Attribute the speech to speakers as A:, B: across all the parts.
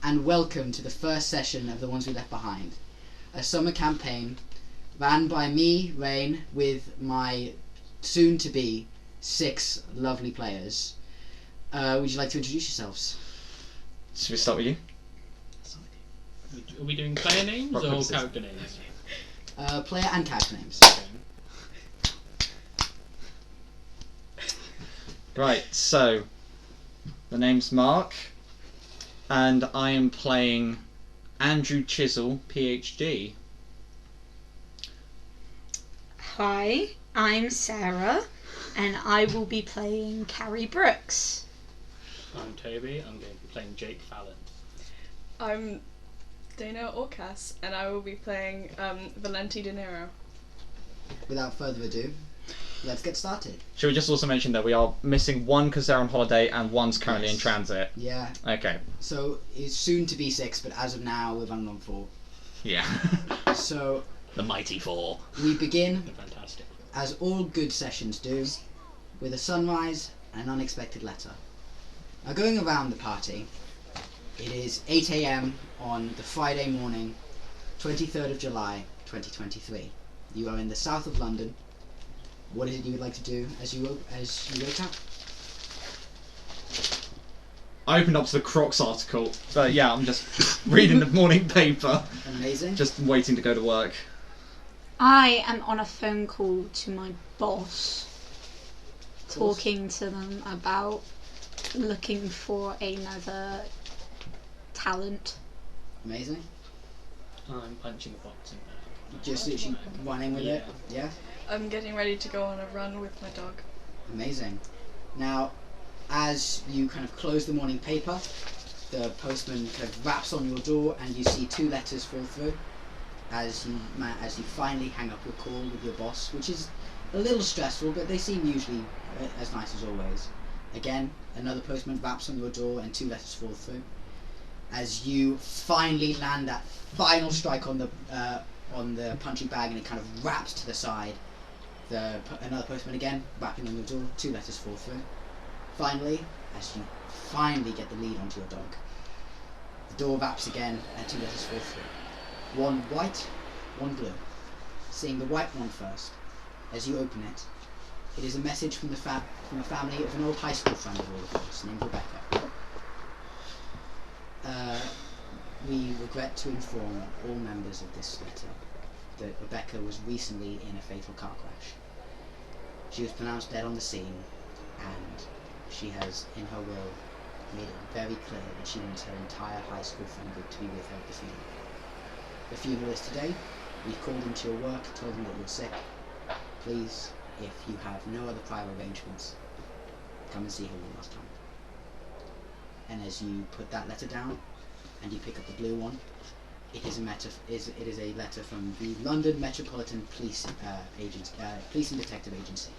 A: and welcome to the first session of The Ones We Left Behind, a summer campaign ran by me, Rain, with my soon-to-be 6 lovely players. Would you like to introduce yourselves?
B: Should we start with you?
C: Are we doing player names or character names?
A: Player and character names.
C: Okay.
B: Right, so the name's Mark, and I am playing Andrew Chissle P.hD.
D: Hi, I'm Sarah, and I will be playing Carrie Brooks.
C: I'm Toby. I'm going to be playing Jake Fallon.
E: I'm Dana Orcas, and I will be playing Valente De Nero.
A: Without further ado, let's get started.
B: Should we just also mention that we are missing one because they're on holiday and one's currently in transit?
A: Yeah.
B: Okay.
A: So it's soon to be 6, but as of now we're running on 4.
B: Yeah.
A: So
C: The Mighty Four.
A: we begin,
C: They're fantastic.
A: as all good sessions do, with a sunrise and an unexpected letter. Now, going around the party, it is 8 AM on the Friday morning, 23rd of July, 2023. You are in the south of London. What is it you would like to do as you wake up?
B: I opened up to the Crocs article, but yeah, I'm just reading the morning paper,
A: Amazing.
B: just waiting to go to work.
D: I am on a phone call to my boss, talking to them about looking for another talent.
A: Amazing.
C: I'm punching a box in there.
A: Just literally running with it. Yeah.
E: I'm getting ready to go on a run with my dog.
A: Amazing. Now, as you kind of close the morning paper, the postman kind of raps on your door, and you see 2 letters fall through. As you finally hang up your call with your boss, which is a little stressful, but they seem usually as nice as always. Again, another postman raps on your door, and 2 letters fall through. As you finally land that final strike on the punching bag, and it kind of raps to the side. Another postman again rapping on your door, 2 letters fall through. Finally, as you finally get the lead onto your dog, the door raps again, and 2 letters fall through. 1 white, 1 blue. Seeing the white one first, as you open it, it is a message from the family of an old high school friend of all of yours, named Rebecca. We regret to inform all members of this letter that Rebecca was recently in a fatal car crash. She was pronounced dead on the scene, and she has, in her will, made it very clear that she wants her entire high school friend group to be with her at the funeral. The funeral is today. We've called into your work, told them that you're sick. Please, if you have no other prior arrangements, come and see her one last time. And as you put that letter down, and you pick up the blue one, it is a letter from the London Metropolitan Police Police and Detective Agency.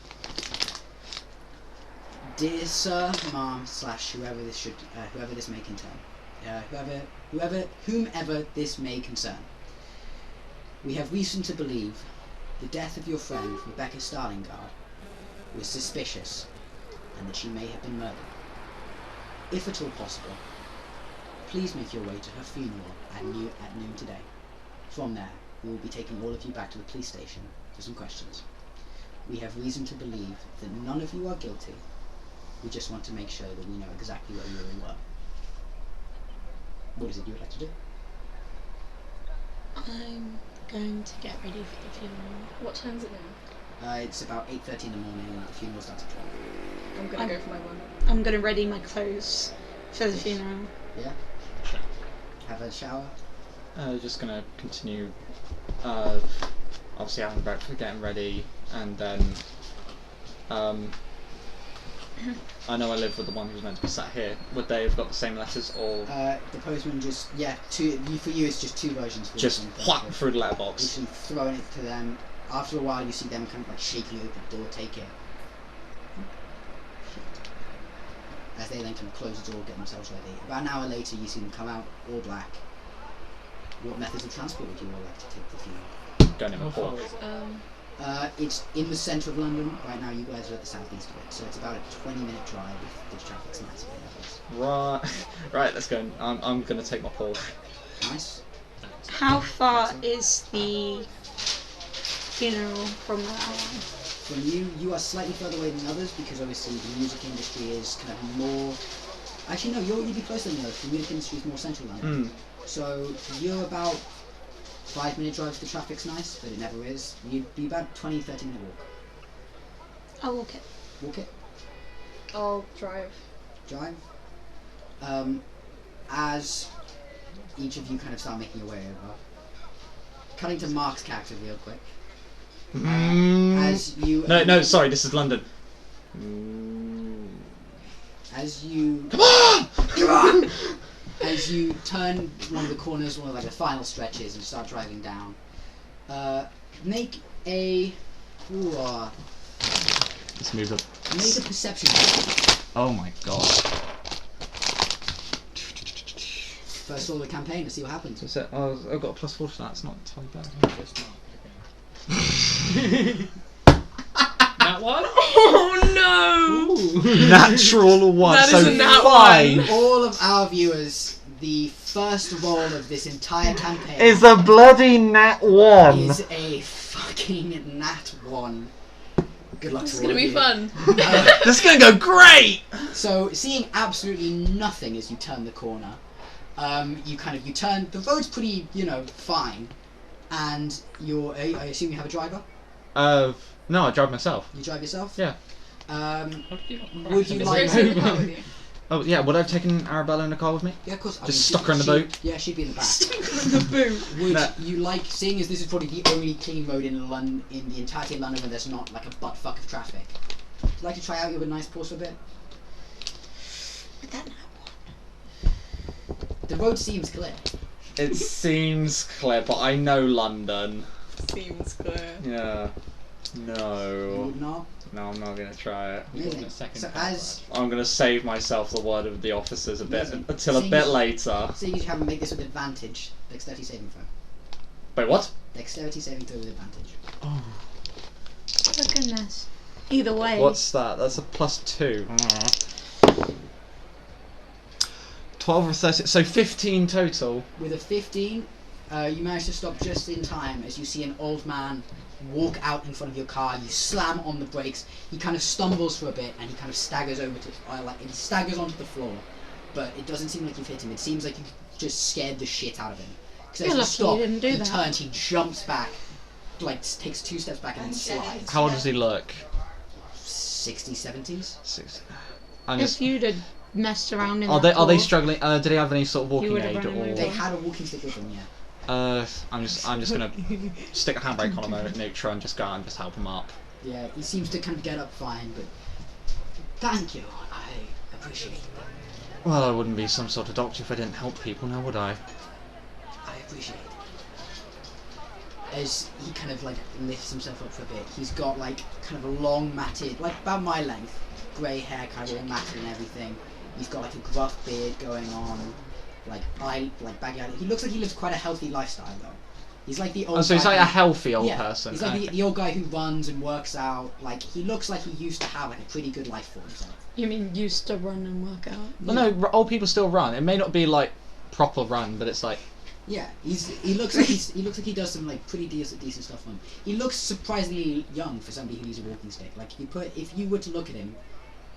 A: Dear Sir, Ma'am, / whoever this may concern, whomever this may concern. We have reason to believe the death of your friend Rebecca Starlingard was suspicious, and that she may have been murdered. If at all possible, please make your way to her funeral at noon today. From there, we will be taking all of you back to the police station for some questions. We have reason to believe that none of you are guilty. We just want to make sure that we know exactly where you all were. What is it you would like to do?
D: I'm going to get ready for the funeral.
E: What time is it now?
A: It's about 8:30 in the morning, and the funeral starts at 12.
E: I'm gonna go for my run.
D: I'm going to ready my clothes for the funeral.
A: Yeah? Have a shower?
B: Just gonna continue, obviously having breakfast, getting ready, and then, I know I live with the one who's meant to be sat here. Would they have got the same letters, or
A: The postman just, for you it's just 2 versions.
B: just whack through the
A: You
B: letterbox?
A: should throwing it to them. After a while you see them kind of like shaking open the door, take it. As they then kind of close the door, get themselves ready. About an hour later you see them come out, all black. What methods of transport would you all like to take the funeral?
B: Going in my
C: How far
B: Porsche.
C: is it?
A: It's in the centre of London. Right now you guys are at the southeast of it, so it's about a 20-minute drive if the traffic's nice.
B: Right, let's go. I'm going to take my Porsche.
A: Nice.
D: How far is the funeral from where I am?
A: From you are slightly further away than others because obviously the music industry is kind of more... Actually no, you'd be closer than others. The music industry is more central London. So you're about 5-minute drive if the traffic's nice, but it never is. You'd be about 20-30 minute walk.
D: I'll walk it.
A: Walk it.
E: I'll drive.
A: Drive. As each of you kind of start making your way over, cutting to Mark's character real quick. As you
B: No, sorry, this is London.
A: As you
B: Come on!
A: as you turn one of the corners, one of like the final stretches, and start driving down, make a
B: Let's move up.
A: make a perception check.
B: Oh my god.
A: First roll of the campaign to see what happens.
B: What's it? Oh, I've got a +4 to that. It's not entirely bad.
C: That one?
E: Oh no!
B: Natural one.
E: That
B: so
E: is a nat
B: 5
A: All of our viewers, the first roll of this entire campaign
B: is a bloody nat 1.
A: is a fucking nat 1. Good luck to
E: It's
A: all
E: gonna
A: of
E: be
A: you.
E: fun.
B: This is gonna go great.
A: So, seeing absolutely nothing as you turn the corner, you turn. The road's pretty, fine, and I assume you have a driver.
B: No, I drive myself.
A: You drive yourself.
B: Yeah.
C: How did you not
A: Would
C: crash
A: you
C: in
A: like-
C: this
E: Grace in the
C: road?
E: car with you.
B: Oh yeah, would I have taken Arabella in the car with me?
A: Yeah, of course.
B: Just stuck her in the boot?
A: Yeah, she'd be in the back.
E: In the boot.
A: Would
B: No.
A: you like, seeing as this is probably the only clean road in London, in the entirety of London, where there's not like a butt fuck of traffic? Would you like to try out your nice Porsche for a bit?
D: But that
A: The road seems clear.
B: It seems clear, but I know London.
E: Seems clear.
B: Yeah.
A: You
B: No.
A: would not.
B: No, I'm not gonna try it.
A: Amazing.
C: a second
A: So
C: car
A: as
B: I'm gonna save myself the word of the officers a bit
A: Amazing.
B: until a
A: Seems-
B: bit later.
A: seeing as you have to make this with advantage, dexterity saving throw.
B: Wait, what?
A: Dexterity saving throw with advantage.
B: Oh.
D: Oh goodness. Either way.
B: What's that? That's a +2. 12 or 13, so 15 total.
A: With a 15, you manage to stop just in time as you see an old man walk out in front of your car. You slam on the brakes. He kind of stumbles for a bit and he kind of staggers over to, he staggers onto the floor. But it doesn't seem like you've hit him. It seems like you just scared the shit out of him. Because
D: You're lucky you didn't do
A: he
D: that.
A: turns, he jumps back, takes 2 steps back and then slides.
B: How old does he look?
A: 60s, 70s?
B: 6. I'm
D: If
B: just.
D: you'd have messed around in
B: Are
D: that
B: they
D: Porsche,
B: struggling? Did he have any sort of walking
D: would have
B: aid
D: run him
B: or?
D: over.
A: They had a walking stick with them, yeah.
B: I'm just gonna stick a handbrake on him at neutral and just go out and just help him up.
A: Yeah, he seems to kind of get up fine, but thank you. I appreciate it.
B: Well, I wouldn't be some sort of doctor if I didn't help people, now would I?
A: I appreciate it. As he kind of lifts himself up for a bit, he's got kind of a long matted, about my length, grey hair, kind of all matted and everything. He's got a gruff beard going on, baggy eyes. He looks like he lives quite a healthy lifestyle though. He's like the old.
B: Oh, so he's
A: guy
B: like a
A: who-
B: healthy old
A: yeah,
B: person.
A: He's like
B: Okay.
A: the old guy who runs and works out. He looks like he used to have a pretty good life for himself.
D: You mean used to run and work out?
B: Well, no, old people still run. It may not be proper run, but it's like.
A: Yeah, he looks like he does some pretty decent stuff on him. He looks surprisingly young for somebody who uses a walking stick. If you were to look at him,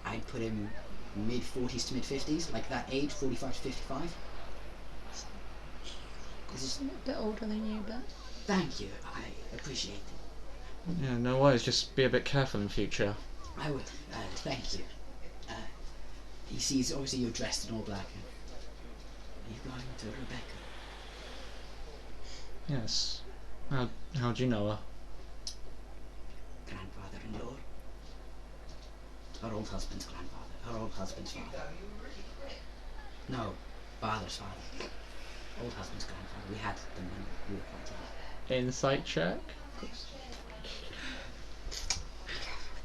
A: I'd put him mid-40s to mid-50s, that age, 45 to 55. This is,
D: A bit older than you, but
A: thank you, I appreciate it.
B: Yeah, no worries. Just be a bit careful in future.
A: I would, thank you. He sees, obviously you're dressed in all black. Are you going to Rebecca?
B: Yes. How do you know her?
A: Grandfather-in-law. Her old husband's grandfather. Her old husband's father. No, father's father. Old husband's grandfather. We had them when we were quite young.
B: Insight check.
A: Of course.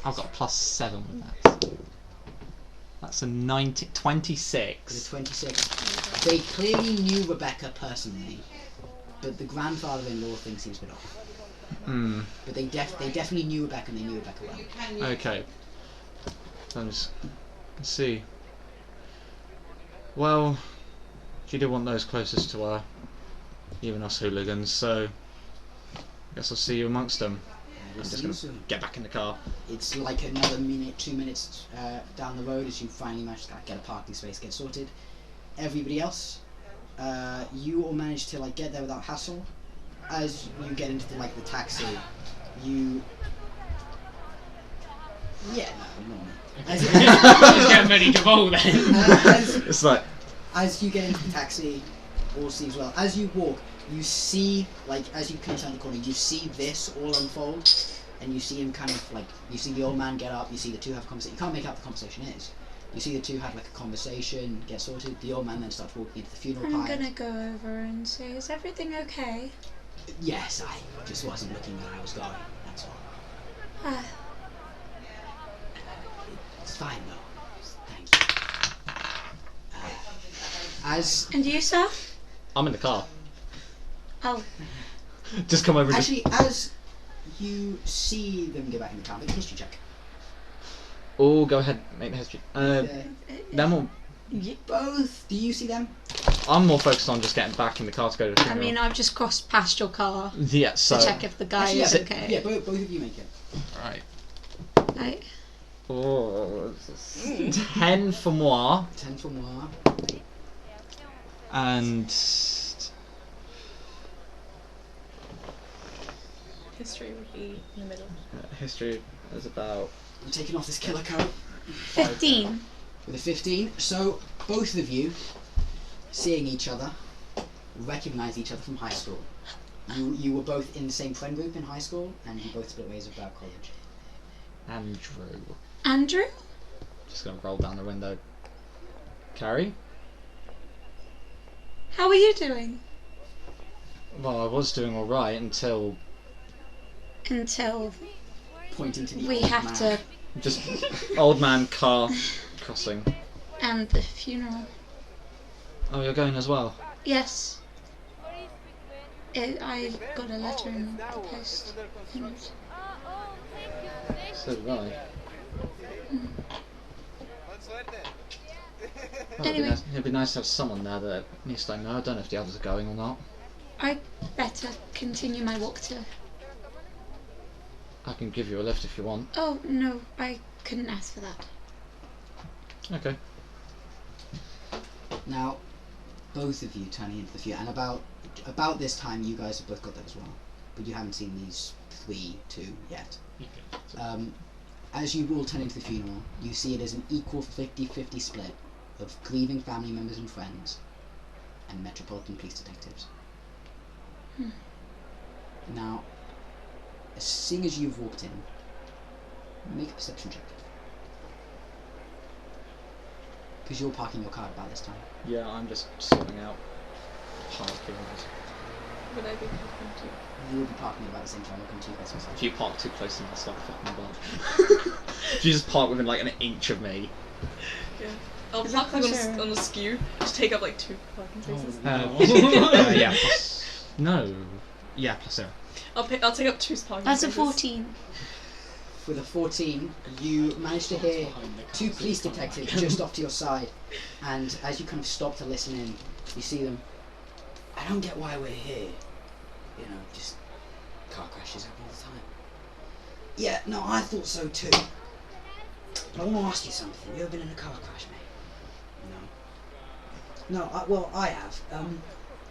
B: I've got a +7 with that. That's a 26.
A: With a 26. They clearly knew Rebecca personally, but the grandfather-in-law thing seems a bit off. But they definitely knew Rebecca, and they knew Rebecca well.
B: Okay. So I'm just... Let's see. Well, she did want those closest to her, even us hooligans, so I guess I'll see you amongst them. I'm just going to get back in the car.
A: It's like another minute, 2 minutes down the road as you finally manage to get a parking space, get sorted. Everybody else, you all manage to like get there without hassle. As you get into the taxi, you... Yeah, no, not me.
C: He's getting ready to roll then.
B: It's like...
A: As you get into the taxi, all seems well. As you walk, you see, as you come turn the corner, you see this all unfold, and you see him kind of you see the old man get up, you see the two have a conversation. You can't make out what the conversation is. You see the two have a conversation, get sorted. The old man then starts walking into the funeral pyre.
D: I'm gonna go over and say, is everything okay?
A: Yes, I just wasn't looking where I was going, that's all. It's fine though. Thank you.
D: And you, sir?
B: I'm in the car.
D: Oh.
B: Just come over and
A: actually, as you see them get back in the car, make a history check.
B: Oh, go ahead, make the history. Them or...
A: Both. Do you see them?
B: I'm more focused on just getting back in the car to go to the funeral.
D: I mean, I've just crossed past your car
B: yeah, so...
D: to check if the guy is okay.
A: Yeah, both of you make it.
B: Right.
D: Right.
B: Oh, 10 for moi.
A: 10 for moi.
B: And...
E: History would be in the middle.
B: History is about...
A: I'm taking off this killer coat.
D: 15.
A: With a 15. So, both of you, seeing each other, recognise each other from high school. You were both in the same friend group in high school, and you both split ways about college.
D: Andrew?
B: Just gonna roll down the window. Carrie?
D: How are you doing?
B: Well, I was doing alright until...
A: Pointing to the
D: we
A: old
D: have
A: man.
D: to...
B: Just old man car crossing.
D: And the funeral.
B: Oh, you're going as well?
D: Yes. I got a letter in the post.
B: So did I.
D: Anyway.
B: It'd be nice to have someone there that at least I know. I don't know if the others are going or not.
D: I better continue my walk to...
B: I can give you a lift if you want.
D: Oh, no, I couldn't ask for that.
B: Okay.
A: Now, both of you turning into the future, and about this time you guys have both got that as well, but you haven't seen these 2 yet.
C: Okay.
A: As you all turn into the funeral, you see it as an equal 50-50 split of grieving family members and friends and Metropolitan Police detectives. Now, as soon as you've walked in, make a perception check. Because you're parking your car about this time.
B: Yeah, I'm just sorting out parking.
E: Would I be parking too?
A: You will be parking about the same time. Welcome to you guys.
B: If you park too close to me, I'll start fucking above. If you just park within like an inch of me.
E: Yeah. I'll
D: Is
E: park
D: that
E: on
D: closer?
E: the skew, just take up like 2 parking spaces.
B: Yeah, plus... No. Yeah, plus 0.
E: I'll take up 2 parking
D: That's
E: spaces.
D: a 14.
A: With a 14, you manage to hear 2 police detectives just off to your side, and as you kind of stop to listen in, you see them. I don't get why we're here. You know, just car crashes happen all the time. Yeah, no, I thought so too. But I want to ask you something. You ever been in a car crash, mate? No. No, well, I have.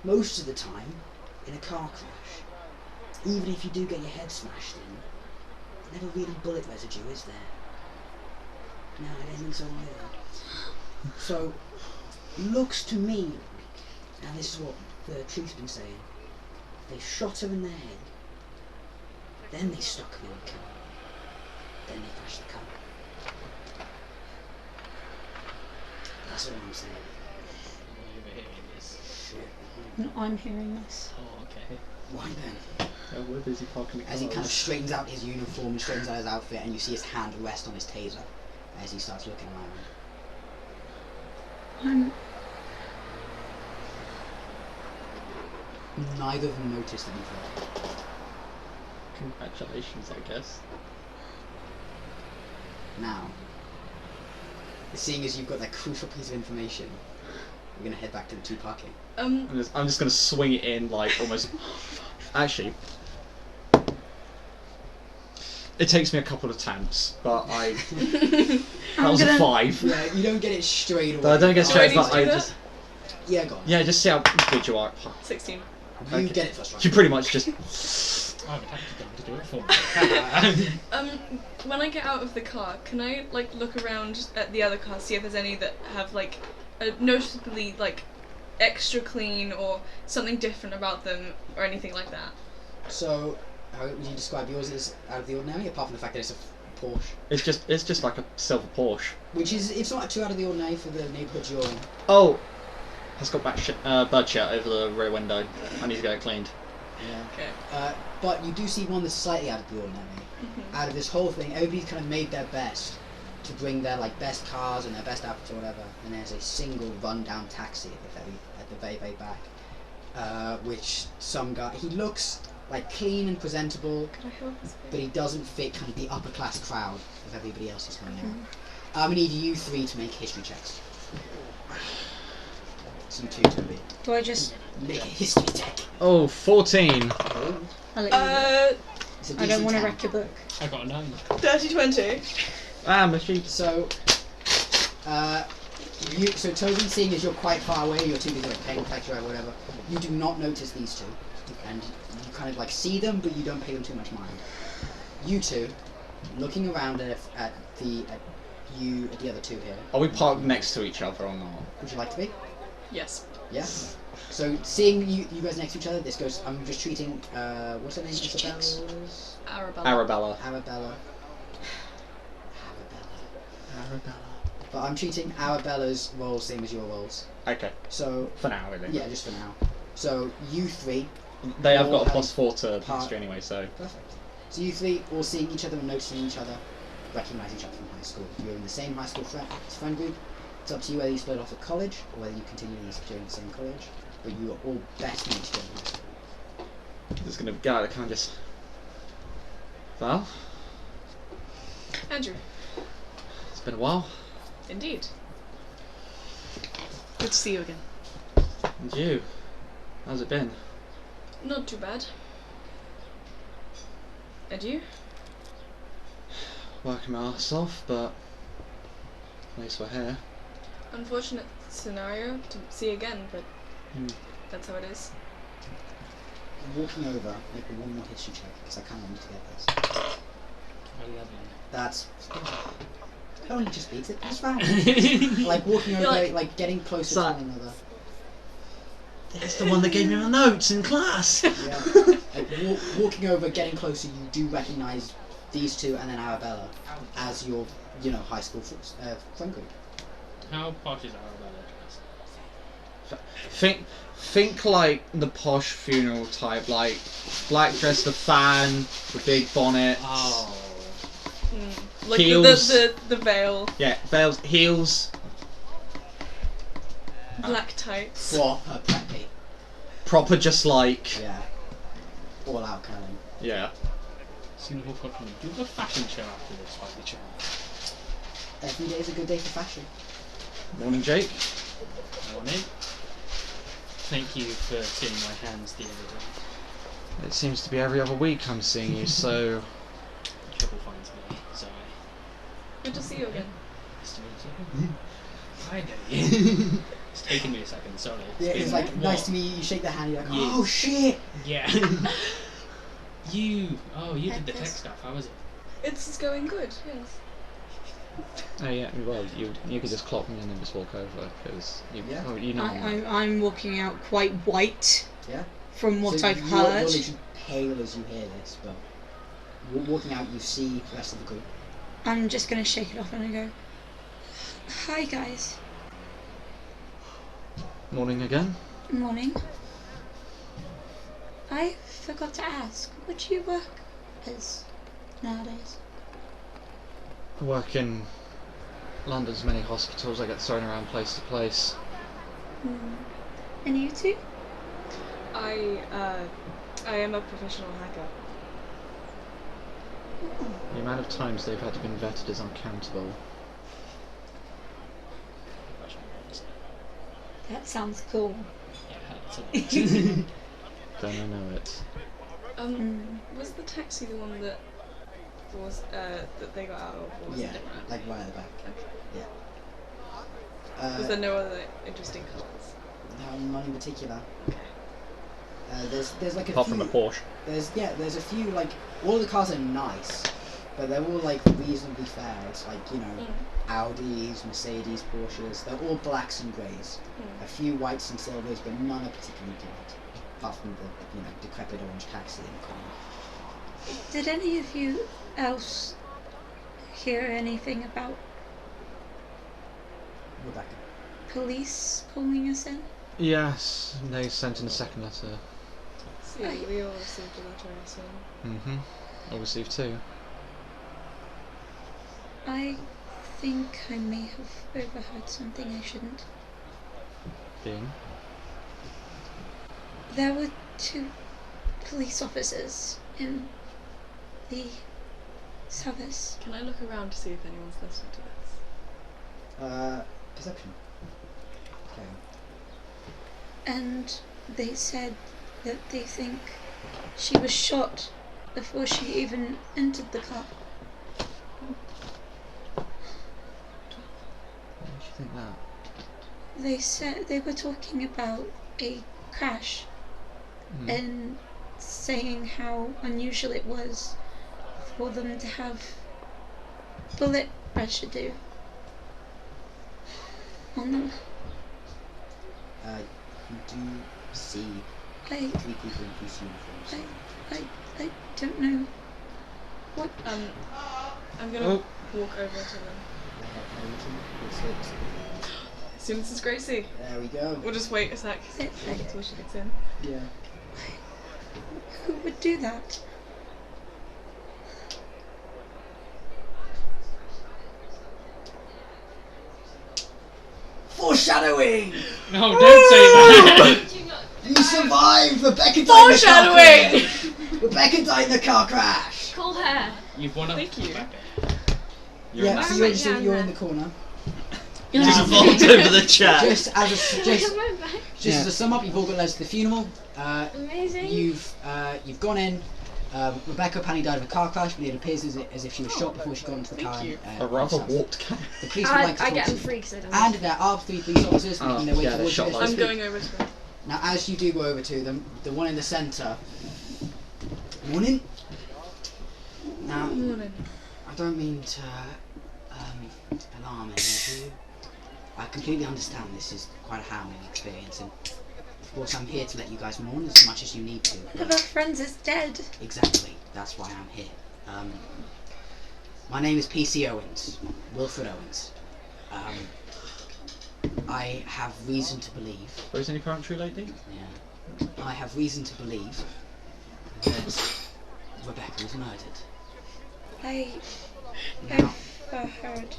A: Most of the time, in a car crash, even if you do get your head smashed in, never really bullet residue, is there? No, I don't think so either. So, looks to me, and this is what the truth's been saying, they shot her in the head, then they stuck her in the car, then they crashed the car. That's what I'm saying. Shit.
D: No, I'm hearing this.
C: Oh, okay.
A: Why then?
B: We're busy parking the
A: As he kind of straightens out his uniform and straightens out his outfit, and you see his hand rest on his taser as he starts looking around. Neither of them notice that you've heard.
B: Congratulations, I guess.
A: Now, seeing as you've got that crucial piece of information, we're gonna head back to the 2 parking.
B: I'm just gonna swing it in like almost. Actually, it takes me a couple of attempts, but that was a 5.
A: Yeah, you don't get it straight away.
B: But I don't get straight,
E: Do I
B: but
E: need
B: I
E: to do
B: just.
A: Yeah, go on.
B: Yeah, just see how good you are.
E: 16.
A: You
B: Okay.
A: get it first, right?
B: You pretty much just.
C: I would have to them to do it for me.
E: When I get out of the car, can I like look around at the other cars, see if there's any that have like a noticeably like extra clean or something different about them or anything like that?
A: So, how would you describe yours as out of the ordinary, apart from the fact that it's a Porsche?
B: It's just like a silver Porsche.
A: Which is, it's not too out of the ordinary for the neighbourhood you're in.
B: Oh, has got bird shit over the rear window. I need to get it cleaned.
A: Yeah.
E: Okay.
A: But you do see one that's slightly out of the ordinary. Out of this whole thing, everybody's kind of made their best to bring their like best cars and their best outfits or whatever, and there's a single run-down taxi at the very, very back, which some guy, he looks like clean and presentable,
E: Could I help this
A: but he doesn't fit kind of the upper class crowd of everybody else who's coming out. I'm gonna need you 3 to make history checks. So you 2, Toby.
D: Do I just?
A: Make a history check.
B: Oh, 14.
A: Oh,
D: I'll let you
A: it's a
D: I don't
A: DC
D: want to
A: 10.
D: wreck your book.
C: I got a 9.
E: 30-20.
B: Ah, my sheep.
A: So, so Toby, seeing as you're quite far away, you're too busy like paying attention or whatever, you do not notice these 2, and you kind of like see them, but you don't pay them too much mind. You 2, looking around at the other 2 here.
B: Are we parked next to each other or not?
A: Would you like to be?
E: Yes.
A: Yeah. So seeing you guys next to each other, this goes. I'm just treating. What's her name? Isabella's?
E: Arabella.
A: Arabella. But I'm treating Arabella's roles same as your roles.
B: Okay.
A: So
B: For now, really.
A: yeah, just for now. So you 3.
B: They have
A: all
B: got a
A: have
B: +4 to
A: part-
B: history anyway, so.
A: Perfect. So you 3 all seeing each other and noticing each other, recognise each other from high school. You're in the same high school friend group. It's up to you whether you split off at college or whether you continue during the same college. But you are all best mates during high school.
B: Just gonna go out and kind of just. Val,
E: Andrew.
B: it's been a while.
E: Indeed. Good to see you again.
B: And you? How's it been?
E: Not too bad. And you?
B: Working my ass off, but at least we're here.
E: Unfortunate scenario to see again, but that's how it is.
A: Walking over, make one more history check because I kind of need to get this.
C: 11.
A: That's. Oh, you just beat it. That's fine. Like walking over, like getting closer to one another.
B: It's the one that gave me my notes in class.
A: Yeah. Like walking over, getting closer, you do recognise these 2 and then Arabella as your, high school friend group.
C: How posh is Arabella?
B: Think like the posh funeral type, like black dress, the fan, the big bonnet.
C: Oh.
E: Like
B: Heels.
E: the veil,
B: Yeah, veils, heels.
E: black tights.
A: Proper preppy.
B: Proper, just like.
A: Yeah. All out kind of thing.
B: Yeah.
C: Singapore fucking do a fashion show after this by the chance.
A: Every day is a good day for fashion.
B: Morning, Jake.
C: Morning. Thank you for seeing my hands the other day.
B: It seems to be every other week I'm seeing you, so.
C: Trouble finds me, so
E: Good to see you again.
C: nice to meet you. Hi, Daddy. It's taken me a second, sorry.
A: Yeah, it's
C: been
A: like
C: what?
A: nice to meet you. You shake the hand. You're like,
C: Yeah.
A: oh shit.
C: Yeah. you did the tech stuff. How was it?
E: It's going good, yes.
B: Oh yeah, well you could just clock me and then just walk over because you know.
D: I'm walking out quite white.
A: Yeah.
D: From what
A: So
D: I've
A: you're
D: heard.
A: literally pale as you hear this, but walking out, you see the rest of the group.
D: I'm just gonna shake it off and I go, "Hi guys,
B: Morning again.
D: morning. I forgot to ask, what do you work as nowadays?"
B: I work in London's many hospitals. I get thrown around place to place.
D: And you two?
E: I am a professional hacker.
B: The amount of times they've had to been vetted is uncountable.
D: That sounds cool.
C: Yeah, that's a
B: Don't I know it?
E: Was the taxi the one that was that they got out of, or was
A: Yeah,
E: it different?
A: like right at the back.
E: Okay.
A: Yeah.
E: Was there no other interesting colours?
A: No, not in particular.
E: Okay.
A: There's like a
B: Apart
A: few.
B: from a Porsche.
A: There's a few, like, all the cars are nice, but they're all like reasonably fair. It's like, you know, Audis, Mercedes, Porsches. They're all blacks and greys. A few whites and silvers, but none are particularly bright. Apart from the, you know, decrepit orange taxi in the corner.
D: Did any of you else hear anything about
A: Rebecca.
D: police calling us in?
B: Yes, they sent in a second letter.
E: See, we all received a letter, so.
B: Mm-hmm. I received 2.
D: I think I may have overheard something I shouldn't.
B: Being?
D: There were 2 police officers in the service.
E: Can I look around to see if anyone's listening to this?
A: Perception. Okay.
D: And they said that they think she was shot before she even entered the car.
B: Why did you think that?
D: They said they were talking about a crash and saying how unusual it was for them to have bullet residue on them.
A: You do see
D: I
A: 3 people in police uniforms.
D: I don't know what.
E: I'm gonna walk over to them. As soon as it's Gracie.
A: There we go.
E: We'll just wait a sec until she gets in.
A: Yeah.
D: Who would do that?
A: Foreshadowing!
C: No, don't say that!
A: You survived! Rebecca died in the car crash! Rebecca died in the car crash!
F: Cool hair.
C: You've won up.
E: Thank you.
A: Yeah, so
F: Where am I
A: you're
F: down
A: in
F: there?
A: the corner.
B: Just
A: Now,
B: vault over the chat.
A: just as
F: Look
A: a sum up, you've all got led to the funeral.
F: Amazing.
A: You've gone in. Rebecca apparently died of a car crash, but it appears as if she was shot before she got into the car.
E: you.
B: A rather warped cat.
A: The police would like to
F: I
A: talk
F: get
A: to
F: them
A: you.
F: free because I don't.
A: And there are 3 police officers making their way
B: yeah, they're
A: towards you.
B: shot
A: as
B: by
A: we
E: I'm
A: speak.
E: going over to them.
A: Now, as you do go over to them, the one in the centre. Morning. Now,
E: Morning.
A: I don't mean to alarm any of you. I completely understand this is quite a harrowing experience, and of course I'm here to let you guys mourn as much as you need to.
D: One of our friends is dead.
A: Exactly, that's why I'm here. My name is PC Owens, Wilfred Owens. I have reason to believe.
B: Raised any poetry lately?
A: Yeah. I have reason to believe that Rebecca was murdered. Now,
D: I've heard.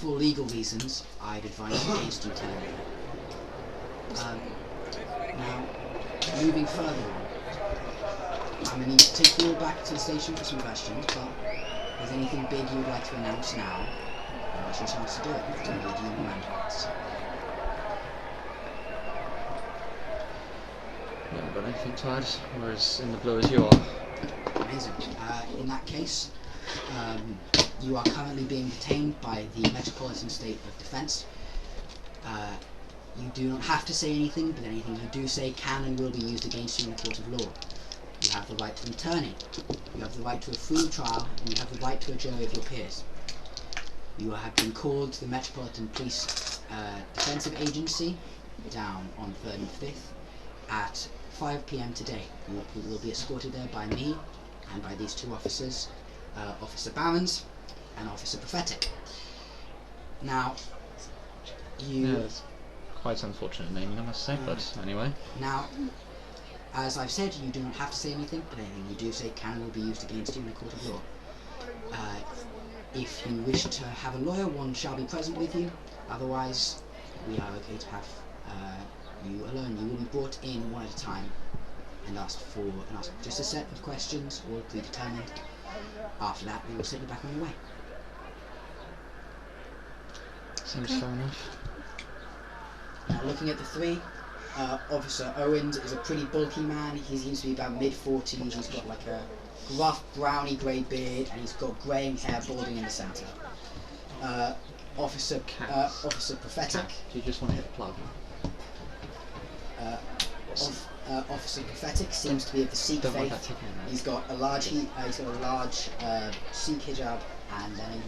A: for legal reasons, I'd advise against you telling her. Now, moving further on, I'm going to need to take you all back to the station for some questions, but if there's anything big you would like to announce now, now's your chance to do it. To lead you in remembrance.
B: I haven't got anything to add. We're as in the blue as you are.
A: Amazing. In that case, you are currently being detained by the Metropolitan State of Defence. You do not have to say anything, but anything you do say can and will be used against you in a court of law. You have the right to an attorney, you have the right to a free trial, and you have the right to a jury of your peers. You have been called to the Metropolitan Police Defensive Agency down on 3rd and 5th at 5 PM today. You will be escorted there by me and by these 2 officers, Officer Barons and Officer Prophetic. Now, you...
B: Yeah, it's quite unfortunate naming, I must say, but anyway.
A: Now, as I've said, you do not have to say anything, but anything you do say can and will be used against you in a court of law. If you wish to have a lawyer, one shall be present with you. Otherwise, we are okay to have you alone. You will be brought in one at a time and ask just a set of questions, all predetermined. After that, we will send you back on your way.
B: Seems fair enough.
A: Now, looking at the three, Officer Owens is a pretty bulky man. He seems to be about mid-40s. He's got like a rough browny grey beard, and he's got greying hair balding in the centre. Officer Prophetic.
B: Do you just want to hit the plug?
A: Officer Prophetic seems to be of the Sikh faith. He's got a large Sikh hijab, and then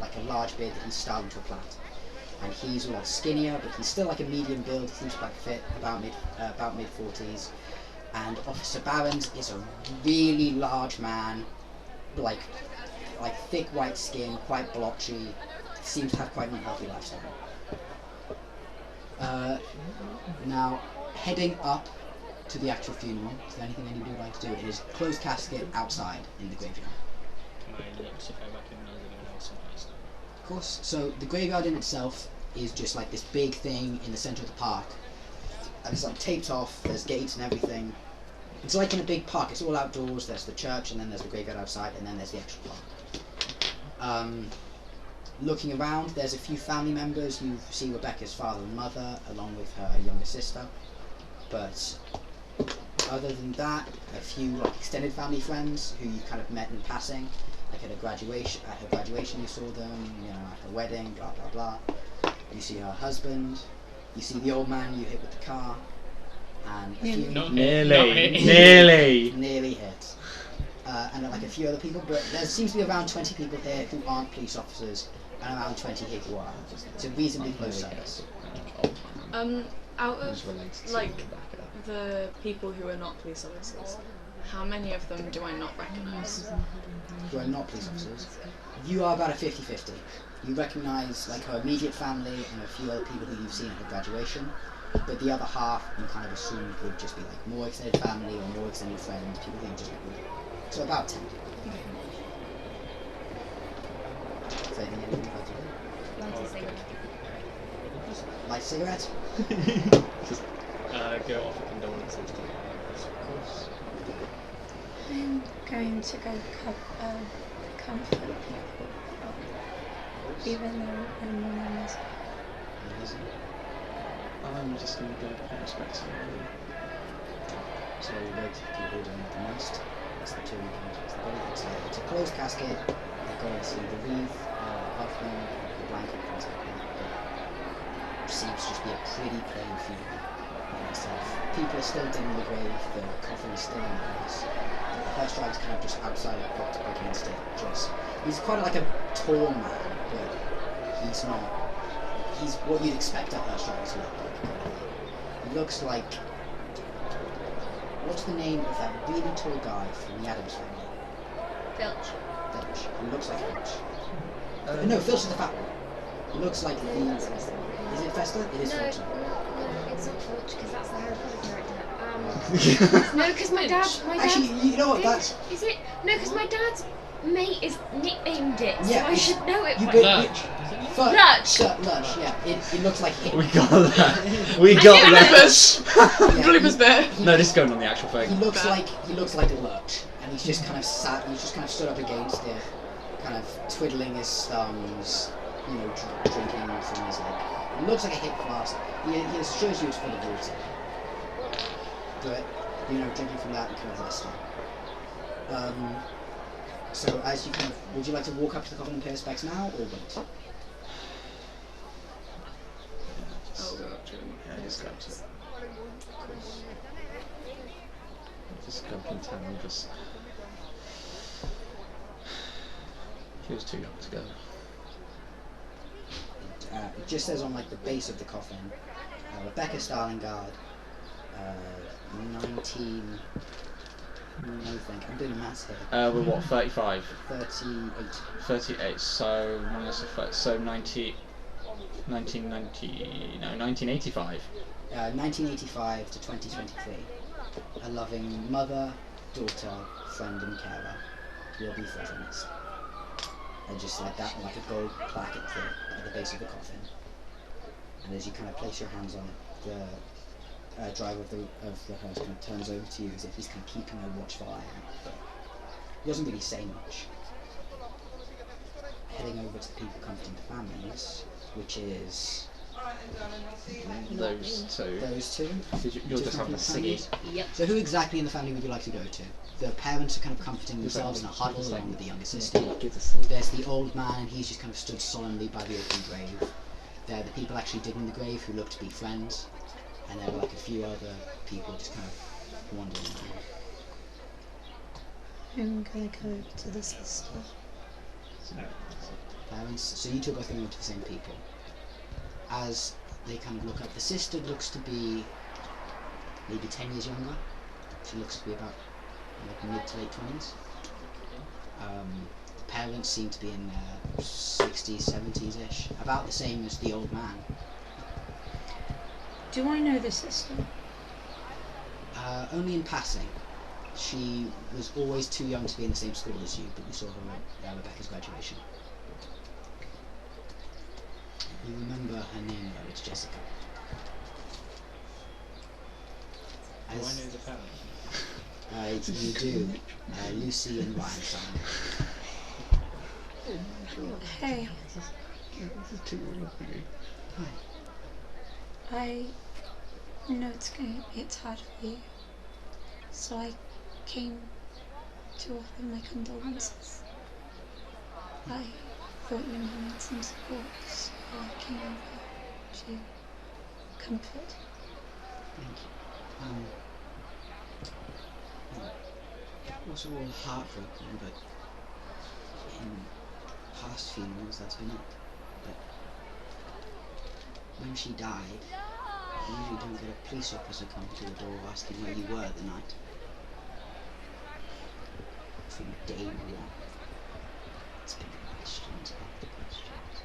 A: like a large beard that he's styled into a plait. And he's a lot skinnier, but he's still like a medium build. He seems quite fit, about mid-40s. And Officer Barons is a really large man, like thick white skin, quite blotchy. Seems to have quite an unhealthy lifestyle. Now, heading up to the actual funeral, is there anything anybody would like to do? It is closed casket outside in the graveyard.
C: Can I look if I recognise anyone else in place?
A: Of course. So the graveyard in itself is just like this big thing in the centre of the park, and it's like taped off. There's gates and everything. It's like in a big park. It's all outdoors. There's the church, and then there's the graveyard outside, and then there's the actual park. Looking around, there's a few family members. You see Rebecca's father and mother, along with her younger sister. But other than that, a few like extended family friends who you kind of met in passing, like at her graduation. You saw them, you know, at her wedding, blah blah blah. You see her husband. You see the old man you hit with the car, and a few nearly hit. And like a few other people, but there seems to be around 20 people here who aren't police officers, and around 20 here who are. It's a reasonably close service.
E: Out of like the people who are not police officers, how many of them do I not recognise?
A: Who are not police officers? You are about a 50-50. You recognise like her immediate family and a few other people who you've seen at her graduation, but the other half you kind of assume would just be like more extended family or more extended friends, people who you just met with. So about 10.
E: Okay.
A: Is there anything you'd like to do? Light a cigarette?
C: Just go off a condolences to the others, of course.
D: I'm going to go comfort people, even though I'm mourning.
B: I'm just going to go pay respect to you.
A: So you go to the people doing the most. It's the two encounters. It's a closed casket. They've got obviously the wreath above them, the blanket comes up. Seems to just be a pretty plain funeral in itself. People are still digging the grave, the coffin is still in place. The hearse drive is kind of just outside up against it. He's quite like a tall man, but he's not. He's what you'd expect a hearse driver to look like. He looks like. What's the name of that really tall guy from the Addams Family?
F: Filch.
A: He looks like Filch. No, Filch is the fat one. He looks like the. Is it Festa? It is Filch.
F: No, it's not Filch because that's the Harry Potter character. No, because my dad.
A: Actually, you know what? That's.
F: Is it? No, because my dad's mate is nicknamed it, so
A: Yeah,
F: I should know it.
C: Lurch.
F: Lurch.
A: Lurch. Yeah, it looks like him.
B: We got that. We got that.
E: Bloopers bit.
B: No, this is going on the actual thing.
A: He looks like Lurch, and he's just kind of sat. He's just kind of stood up against it, kind of twiddling his thumbs, you know, drinking from his like. It looks like a hip flask. He assures you it's full of water, but you know, drinking from that and kind of resting. So as you kind of, would you like to walk up to the coffin and pay respects now, or wait?
E: I'll go up to him.
B: Yeah, just go up to it. Just go up in town and just. She was too young to go.
A: It just says on like the base of the coffin, Rebecca Starlingard, 19. I think I'm doing the maths here.
B: We're what, 35?
A: 38.
B: 38. So minus so 1985.
A: 1985 to 2023. A loving mother, daughter, friend, and carer. Will be forever missed. And just like that, like a gold plaque at the base of the coffin. And as you kind of place your hands on it, driver of the hearse kind of turns over to you as if he's kind of keeping a watchful eye out, but he doesn't really say much. Heading over to the people comforting the families, which is
B: Those two.
A: those two.
B: You're just having a ciggy.
F: Yep.
A: So who exactly in the family would you like to go to? The parents are kind of comforting themselves in a huddle along with the younger sister. There's the old man, and he's just kind of stood solemnly by the open grave. There are the people actually digging the grave who look to be friends, and there are like a few other people just kind of wandering around.
D: I'm gonna go to the sister.
A: Parents, so you two are both going to the same people. As they kind of look up, the sister looks to be maybe 10 years younger. She looks to be about like mid to late 20s. Parents seem to be in their 60s, 70s-ish, about the same as the old man.
D: Do I know the sister?
A: Only in passing. She was always too young to be in the same school as you, but you saw her at Rebecca's graduation. You remember her name though, it's Jessica.
C: Do I know the family?
A: You do. Lucy and Ryan Simon.
D: Hey, I know it's hard for you, so I came to offer my condolences. I thought you needed some support, so I came over to comfort.
A: Thank you. Also all heartbroken, but in past funerals that's been it. But when she died, you usually don't get a police officer come to the door asking where you were the night. From day one, it's been questions after questions.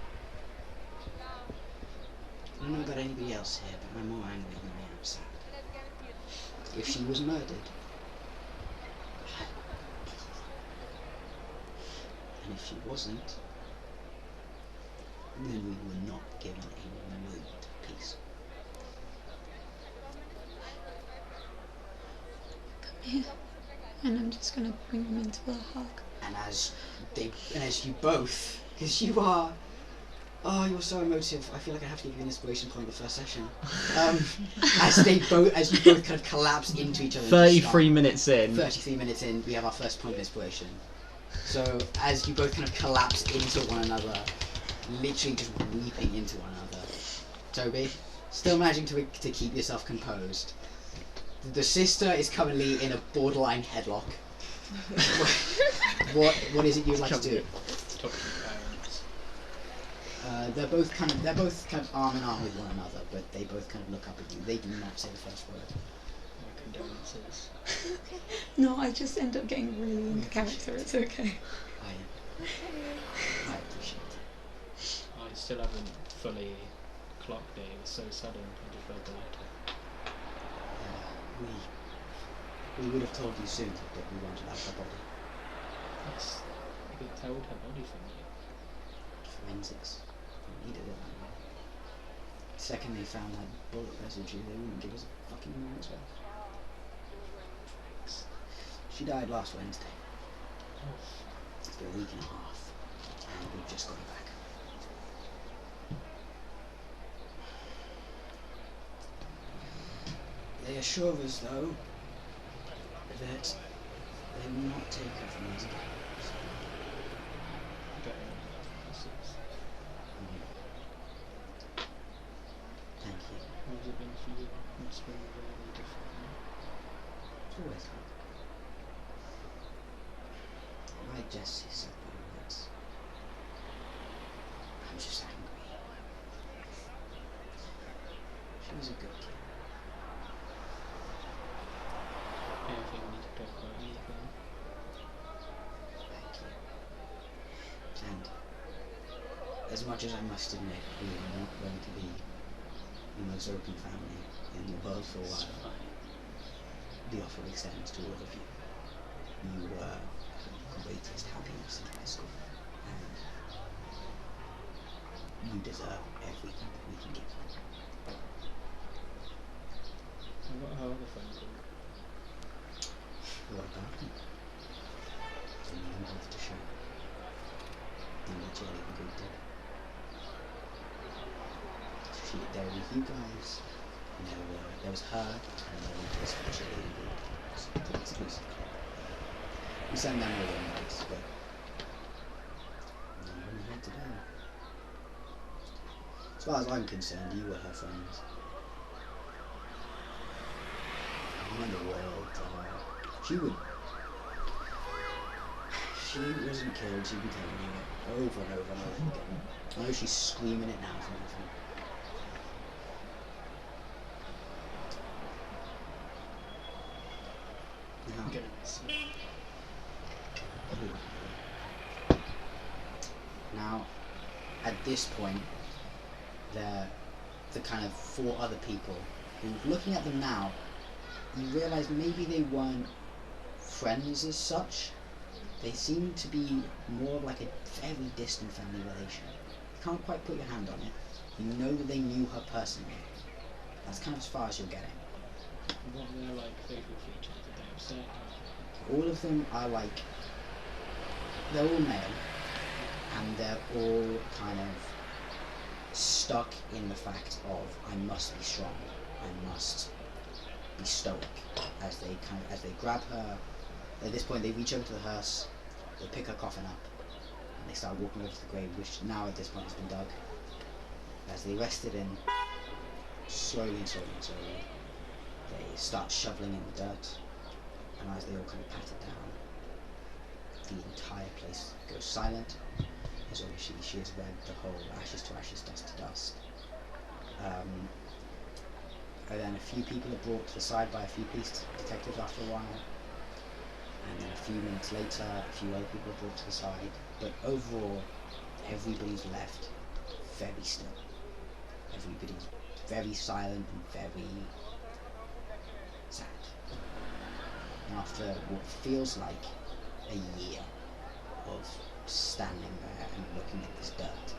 A: I don't know about anybody else here, but I'm more angry than I am sad. If she was murdered, and if she wasn't, then we were not given a moment of peace.
D: Come here, and I'm just gonna bring him into a hug.
A: And as you both, because you are, oh, you're so emotive. I feel like I have to give you an inspiration point in the first session. As you both kind of collapse into each other.
B: 33 minutes in.
A: 33 minutes in, we have our first point of inspiration. So as you both kind of collapse into one another, literally just weeping into one another. Toby, still managing to keep yourself composed. The sister is currently in a borderline headlock. What is it you'd like to do?
C: Talk to the parents.
A: They're both kind of arm in arm with one another, but they both kind of look up at you. They do not say the first word.
C: My condolences.
D: No, I just end up getting really into character, it's okay.
A: I appreciate it.
C: I still haven't fully clocked it. It was so sudden. I just read the letter.
A: We would have told you sooner, but we wanted out her body.
C: Yes. They told her body from you.
A: Forensics. We needed it. The second they found that bullet residue, they wouldn't give us a fucking moment's worth. She died last Wednesday. It's been a week and a half, and we've just got her back. They assure us, though, that they will not take her from us again. Thank you.
C: How has it been for you? It's been really different.
A: It's always hard. Like Jesse said my words. I'm just angry. She was a good kid.
C: Anything we need to talk about? Anything?
A: Thank you. And as much as I must admit, we are not going to be the most open family in the world for a
C: It's
A: while.
C: fine.
A: The offer extends to all of you. You were the greatest happiness in high school, and you deserve everything that we can give you.
C: I
A: about him. And no one bothered to show. Only Jelly the Greek did. There were you guys, and there was her, and then there was Jelly the Greek. So it's an exclusive club. We send them all invites, but no one had to go. As far as I'm concerned, you were her friends. You in the world, she wasn't killed, she'd be telling you it over and over and over again. I know she's screaming it now from everything.
C: I'm gonna miss you.
A: Now, at this point, the kind of 4 other people who, looking at them now, you realise maybe they weren't friends as such. They seem to be more like a very distant family relation. You can't quite put your hand on it. You know that they knew her personally. That's kind of as far as you're getting.
C: What were their like facial features? Did they have certain?
A: All of them are like, they're all male, and they're all kind of stuck in the fact of, I must be strong, I must be stoic, as they grab her. At this point they reach over to the hearse, they pick her coffin up, and they start walking over to the grave, which now at this point has been dug. As they rest it in, slowly, they start shoveling in the dirt, and as they all kind of pat it down, the entire place goes silent, as obviously she has read the whole ashes to ashes, dust to dust. And then a few people are brought to the side by a few police detectives after a while, and then a few minutes later a few other people are brought to the side, but overall everybody's left very still. Everybody's very silent and very sad. And after what feels like a year of standing there and looking at this dirt,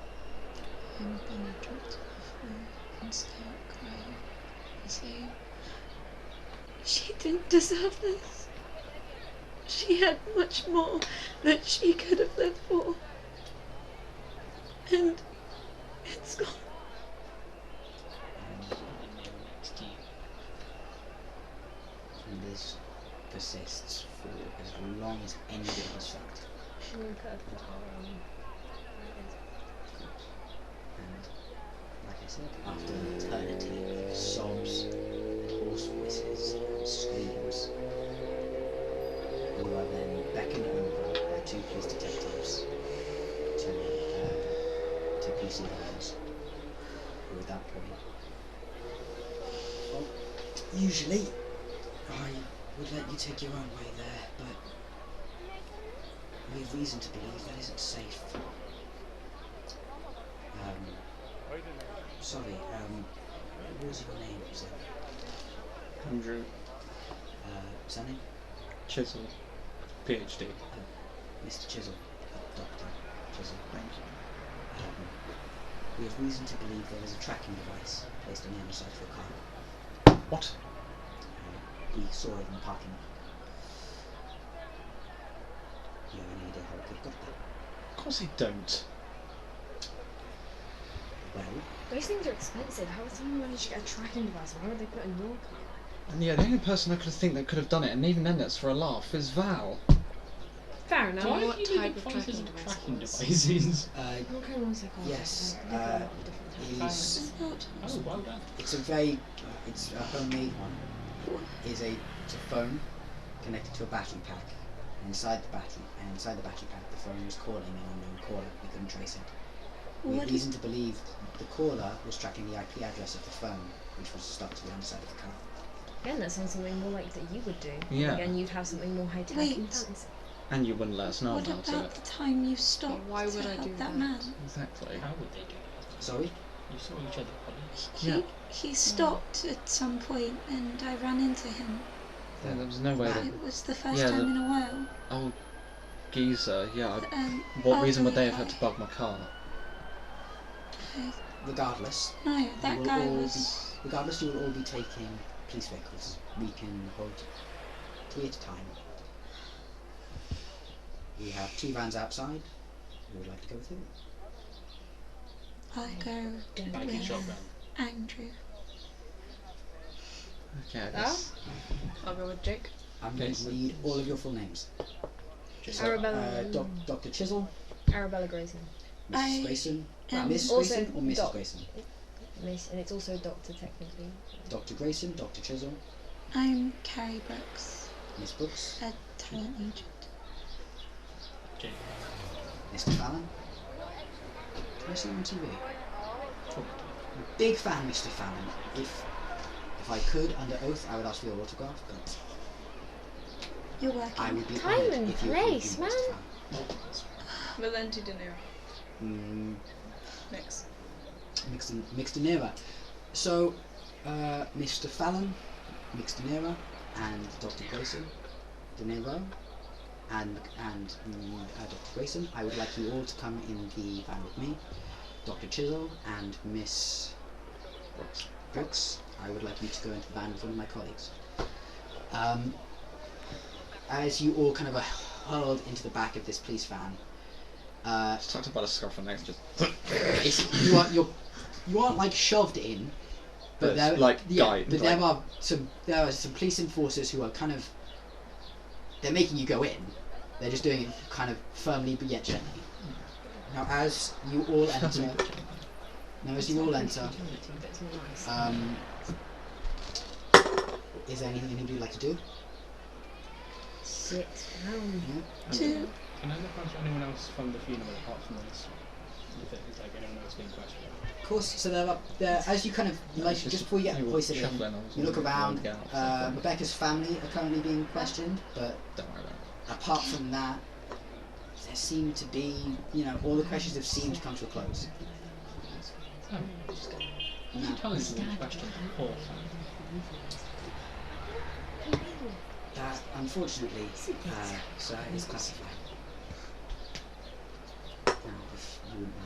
D: I'm gonna drop to the floor and start crying and say, she didn't deserve this. She had much more that she could have lived for. And it's gone.
A: and this persists for as long as anybody has felt.
F: And
A: Like I said, after an eternity of sobs and hoarse voices and screams, you are then beckoned over by 2 police detectives to PC lines, who at that point, well, usually I would let you take your own way there, but we have reason to believe that isn't safe. Sorry, what was your name, sir?
B: Andrew.
A: Surname?
B: Chissle P.hD.
A: Mr. Chisel, Dr. Chisel.
B: Thank you.
A: We have reason to believe there is a tracking device placed on the underside of your car.
B: What?
A: We saw it in the parking lot. Do you have any idea how it could have got there?
B: Of course I don't.
A: Well,
F: those things are expensive. How would someone manage to get a tracking device? Why would they put it in your car?
B: And yeah, the only person I could think that could have done it, and even then that's for a laugh, is Val.
F: Fair enough.
C: Why
F: What
C: do you
F: type
C: need
F: of tracking
C: tracking
F: device?
C: devices?
F: What kind of music?
A: yes,
F: He's
C: Oh, well done.
A: it's a homemade one. It's a phone connected to a battery pack. And inside the battery pack, the phone was calling an unknown caller. We couldn't trace it. We had reason to believe the caller was tracking the IP address of the phone, which was stuck to the underside of the car.
F: Again, that sounds something more like that you would do.
B: Yeah.
F: Again, you'd have something more high tech
D: Wait.
F: and fancy.
B: And you wouldn't let us know
D: What
B: about
D: about
B: it.
D: the time you stopped
E: why would
D: to
E: I
D: help
E: do
D: that
E: that?
D: man?
B: Exactly.
C: How would they do it?
A: Sorry?
C: You saw each other, probably.
B: Yeah.
D: He stopped at some point and I ran into him.
B: Yeah, there was no way that...
D: It was the first
B: Yeah,
D: time in a while.
B: Oh, geezer, yeah.
D: The,
B: What reason would they have
D: elderly
B: had to bug my car?
D: guy.
A: Regardless,
D: No,
A: you
D: that
A: will
D: guy
A: all
D: was...
A: you will all be taking police vehicles. We can hold 3 at a time. We have 2 vans outside. Who would like to go with who?
D: I'll go
C: Banking
D: with
C: shotgun.
D: Andrew.
B: Okay, I guess.
E: I'll go with Jake.
A: I'm going to need all of your full names.
F: Arabella.
A: Dr. Chissle,
F: Arabella Grayson.
A: Mrs. Grayson, Miss
F: Also
A: Grayson or Mrs.
F: Doc.
A: Grayson?
F: Miss, and it's also Doctor technically.
A: Dr. Grayson, Dr. Chisel,
D: I'm Carrie Brooks,
A: Miss Brooks,
D: a talent agent.
C: Jake.
A: Mr. Fallon. Can I see you on TV?
C: Talk to me.
A: Big fan, Mr. Fallon. If I could, under oath, I would ask for your autograph, but
D: You're working.
A: I would be
F: Time
A: honoured
F: and
A: if you would
F: place,
A: give
F: man.
A: Mr. Fallon.
E: Valente De Nero. Next.
A: Mixed De Nero. So, Mr. Fallon, Mixed De Nero, and Dr. Grayson, De Nero, and Dr. Grayson, I would like you all to come in the van with me. Dr. Chisel and Miss Brooks, I would like you to go into the van with one of my colleagues. As you all kind of are hurled into the back of this police van,
B: Just talked about a scarf and next, just.
A: you aren't like shoved in, but there,
B: like
A: but
B: like,
A: there are some police enforcers who are kind of, they're making you go in. They're just doing it kind of firmly but yet gently. Now as you all enter, is there anything anybody would like to do?
F: Sit down.
D: Two.
C: Can I look around for anyone else from the funeral apart from this? If it's like anyone else being questioned.
A: Of course, so there, as you kind of, like, just before you get hoisted in, you look around, Rebecca's family are currently being questioned, but
B: Don't worry about it.
A: apart from that, there seem to be, all the questions have seemed to come to a close.
C: Oh. Can you tell us the question? Poor
A: That, unfortunately, sir, is classified. Now, if you wouldn't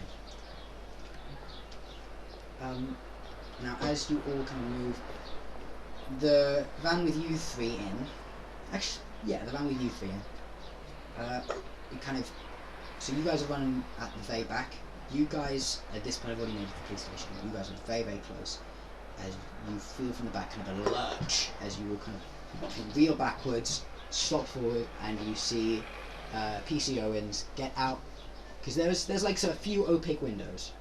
A: mind. Now, as you all kind of move, the van with you 3 in, actually, yeah, the van with you 3 in, it kind of, so you guys are running at the very back. You guys, at this point, have already made it to the police station. You guys are very, very close. As you feel from the back kind of a lurch, as you all kind of reel backwards, stop forward, and you see PC Owens get out, because there's like a few opaque windows.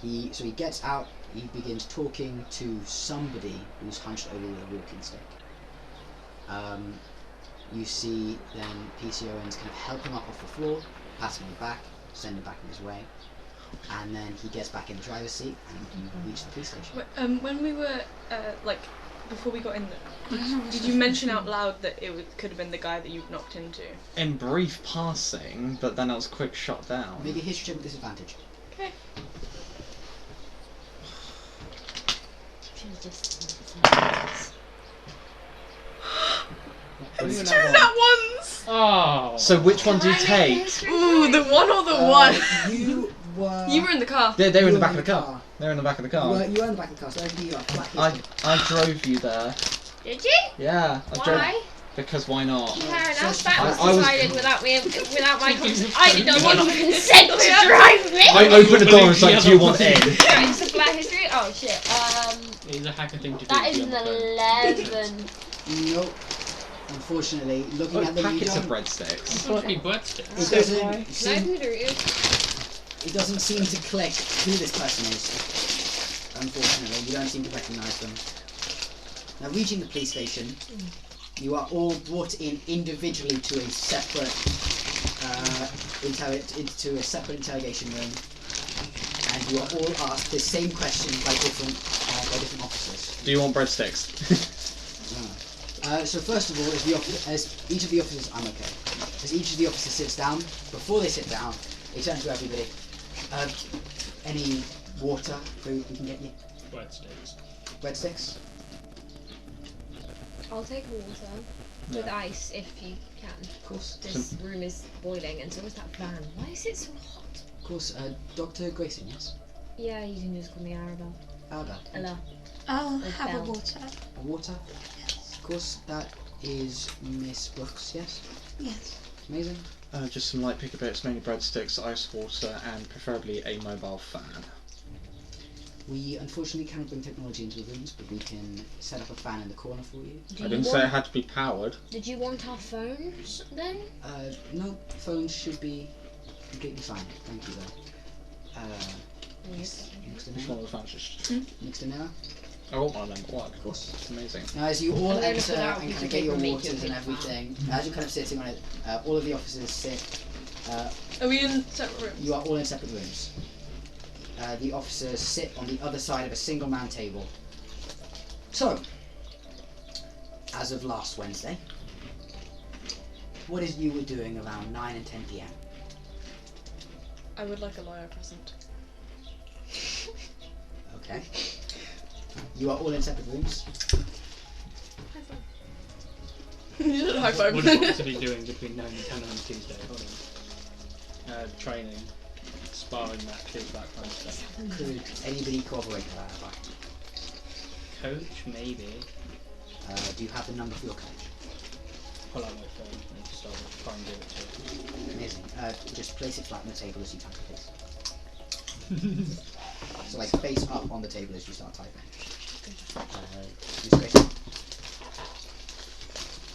A: He gets out. He begins talking to somebody who's hunched over with a walking stick. You see then PC Owens kind of help him up off the floor, pat him on the back, send him back on his way, and then he gets back in the driver's seat and you reach the police station.
E: When we were before we got in there, did you mention out loud that could have been the guy that you'd knocked into?
B: In brief passing, but then I was quick shot down.
A: Make a history check with disadvantage.
E: Okay. It's 2 nat ones!
C: Oh!
B: So which one do you take?
E: Ooh, the one or the one?
A: You
E: were in the car.
B: They were in
A: You
B: the back of the car. They were in the back of the car.
A: You were in the back of the car, so I give you a flat hit.
B: I drove you there.
F: Did you?
B: Yeah.
F: Why?
B: Because why not?
F: Fair enough.
A: So
F: That was
B: I was-
F: decided without my consent. I did not want consent to drive me.
B: I opened the door and was like, do you want in?
F: It's a black history. Oh shit.
C: It is a hacker thing to do.
F: That is
C: to
F: an
C: be on the phone.
F: 11.
A: Nope. Unfortunately, looking
B: Oh,
A: at them, you
B: packets of
A: don't.
B: breadsticks.
C: Unfortunately, breadsticks.
A: It doesn't.
F: Can I
A: Seem,
F: do the route?
A: it doesn't seem to click who this person is. Unfortunately, you don't seem to recognise them. Now, reaching the police station, you are all brought in individually to a separate interrogation room, and you are all asked the same questions by different officers.
B: Do you want breadsticks?
A: So first of all, as each of the officers, I'm okay. As each of the officers sits down, before they sit down, they turn to everybody. Any water, food we can get you?
C: Breadsticks.
A: Breadsticks?
F: I'll take water with ice if you can.
A: Of course.
F: This room is boiling, and so is that van. Why is it so hot?
A: Of course. Dr. Grayson, yes?
F: Yeah, you can just call me Arabella.
A: Arabella.
D: I'll
F: With
D: have a
F: Belle.
D: water.
A: A water? Of course, that is Miss Brooks, yes?
D: Yes.
A: Amazing.
B: Just some light picker bits, mainly breadsticks, ice water, and preferably a mobile fan.
A: We unfortunately cannot bring technology into the rooms, but we can set up a fan in the corner for you.
B: I didn't say it had to be powered.
F: Did you want our phones then?
A: No, phones should be completely fine. Thank you though. Next
B: Which one of the fans just...
A: Next to Nera.
B: I want one of them, but what? Of course, it's amazing.
A: Now, as you all
F: I'm gonna
A: enter
F: put out
A: and
F: a
A: kind
F: piece
A: of
F: of
A: get your
F: paper and make
A: waters
F: you a
A: and
F: big
A: everything, as you're kind of sitting on it, all of the officers sit.
E: Are we in separate rooms?
A: You are all in separate rooms. The officers sit on the other side of a single man table. So, as of last Wednesday, what is you were doing around 9 and 10 p.m?
E: I would like a lawyer present.
A: Okay. You are all in separate rooms.
E: High five. You did a high five.
C: What are you to be doing between 9 and 10 on Tuesday? Hold on. Training, sparring matches, that kind of stuff.
A: Could anybody cooperate with that?
C: Coach, maybe.
A: Do you have the number for your coach?
C: Pull out my phone and just try and give it to him.
A: Amazing. Just place it flat on the table as you type, please. So like face up on the table as you start typing. Miss Grayson.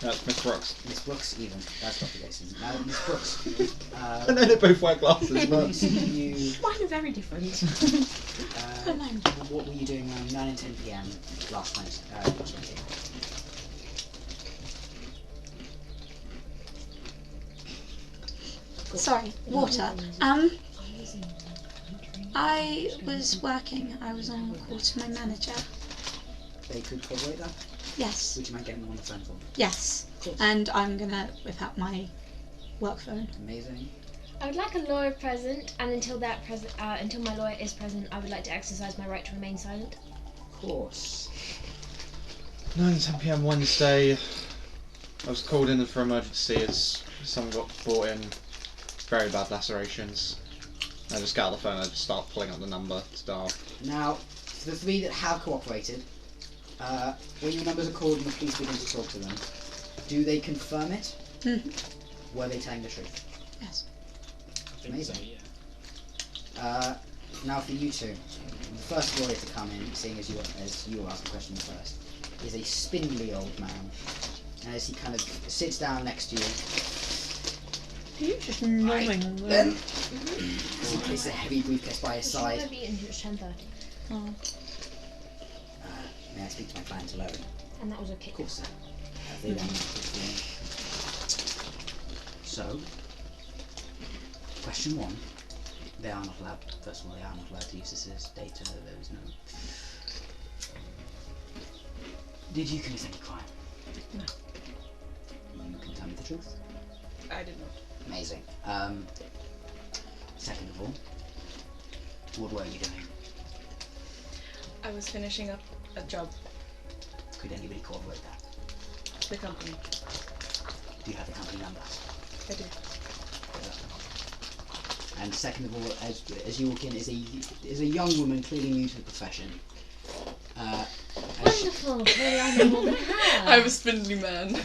B: That's Miss Brooks.
A: Miss Brooks, even. That's Dr. Grayson. Now, Miss Brooks.
B: I know they both wear glasses, but...
A: you,
F: Mine are very different.
A: what were you doing around 9 and 10 p.m. last Wednesday?
D: Sorry, water. I was working. I was on a call to my manager.
A: They could corroborate that?
D: Yes.
A: Would you mind getting them on the phone for me?
D: Yes.
A: Of course.
D: And I'm gonna whip out my work phone.
A: Amazing.
F: I would like a lawyer present, and until my lawyer is present, I would like to exercise my right to remain silent.
A: Of course.
B: 9 and 10 p.m. Wednesday. I was called in for emergency as someone got brought in. Very bad lacerations. I just get out the phone and I just start pulling up the number to dial.
A: Now, for the three that have cooperated, when your numbers are called and the police begin to talk to them, do they confirm it? Were they telling the truth?
D: Yes.
C: I think
A: Amazing.
C: so, yeah.
A: Now for you two, the first lawyer to come in, seeing as you were asking questions first, is a spindly old man. And as he kind of sits down next to you,
D: You're just gnawing
A: then he places a heavy briefcase by his
F: I
A: side.
F: be in here at 10:30,
D: Oh.
A: May I speak to my client alone?
F: and that was a kick.
A: Of course, sir. They then So, question one. They are not allowed, first of all, they are not allowed to use this as data. There is no... Did you commit any crime?
E: No.
A: You can tell me the truth?
E: I did not.
A: Amazing. Second of all, what were you doing?
E: I was finishing up a job.
A: Could anybody corroborate that?
E: The company.
A: Do you have the company number?
E: I do.
A: And second of all, as you walk in, is a young woman clearly new to the profession.
F: Wonderful! Clearly I know more than her.
E: I'm a spindly man.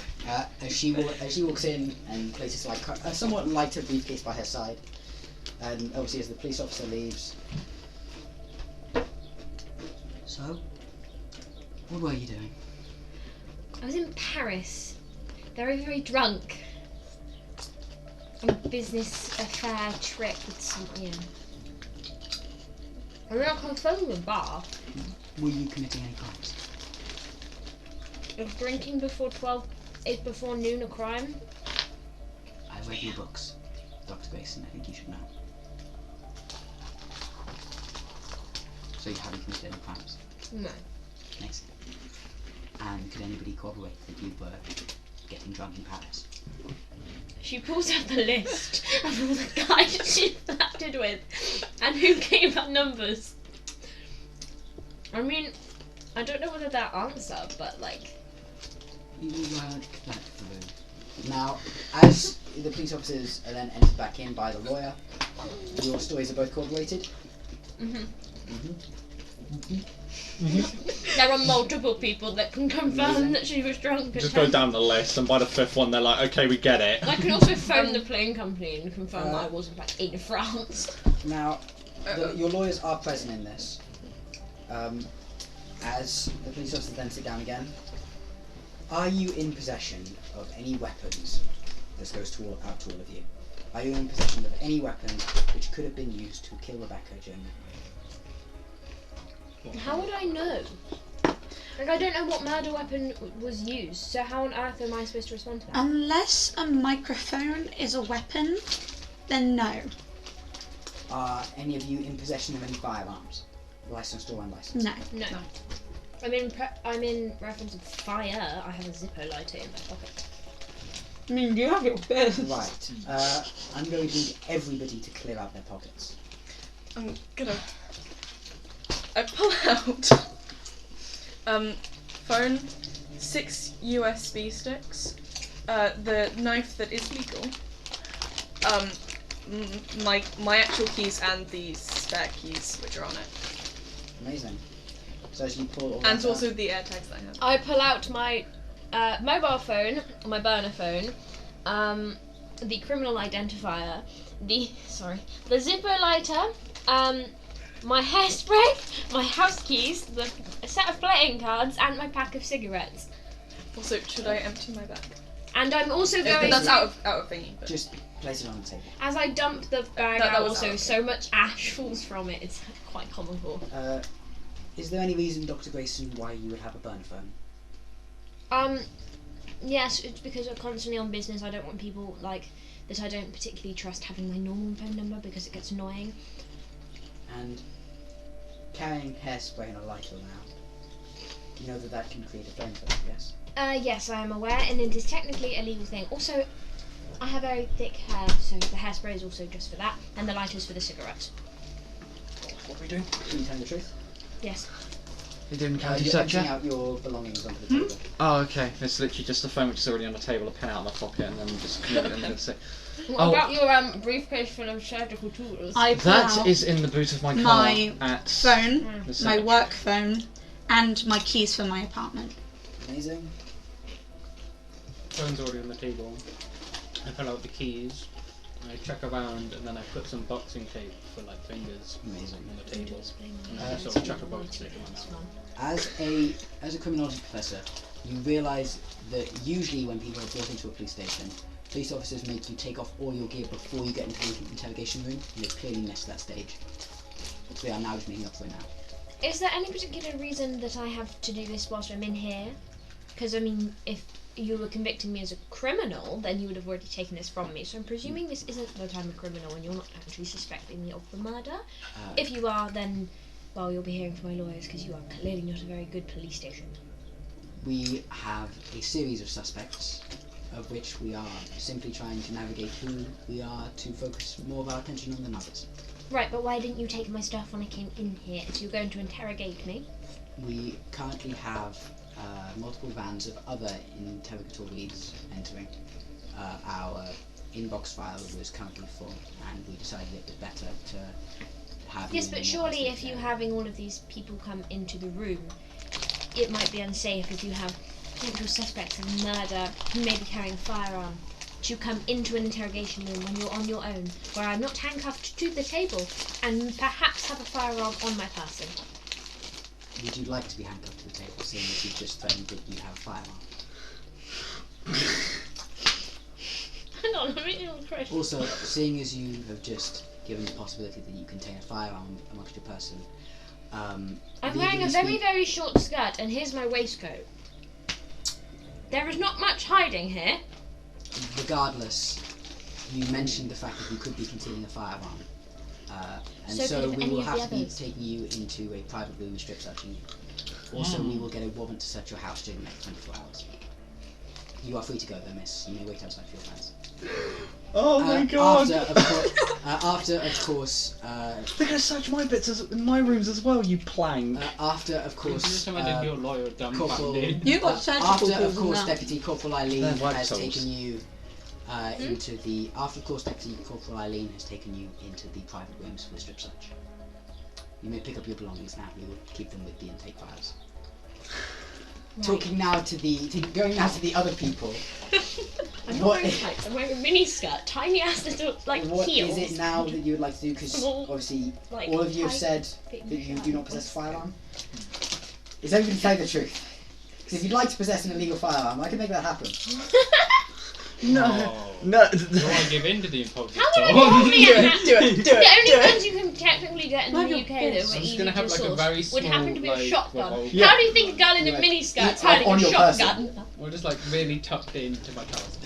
A: As she walks in and places like a somewhat lighter briefcase by her side, and obviously as the police officer leaves. So, what were you doing?
F: I was in Paris, very, very drunk. On a business affair trip with some, I mean, I confirmed the bar.
A: Were you committing any crimes?
F: If drinking before 12 is before noon a crime?
A: I read your books, Dr. Grayson. I think you should know. So you haven't committed any crimes?
F: No.
A: Next. And could anybody corroborate that you were getting drunk in Paris?
F: She pulls up a list of all the guys she flirted with and who gave her numbers. I mean, I don't know whether that answer, but like...
A: You weren't left through. Now, as the police officers are then entered back in by the lawyer, your stories are both corroborated.
F: There are multiple people that can confirm that she was drunk.
B: Just go down the list, and by the fifth one, they're like, okay, we get it.
F: I can also phone the plane company and confirm that I was in fact in France.
A: Now, your lawyers are present in this. As the police officers then sit down again, are you in possession of any weapons? This goes out to all of you. Are you in possession of any weapons which could have been used to kill Rebecca during the murder?
F: How would I know? Like, I don't know what murder weapon was used, so how on earth am I supposed to respond to that?
D: Unless a microphone is a weapon, then no.
A: Are any of you in possession of any firearms? Licensed or unlicensed?
D: No.
F: No. I'm in reference of fire. I have a Zippo lighter in my pocket.
D: I mean, you have your best.
A: Right. I'm going to need everybody to clear out their pockets.
E: I'm gonna. I pull out phone, 6 USB sticks, the knife that is legal, my actual keys and the spare keys which are on it.
A: Amazing. So as you pull all
E: And
A: that
E: also
A: out,
E: the AirTags that I have.
F: I pull out my mobile phone, my burner phone, the criminal identifier, the Zippo lighter, my hairspray, my house keys, a set of playing cards, and my pack of cigarettes.
E: Also, should I empty my bag?
F: And I'm also
E: But
F: going.
E: that's out of thingy. But.
A: just place it on the table.
F: As I dump the bag
E: That
F: out,
E: was
F: also
E: out, okay.
F: so much ash falls from it. It's quite comical.
A: Is there any reason, Dr. Grayson, why you would have a burner phone?
F: Yes, it's because I'm constantly on business. I don't want people that I don't particularly trust having my normal phone number because it gets annoying.
A: And carrying hairspray and a lighter now, you know that can create a flame phone, yes?
F: Yes, I am aware, and it is technically a legal thing. Also, I have very thick hair, so the hairspray is also just for that, and the lighter's for the cigarettes.
B: What are we doing?
A: Can you tell me the truth?
F: Yes.
B: You're doing
A: You're emptying out your belongings onto the table.
B: Oh, okay. It's literally just the phone which is already on the table, a pen out of my pocket, and then just commit it and then say,
F: What about your briefcase full of surgical tools?
D: I pull
B: that
D: out
B: is in the boot of my car
D: my
B: at
D: phone,
B: the
D: my
B: cemetery.
D: work phone, and my keys for my apartment.
A: Amazing.
C: Phone's already on the table. I pull out the keys. I check around and then I put some boxing tape for fingers
A: Amazing.
C: on the table. And I sort of chuck a boxing tape in my mouth.
A: As a criminology professor, you realise that usually when people are brought into a police station, police officers make you take off all your gear before you get into the interrogation room, and you've clearly missed that stage. So I'm now just making up for it now.
F: Is there any particular reason that I have to do this whilst I'm in here? Because, I mean, if you were convicting me as a criminal, then you would have already taken this from me. So I'm presuming this isn't that I'm a criminal and you're not actually suspecting me of the murder. If you are, then, well, you'll be hearing from my lawyers because you are clearly not a very good police station.
A: We have a series of suspects, of which we are simply trying to navigate who we are to focus more of our attention on than others.
F: Right, but why didn't you take my stuff when I came in here? If you're going to interrogate me.
A: We currently have multiple vans of other interrogatories entering. Our inbox file was currently full, and we decided it was better to have.
F: Yes, but surely if you're having all of these people come into the room, it might be unsafe if you have potential suspects of murder who may be carrying a firearm to come into an interrogation room when you're on your own, where I'm not handcuffed to the table, and perhaps have a firearm on my person.
A: Would you like to be handcuffed to the table, seeing as you've just threatened that you have a firearm?
F: Hang on, I'm reading all the questions.
A: Also, seeing as you have just given the possibility that you contain a firearm amongst your person,
F: I'm wearing a
A: legally
F: very,
A: speak-
F: very short skirt, and here's my waistcoat. There is not much hiding here.
A: Regardless, you mentioned the fact that you could be concealing a firearm. And
F: So
A: so
F: could
A: we
F: any
A: will
F: of the
A: have to be
F: others.
A: taking you into a private room and strip searching you. Also, we will get a warrant to search your house during the next 24 hours. You are free to go though, miss. You may wait outside for your friends.
B: Oh my god!
A: After, of course,
B: They're gonna search my bits in my rooms as well, you plank.
A: after, of
C: Could you just
A: course,
C: imagine your lawyer
A: Corporal,
C: dumbfounded?
D: You got surgical
A: after, of
D: tools
A: course,
D: now.
A: Deputy Corporal Eileen
B: They're white
A: has
B: souls.
A: taken you into the. After, of course, Deputy Corporal Eileen has taken you into the private rooms for the strip search. You may pick up your belongings now. We will keep them with the intake files. talking now to going now to the other people.
F: I'm not wearing tights, I'm wearing a mini skirt, tiny ass little
A: What
F: heels.
A: is it now that you would like to do? Because obviously all of you have said that you do not possess a firearm. Is everybody telling the truth? Because if you'd like to possess an illegal firearm, I can make that happen.
C: No.
B: No.
C: Do I give in to the impulsive
F: How would
C: thought?
F: I normally
A: Do it.
F: The only guns you can technically get in
D: Mind
F: the
D: your
F: UK that
D: fist.
F: were
C: I'm just
F: easy
C: gonna
F: to
C: have like a
F: source
C: very
F: would
C: small,
F: happen to be a
C: like,
F: shotgun.
C: revolver.
B: Yeah.
F: How do you think a gun in a
A: Right.
F: mini skirt's
A: On
F: hiding a
A: your
F: shotgun?
C: Or just like really tucked into my trousers.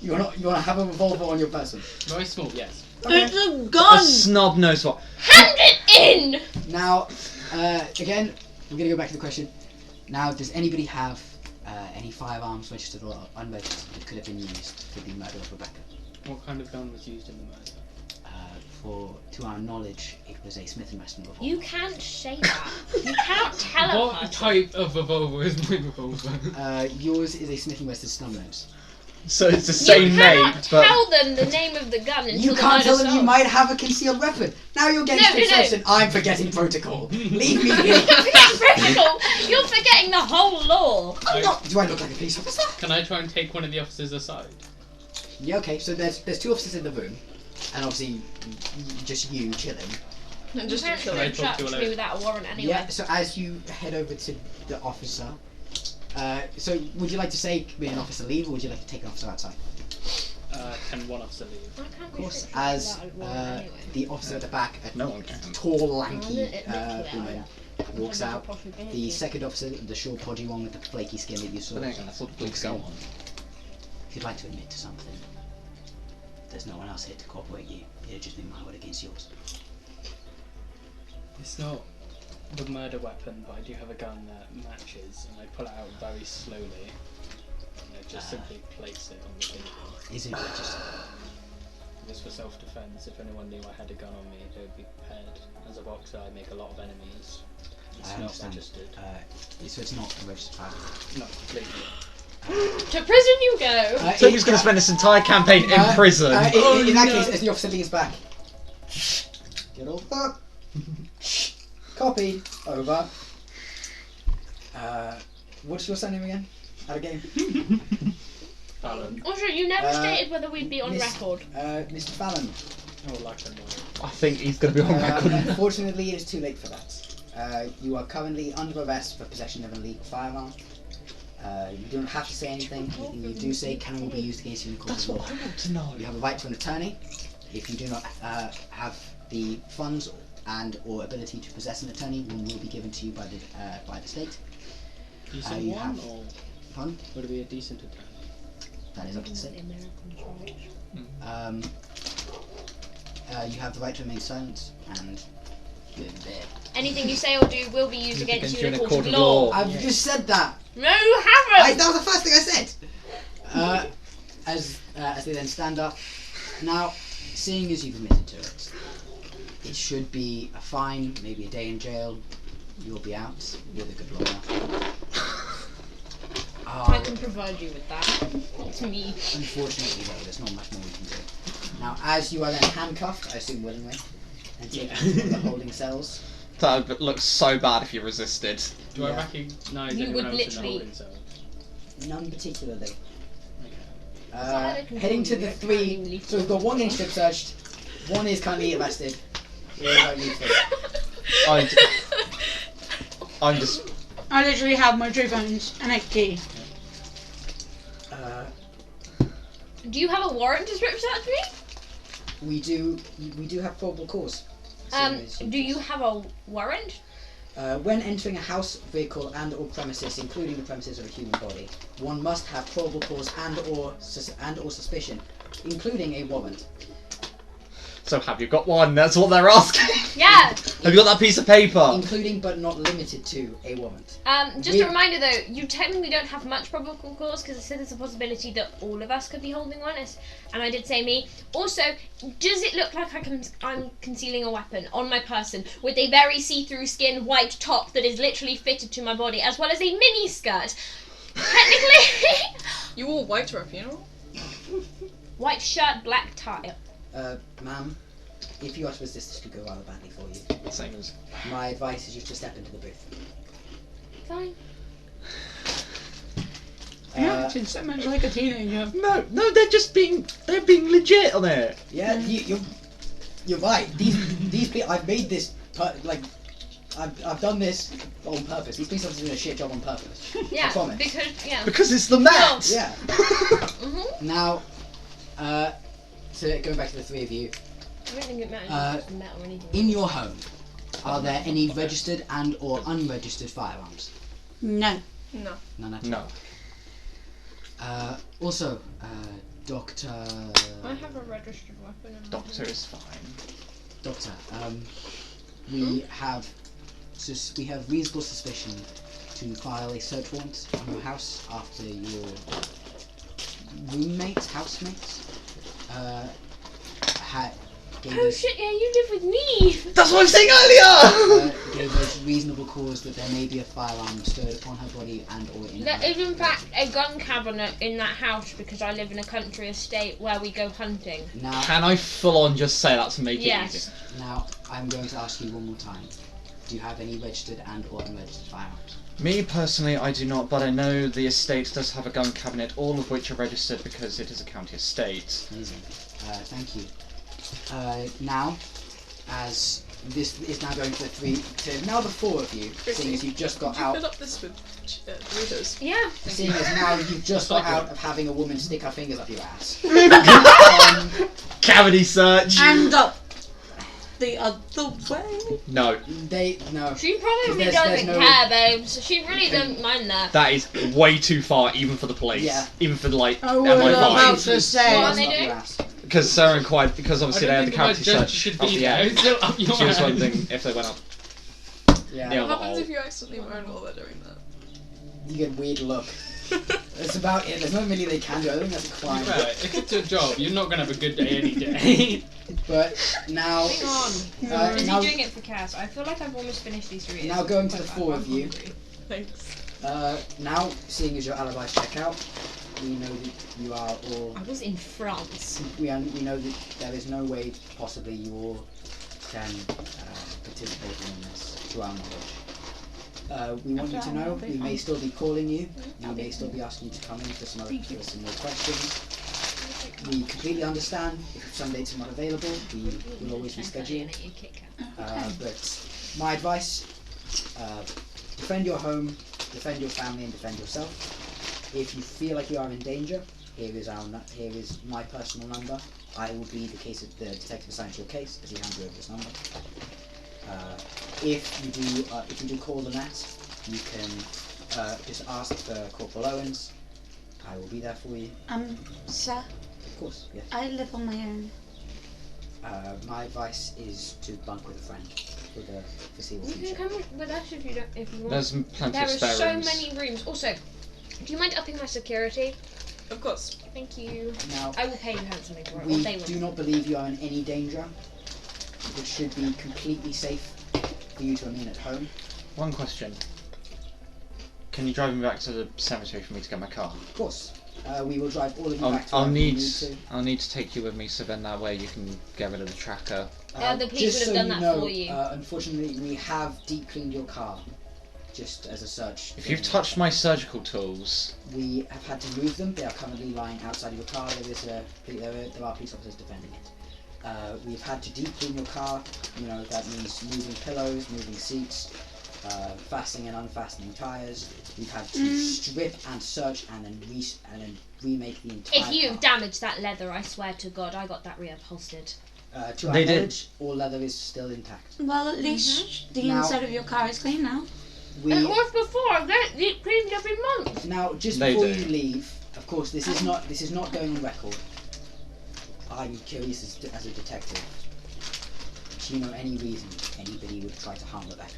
A: You want to have a revolver on your person?
C: Very small, yes.
D: It's a
B: A
D: gun!
B: snob knows what.
F: Hand it in!
A: Now, again, we're going to go back to the question. Now, does anybody have any firearms registered or unregistered that could have been used for the murder of Rebecca?
C: What kind of gun was used in the murder?
A: To our knowledge, it was a Smith & Wesson revolver.
F: You can't say that. You can't tell
C: What
F: us.
C: type of revolver is my revolver?
A: Yours is a Smith & Wesson Snubnose.
B: So it's the
F: You
B: same name,
F: cannot
B: but
F: tell them the name of the gun until
A: You
F: the
A: can't
F: murder
A: tell them you
F: solved.
A: might have a concealed weapon. Now you're getting
F: No,
A: to
F: no, no.
A: exception. I'm forgetting protocol. Leave me
F: You're
A: be.
F: forgetting protocol. You're forgetting the whole law.
A: I'm not. Do I look like a police officer?
C: Can I try and take one of the officers aside?
A: Yeah. Okay. So there's two officers in the room, and obviously just you chilling.
E: And
F: You
E: just
F: can't
E: chill
C: Can I
E: out.
C: talk to
F: approach
C: a
F: me
C: lady?
F: without a warrant anyway.
A: Yeah. So as you head over to the officer, so would you like to say be an officer leave, or would you like to take an officer outside?
C: Can one officer leave?
F: I can't
A: Of course.
F: restrict you
A: As
F: without a warrant anyway.
A: the officer at the back, a
B: no one can.
A: tall, lanky
F: Admit to it,
A: woman walks
F: There's a
A: out.
F: possibility.
A: The second officer, the short, podgy one with the flaky skin that you saw.
B: But anyway, that's what the
A: looks
B: go
A: out.
B: on.
A: If you'd like to admit to something, there's no one else here to cooperate you. It'd just be my word against yours.
C: It's not the murder weapon, but I do have a gun that matches, and I pull it out very slowly. And I just simply place it on the table.
A: Is it registered?
C: Just for self-defense. If anyone knew I had a gun on me, they would be prepared. As a boxer, I make a lot of enemies. It's
A: I
C: not
A: understand.
C: registered.
A: So it's not a registered firearm.
C: Not completely.
F: To prison you go!
B: So he's going to spend this entire campaign in prison.
A: In that case, as the officer leans back. Get over. Copied. Over. What's your surname again? Out of game.
C: Fallon.
F: Also, you never
A: Uh,
F: stated whether we'd be on
A: Miss-
F: record.
A: Mr. Fallon.
C: Oh, like a no.
B: I think he's going to be on record.
A: Unfortunately, it is too late for that. You are currently under arrest for possession of an illegal firearm. You don't have to say anything. Anything you do say can only be used against you in court
B: That's
A: of law.
B: what I want to know.
A: You have a right to an attorney. If you do not have the funds and or ability to possess an attorney, one will be given to you by the state.
C: Decent
A: you
C: one,
A: have-
C: or
A: Fun.
C: would it be a decent attorney?
A: That is up to the state. You have the right to remain silent and good there.
F: Anything you say or do will be used against you in a court of
B: law.
F: law.
A: I've just said that.
F: No, you haven't!
A: That was the first thing I said. As they then stand up. Now, seeing as you've admitted to it, it should be a fine, maybe a day in jail. You'll be out with a good lawyer.
F: I can provide you with that. It's me.
A: Unfortunately, though, there's not much more we can do. Now, as you are then handcuffed, I assume willingly, and taken to one of the holding cells.
B: That would look so bad if you resisted.
C: Do
A: Yeah.
C: I recognise
F: You
C: anyone
F: would
C: else in
F: literally-
C: the holding cell?
A: None particularly.
C: Okay.
A: Heading to the three. So we've got one getting strip searched, one is currently arrested. What about you three?
B: I'm just.
D: I literally have my 2 phones and a key.
F: Do you have a warrant to strip search me?
A: We do have probable cause. Same as
F: Do you have a warrant?
A: When entering a house, vehicle, and/or premises, including the premises of a human body, one must have probable cause and/or suspicion, including a warrant.
B: So have you got one? That's what they're asking.
F: Yeah.
B: Have you got that piece of paper?
A: Including but not limited to a warrant.
F: Just a reminder though, you technically don't have much probable cause because I said there's a possibility that all of us could be holding one, and I did say me. Also, does it look like I'm concealing a weapon on my person with a very see-through skin white top that is literally fitted to my body, as well as a mini skirt? Technically,
E: You wore white to a funeral?
F: white shirt, black tie.
A: Ma'am, if you are supposed this could go rather badly for you.
B: Same as.
A: My advice is you to step into the booth.
F: Fine.
G: You're acting so much like a teenager.
B: No, they're being legit on it.
A: Yeah, you're right. These people, I've made this I've done this on purpose. These police officers are doing a shit job on purpose.
F: Yeah,
A: I promise.
B: Because it's the Met.
A: Yeah.
F: Mm-hmm.
A: Now, so going back to the three of you,
F: I don't think it matters if it's met or anything.
A: in your home, are there any registered and or unregistered firearms?
D: No.
E: No.
A: None at all.
B: No.
A: Also, Doctor.
F: I have a registered weapon. In my
B: Doctor
F: home.
B: is fine.
A: Doctor, we have reasonable suspicion to file a search warrant on your house after your housemates, gave
F: Oh
A: us,
F: shit! Yeah, you live with me.
B: That's what I was saying earlier.
A: Gave us reasonable cause that there may be a firearm bestowed upon her body and or in
F: There
A: her.
F: is in fact a gun cabinet in that house because I live in a country estate where we go hunting.
A: Now,
B: Can I full on just say that to make it
F: Yes.
B: easy?
A: now, I'm going to ask you one more time. Do you have any registered and or unregistered firearms?
B: Me personally, I do not, but I know the estate does have a gun cabinet, all of which are registered because it is a county estate.
A: Amazing. Thank you. Now, as this is now going to the four of you, seeing as you've just got
E: Could you
A: out.
E: fill up this with Doritos?
F: Yeah.
A: Seeing as now you've just got out of having a woman stick her fingers up your ass.
B: Cavity search!
D: And up the other way.
B: No,
A: No.
F: She probably
A: There's
F: doesn't
A: no-
F: care, babe. So she really doesn't mind that.
B: that is way too far, even for the police.
A: Yeah.
B: Even for like
G: I was about
B: MI5.
G: to say.
F: What are they
A: Up your
F: doing?
A: ass.
B: Because Sarah inquired, because obviously they
C: I
B: had
C: don't
B: the
C: think my
B: cavity
C: judge
B: search
C: should
B: up
C: be
B: the
C: there.
B: end.
C: It's still up your
B: She was
C: ass.
B: wondering if they went up.
A: Yeah.
B: Yeah.
E: What happens
B: hole.
E: if you accidentally moan while they're doing that?
A: You get a weird look. That's about it. There's not really they can do. I think that's a crime.
C: Well, if it's your job, you're not gonna have a good day any day.
A: But now,
F: Hang on. Is
A: now,
F: he doing it for Cass? I feel like I've almost finished these 3 years.
A: Now going to the four of you.
E: Thanks.
A: now seeing as your alibis check out, we know that you are all.
F: I was in France.
A: We know that there is no way possibly you all can participate in this to our knowledge. We want you to know we may still be calling you. We may still be asking you to come in for some more questions. We completely understand if some dates are not available. We will always reschedule. But my advice: defend your home, defend your family, and defend yourself. If you feel like you are in danger, here is my personal number. I will be the detective assigned to your case as you hand you over this number. If you do call the Met, you can just ask for Corporal Owens. I will be there for you.
D: Sir,
A: Of course, yes.
D: I live on my own.
A: My advice is to bunk with a friend for the foreseeable
F: You can
A: future.
F: come with us if you want.
B: There's plenty
F: There
B: of
F: are
B: spare
F: so
B: rooms.
F: many rooms. Also, do you mind upping my security?
E: Of course.
F: Thank you.
A: Now,
F: I will pay you handsomely for it.
A: we
F: Or they
A: do
F: will.
A: not believe you are in any danger. It should be completely safe for you to remain at home.
B: One question. Can you drive me back to the cemetery for me to get my car?
A: Of course. We will drive all of you back to
B: I'll
A: wherever you
B: need
A: to.
B: I'll need to take you with me, so then that way you can get rid of the tracker.
F: The police
A: just
F: would have
A: so
F: done
A: you
F: that
A: know,
F: for you.
A: Unfortunately, we have deep cleaned your car, just as a search.
B: If you've
A: thing.
B: touched my surgical tools,
A: We have had to move them. They are currently lying outside of your car. There are police officers defending it. We've had to deep clean your car. You know that means moving pillows, moving seats, fastening and unfastening tires. We've had to strip and search and then remake the entire.
F: If you've
A: car.
F: damaged that leather, I swear to God, I got that reupholstered.
A: To our
B: They did.
A: knowledge, all leather is still intact.
D: Well, at least the
A: Now-
D: inside of your car is clean now.
A: We
F: It was before. I get it cleaned every month.
A: now just
B: They
A: before
B: do.
A: you leave. Of course, this is not going on record. I'm curious as a detective. Do you know any reason anybody would try to harm Rebecca?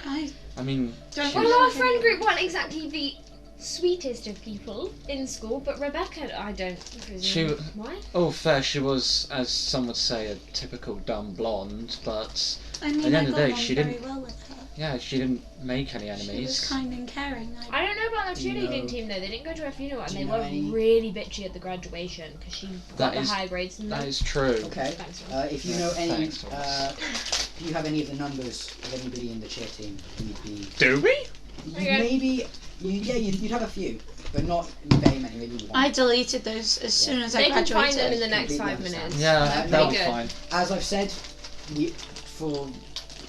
D: I
B: I mean,
D: don't
F: Well,
D: know.
F: our friend group weren't exactly the sweetest of people in school, but Rebecca, I don't presume. Why?
B: oh fair, she was, as some would say, a typical dumb blonde, but
D: I mean,
B: at the
D: I
B: end of the
D: got
B: day,
D: on
B: she
D: very
B: didn't.
D: well with her.
B: Yeah, she didn't make any
D: She was
B: enemies.
D: kind and caring.
F: I don't know about the
A: Do you
F: cheerleading
A: know-
F: team though. They didn't go to her funeral, and
A: do
F: they
A: you know
F: were
A: any-
F: really bitchy at the graduation because she got
B: That
F: the
B: is-
F: high grades in
B: That
F: them.
B: is true.
A: Okay.
F: Thanks, Ross.
A: If you know any,
B: Thanks, Thomas.
A: do you have any of the numbers of anybody in the cheer team? You'd be.
B: Do we?
A: You
F: Okay.
A: maybe. You'd have a few. but not very many. Maybe one.
D: I deleted those as soon as I
F: They can
D: graduated.
F: find them in the next
A: Completely
F: 5
A: understand.
F: minutes.
B: Yeah,
A: no,
B: that'll be
F: good.
B: fine.
A: As I've said,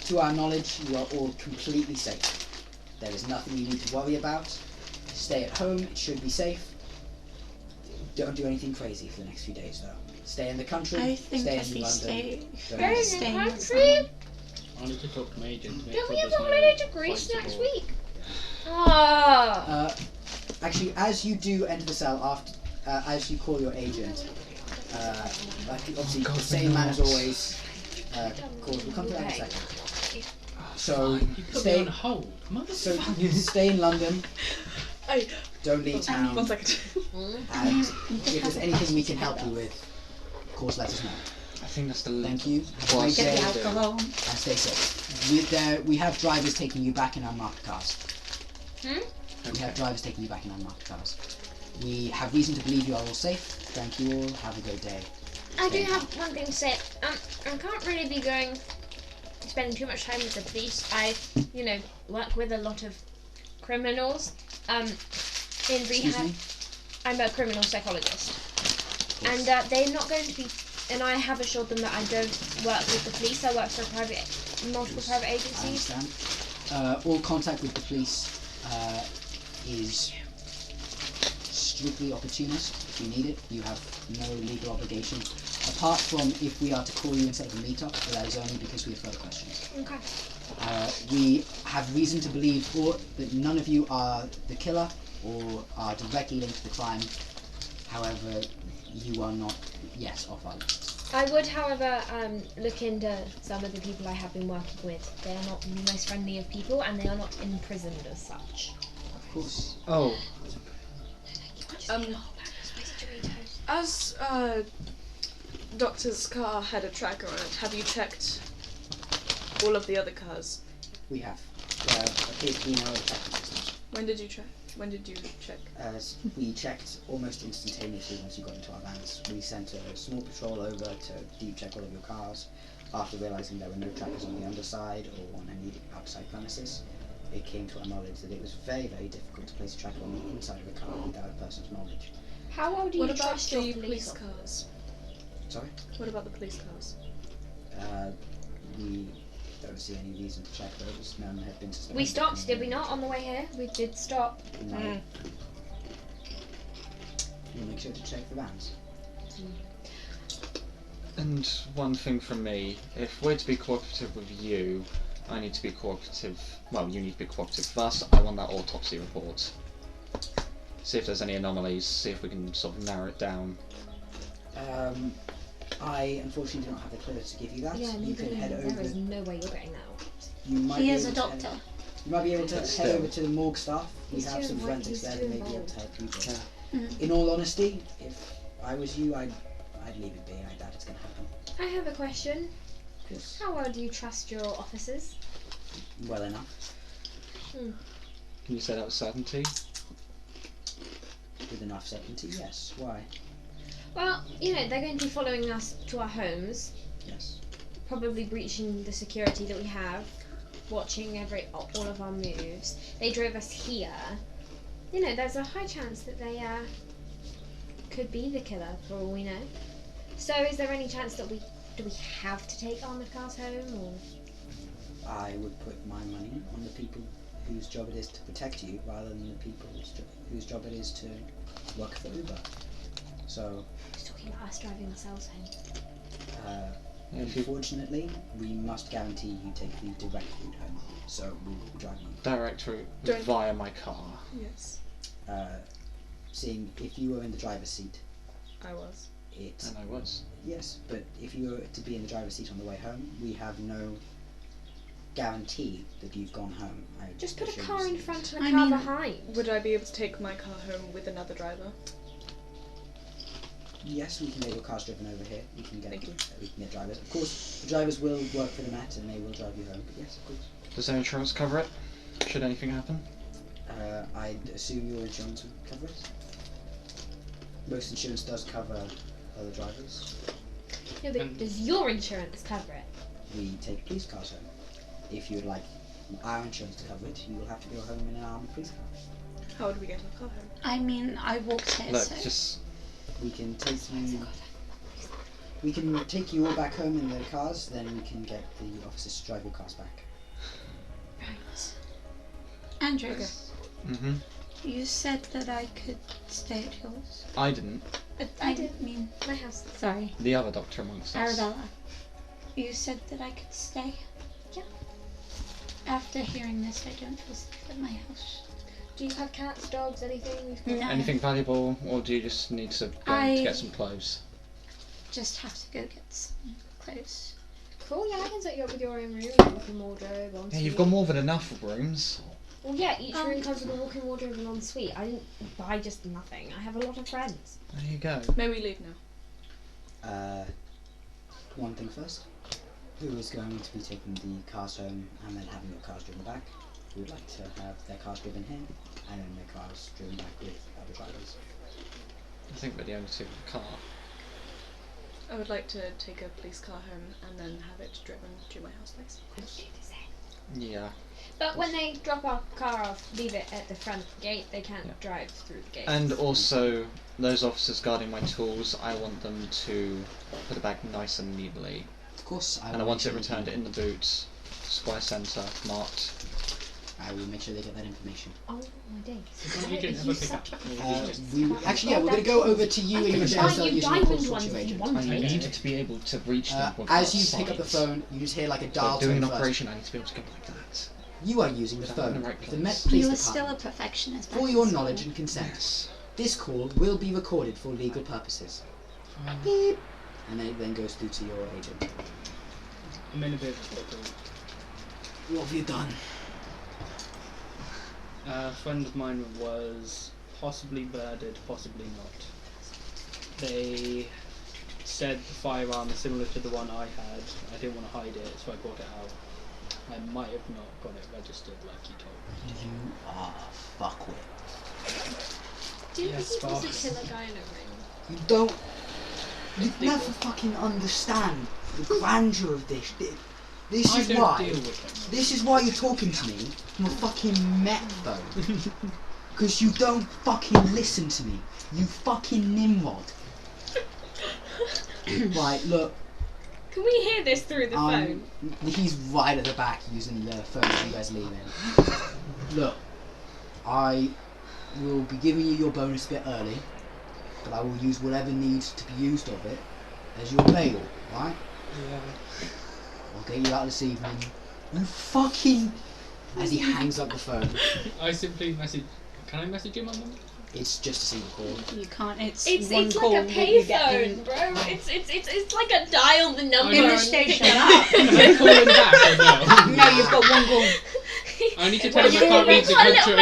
A: to our knowledge, you are all completely safe. There is nothing you need to worry about. Stay at home. It should be safe. Don't do anything crazy for the next few days, though. Stay in the country.
D: I think
A: stay
D: I'd
A: in
D: be
A: London.
D: stay.
A: Don't
F: Very
A: stay-
F: in the
D: Staying with
F: country?
D: someone.
C: I need to talk to my agent to make
F: Don't
C: sure
F: we have
C: there's
F: a
C: no
F: holiday to Greece
C: flights
F: next
C: aboard.
F: week? Ah.
A: Actually, as you do enter the cell, after as you call your agent, like obviously
B: God,
A: the same man as
B: not.
A: always. Calls. We'll come to that in a second. So
C: You put me
A: stay.
C: on hold,
A: So
C: motherfucker.
A: stay in London.
E: Hey,
A: Don't leave town.
E: 1 second.
A: And if there's anything we can help you with, of course, let us know.
B: I think that's the
A: Thank you.
B: Well,
A: Great
D: Get
A: day
D: the alcohol.
A: and stay safe. We have drivers taking you back in unmarked cars. We have drivers taking you back in unmarked cars. We have reason to believe you are all safe. Thank you all. Have a great day.
F: I do have one thing to say. I can't really be spending too much time with the police. I, work with a lot of criminals. In
A: Excuse
F: rehab,
A: me.
F: I'm a criminal psychologist, and they're not going to be. And I have assured them that I don't work with the police. I work for multiple private
A: I
F: agencies.
A: understand. All contact with the police is strictly opportunist. If you need it, you have no legal obligation. Apart from if we are to call you instead of a meet-up, but that is only because we have further questions.
F: Okay.
A: We have reason to believe that none of you are the killer or are directly linked to the crime. However, you are not yet off our list.
F: I would, however, look into some of the people I have been working with. They are not the most friendly of people, and they are not imprisoned as such.
A: Of course.
B: Oh,
E: As Doctor's car had a tracker on it, have you checked all of the other cars?
A: We have. There appears to be no tracking systems.
E: When did you check? When did you check?
A: As we checked almost instantaneously once you got into our vans. We sent a small patrol over to deep check all of your cars. After realising there were no trackers on the underside or on any outside premises, it came to our knowledge that it was very, very difficult to place a tracker on the inside of a car without a person's knowledge.
F: How well do you
E: What about
F: trust your
E: the
F: police?
E: police cars?
A: Sorry?
E: What about the police cars?
A: We don't see any reason to check those. None have been suspended.
F: We stopped, did we not, on the way here? We did stop.
A: No. We'll make sure to check the vans.
B: and one thing from me, if we're to be cooperative with you, I need to be cooperative, well, you need to be cooperative with us. I want that autopsy report. See if there's any anomalies, see if we can sort of narrow it down.
A: I unfortunately do not have the clearance to give you that.
F: Yeah,
A: You can head over.
F: there is no way you're getting that.
A: You might
D: He
A: be
D: is a
A: able to head-
D: doctor.
A: You might be able to
B: But
A: head
B: still.
A: over to the morgue staff. We
F: He's
A: have
F: too
A: some
F: involved-
A: forensics
F: he's
A: there
F: too
A: that may be able
F: involved.
A: to help you. But
D: Mm.
A: in all honesty, if I was you, I'd leave it be. I doubt it's going to happen.
F: I have a question.
A: Of course,
F: How well do you trust your officers?
A: well enough.
B: Can you say that with certainty?
A: With enough certainty, yes. Why?
F: Well, they're going to be following us to our homes,
A: Yes.
F: probably breaching the security that we have, watching all of our moves. They drove us here. There's a high chance that they could be the killer for all we know. So is there any chance that do we have to take armoured cars home, or?
A: I would put my money on the people whose job it is to protect you rather than the people whose job it is to work for Uber. So,
F: I was talking about us driving ourselves home.
B: If you
A: unfortunately, we must guarantee you take the direct route home. So we'll drive you.
B: direct route
E: Don't-
B: via my car.
E: Yes,
A: Seeing if you were in the driver's seat,
E: I was.
B: And I was.
A: yes, but if you were to be in the driver's seat on the way home, we have no guarantee that you've gone home. I
F: Just put a
A: assure
F: car
A: you.
F: in front and a
D: I
F: car
D: mean-
F: behind.
E: Would I be able to take my car home with another driver?
A: Yes, we can get your cars driven over here. We can
E: Thank you.
A: get drivers. Of course, the drivers will work for the Met and they will drive you home. But yes, of course.
B: Does their insurance cover it? Should anything happen?
A: I'd assume your insurance would cover it. Most insurance does cover other drivers.
F: No, but does your insurance cover it?
A: We take police cars home. If you would like our insurance to cover it, you will have to go home in an armoured police car.
E: How would we get our car home?
D: I mean, I walked here,
B: Look,
D: so...
B: just
A: We can take you. We can take you all back home in the cars. Then we can get the officers to drive your cars back.
D: Right. Andrew,
B: Mm-hmm.
D: you said that I could stay at yours.
B: I didn't.
D: But
F: I
D: I
F: did.
D: didn't mean...
F: My house.
D: Sorry.
B: The other doctor amongst us.
D: Arabella, you said that I could stay.
F: Yeah.
D: After hearing this, I don't feel safe at my house.
F: Do you have cats, dogs, anything? We've got
D: No.
B: Anything valuable, or do you just need to go to get some clothes?
D: Just have to go get some clothes.
F: Cool, yeah, I can set you up with your own room, a walk-in wardrobe, ensuite.
B: Yeah, you've got more than enough rooms.
F: Well, yeah, each room comes with a walk-in wardrobe and ensuite. I didn't buy just nothing. I have a lot of friends.
B: There you go.
E: May we leave now?
A: One thing first. Who is going to be taking the cars home and then having your cars driven back? Who would like to have their cars driven here and then their cars driven back with other drivers?
B: I think we're the only two with a car.
E: I would like to take a police car home and then have it driven to my house, please.
B: Yeah.
F: But when they drop our car off, leave it at the front gate, they can't
B: Yeah.
F: drive through the gate.
B: And also, those officers guarding my tools, I want them to put it back nice and neatly.
A: Of course,
B: And I want it returned in the boot, square centre, marked.
A: I will make sure they get that information.
F: Oh my days.
C: Why don't you just have a pickup?
A: Actually, yeah, we're going to go over to you and your
F: buy
A: so
F: you
A: using
F: diamond
A: call
F: ones
A: switch
F: if you
A: agent.
F: want.
B: I
F: Okay.
B: need to be able to reach them without
A: As you pick up the
B: sight.
A: phone, you just hear like a
B: So
A: dial
B: doing
A: tone
B: an
A: first.
B: operation, I need to be able to go like that.
A: You are using the
B: Is that in
A: phone.
B: the right
A: The
B: place?
A: Met Police
D: You are still a
A: Department.
D: perfectionist.
A: For your knowledge and consent,
B: Yes.
A: this call will be recorded for legal purposes. Beep. And then it then goes through to your agent.
C: I'm in a bit of a pickle.
A: What have you done?
C: A friend of mine was possibly murdered, possibly not. They said the firearm is similar to the one I had. I didn't want to hide it, so I brought it out. I might have not got it registered like you told me.
A: You are fuckwit.
F: Do you
C: Yes,
F: think he was
C: boss.
F: a killer guy in a ring?
A: You don't. You never fucking understand the grandeur of this. This
C: I
A: is
C: don't
A: why.
C: deal with them.
A: This is why you're talking to me from a fucking Met phone. Because you don't fucking listen to me. You fucking Nimrod. Right, look.
F: Can we hear this through the phone?
A: He's right at the back using the phone that you guys leave in. Look, I will be giving you your bonus a bit early, but I will use whatever needs to be used of it as your bail, right?
C: Yeah.
A: I'll get you out this evening. You fucking... As he hangs up the phone,
C: I simply message. Can I message him on them?
A: it's just a single call.
G: You can't. It's
F: It's
G: one call
F: like a
G: that you get
F: payphone,
G: in.
F: bro. It's like a dial the number.
C: In the
F: and
G: station.
F: pick it up.
C: Can I call him back or no?
G: No, you've got one call.
C: I need to tell him I can't read the
F: You
C: country.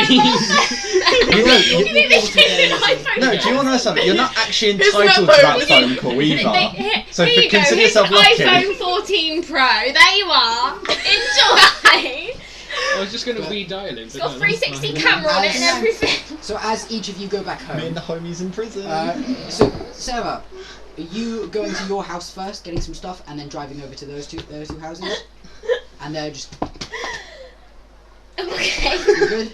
F: need to get an iPhone.
B: No, do you want to know something? You're not actually
E: Here's my
B: entitled to
E: phone.
B: that phone call either.
F: Here
B: So
F: you go.
B: consider
F: Here's
B: yourself lucky.
F: iPhone 14 Pro. There you are. Enjoy.
C: I was just going to redial him.
F: It's got 360 camera on it and everything.
A: So as each of you go back home,
B: the homies in prison.
A: so Sarah, are you going to your house first, getting some stuff, and then driving over to those two houses? And they're just
F: Okay.
A: you good?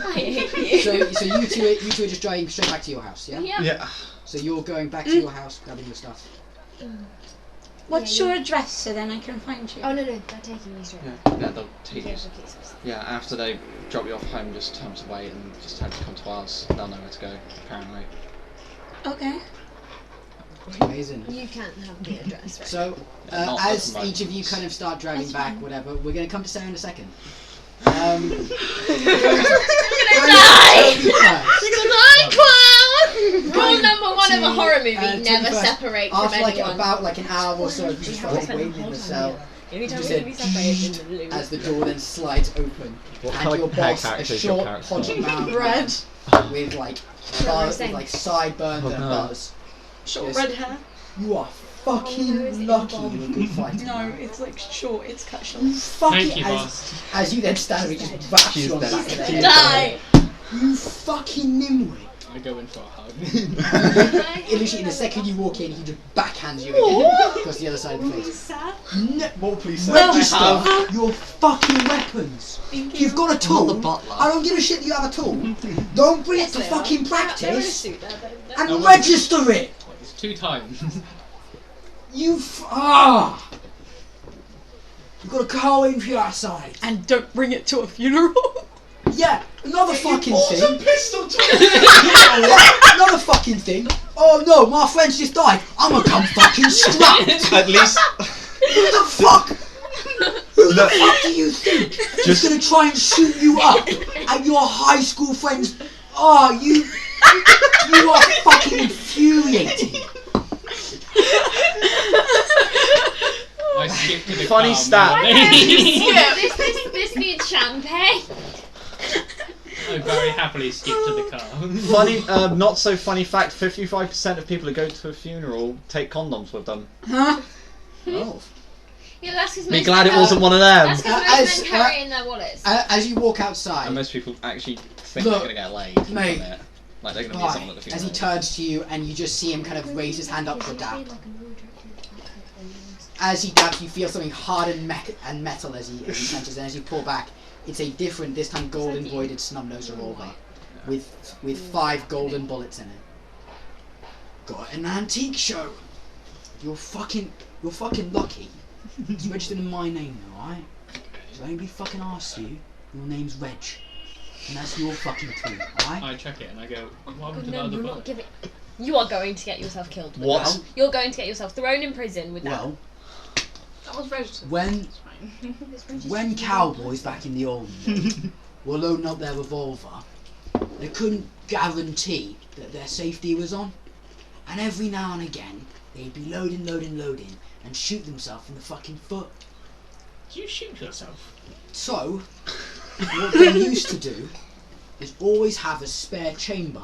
F: I hate you.
A: So you two are just driving straight back to your house, yeah?
F: Yeah.
B: Yeah.
A: So you're going back to your house, grabbing your stuff.
D: What's
F: Yeah,
D: your address so then I can find you?
F: Oh no, they're taking me straight.
B: Yeah, they'll take you.
F: Careful, please.
B: Yeah, after they drop you off home, just tell them to wait and just tell them to come to ours. They'll know where to go, apparently.
D: Okay.
A: Amazing.
F: You can't have the address, right?
A: So
B: Yeah, not
A: as
B: at the
A: each of you kind of start driving
D: That's
A: back,
D: fine.
A: whatever, we're going to come to Sarah in a second.
F: I'm gonna die! Rule number one of a horror movie: never separate from
A: After like
F: anyone.
A: about like an hour or so, you just
F: We have to
A: fucking
F: spend the
A: waiting in
F: whole
A: the
F: time
A: cell.
F: together. The only time
A: Just
F: we can be
A: said,
F: separated in the loop.
A: As the door then slides open,
H: What
A: and
H: colour
A: your
H: hair
A: boss, a
H: character is your
A: short,
H: character?
A: podgy man
G: Red.
A: with like
F: what I'm
A: buzz,
F: saying.
A: with like sideburns and
H: no.
A: buzz.
G: Short
A: Yes.
G: red hair.
A: You are
F: Oh, no,
A: fucking
F: is it
A: lucky
F: involved?
A: you're a good fighter.
G: No, it's like short. It's cut short.
A: You fucking
C: Thank you, boss.
A: as you then stand, he just raps
H: She's
A: you on the
H: dead.
A: back of the
F: She's
A: head.
F: Die!
A: You fucking nimwit.
C: I go in for a hug.
A: Literally, in the second you walk in, he just backhands hands you again across the other side of the face.
B: More police.
A: Register your fucking weapons. You've got a tool.
B: I'm not the butler.
A: I don't give a shit that you have a tool. Don't bring it to fucking
F: They're in a
A: practice
F: suit,
A: and register it.
C: It's 2 times.
A: You've got to go in for your side.
G: And don't bring it to a funeral.
A: Yeah, another fucking thing.
B: Pistol
A: Another fucking thing. Oh no, my friend's just died. I'm gonna come fucking strapped.
B: At least.
A: Who the fuck? Who the fuck do you think is gonna try and shoot you up at your high school friends? Oh, you are fucking infuriating.
C: I skipped to the
B: Funny
C: car,
B: stat.
C: man.
F: This needs champagne.
C: I very happily skipped to the car.
B: Funny, not so funny fact, 55% of people who go to a funeral take condoms with them.
G: Huh?
A: Oh.
F: Yeah, that's because
B: Be glad it wasn't one of them.
F: That's because most men carry it in their wallets.
A: As you walk outside,
B: And most people actually think
A: Look,
B: they're going to get laid.
A: mate.
B: from it. Like, they're going to meet someone at the
A: as he
B: funeral.
A: turns to you and you just see him kind of raise his hand up for a dab. As he dabs, you feel something hard and metal as he touches, and as you pull back, it's a different, this time gold embroidered snub-nosed revolver with 5 golden bullets in it. Got an antique show. You're fucking lucky. It's registered in my name now, alright? If anybody fucking asks you, your name's Reg. And that's your fucking tool, alright?
C: I check it and I go, what happened to the
F: No,
C: other
F: you're
C: bullet?
F: not giving. You are going to get yourself killed. With
B: What?
F: that. You're going to get yourself thrown in prison with that.
A: Well,
E: That was registered.
A: when
F: It's
A: when cowboys back in the old days were loading up their revolver, they couldn't guarantee that their safety was on. And every now and again, they'd be loading, and shoot themselves in the fucking foot.
C: Did you shoot yourself?
A: So, what they used to do is always have a spare chamber.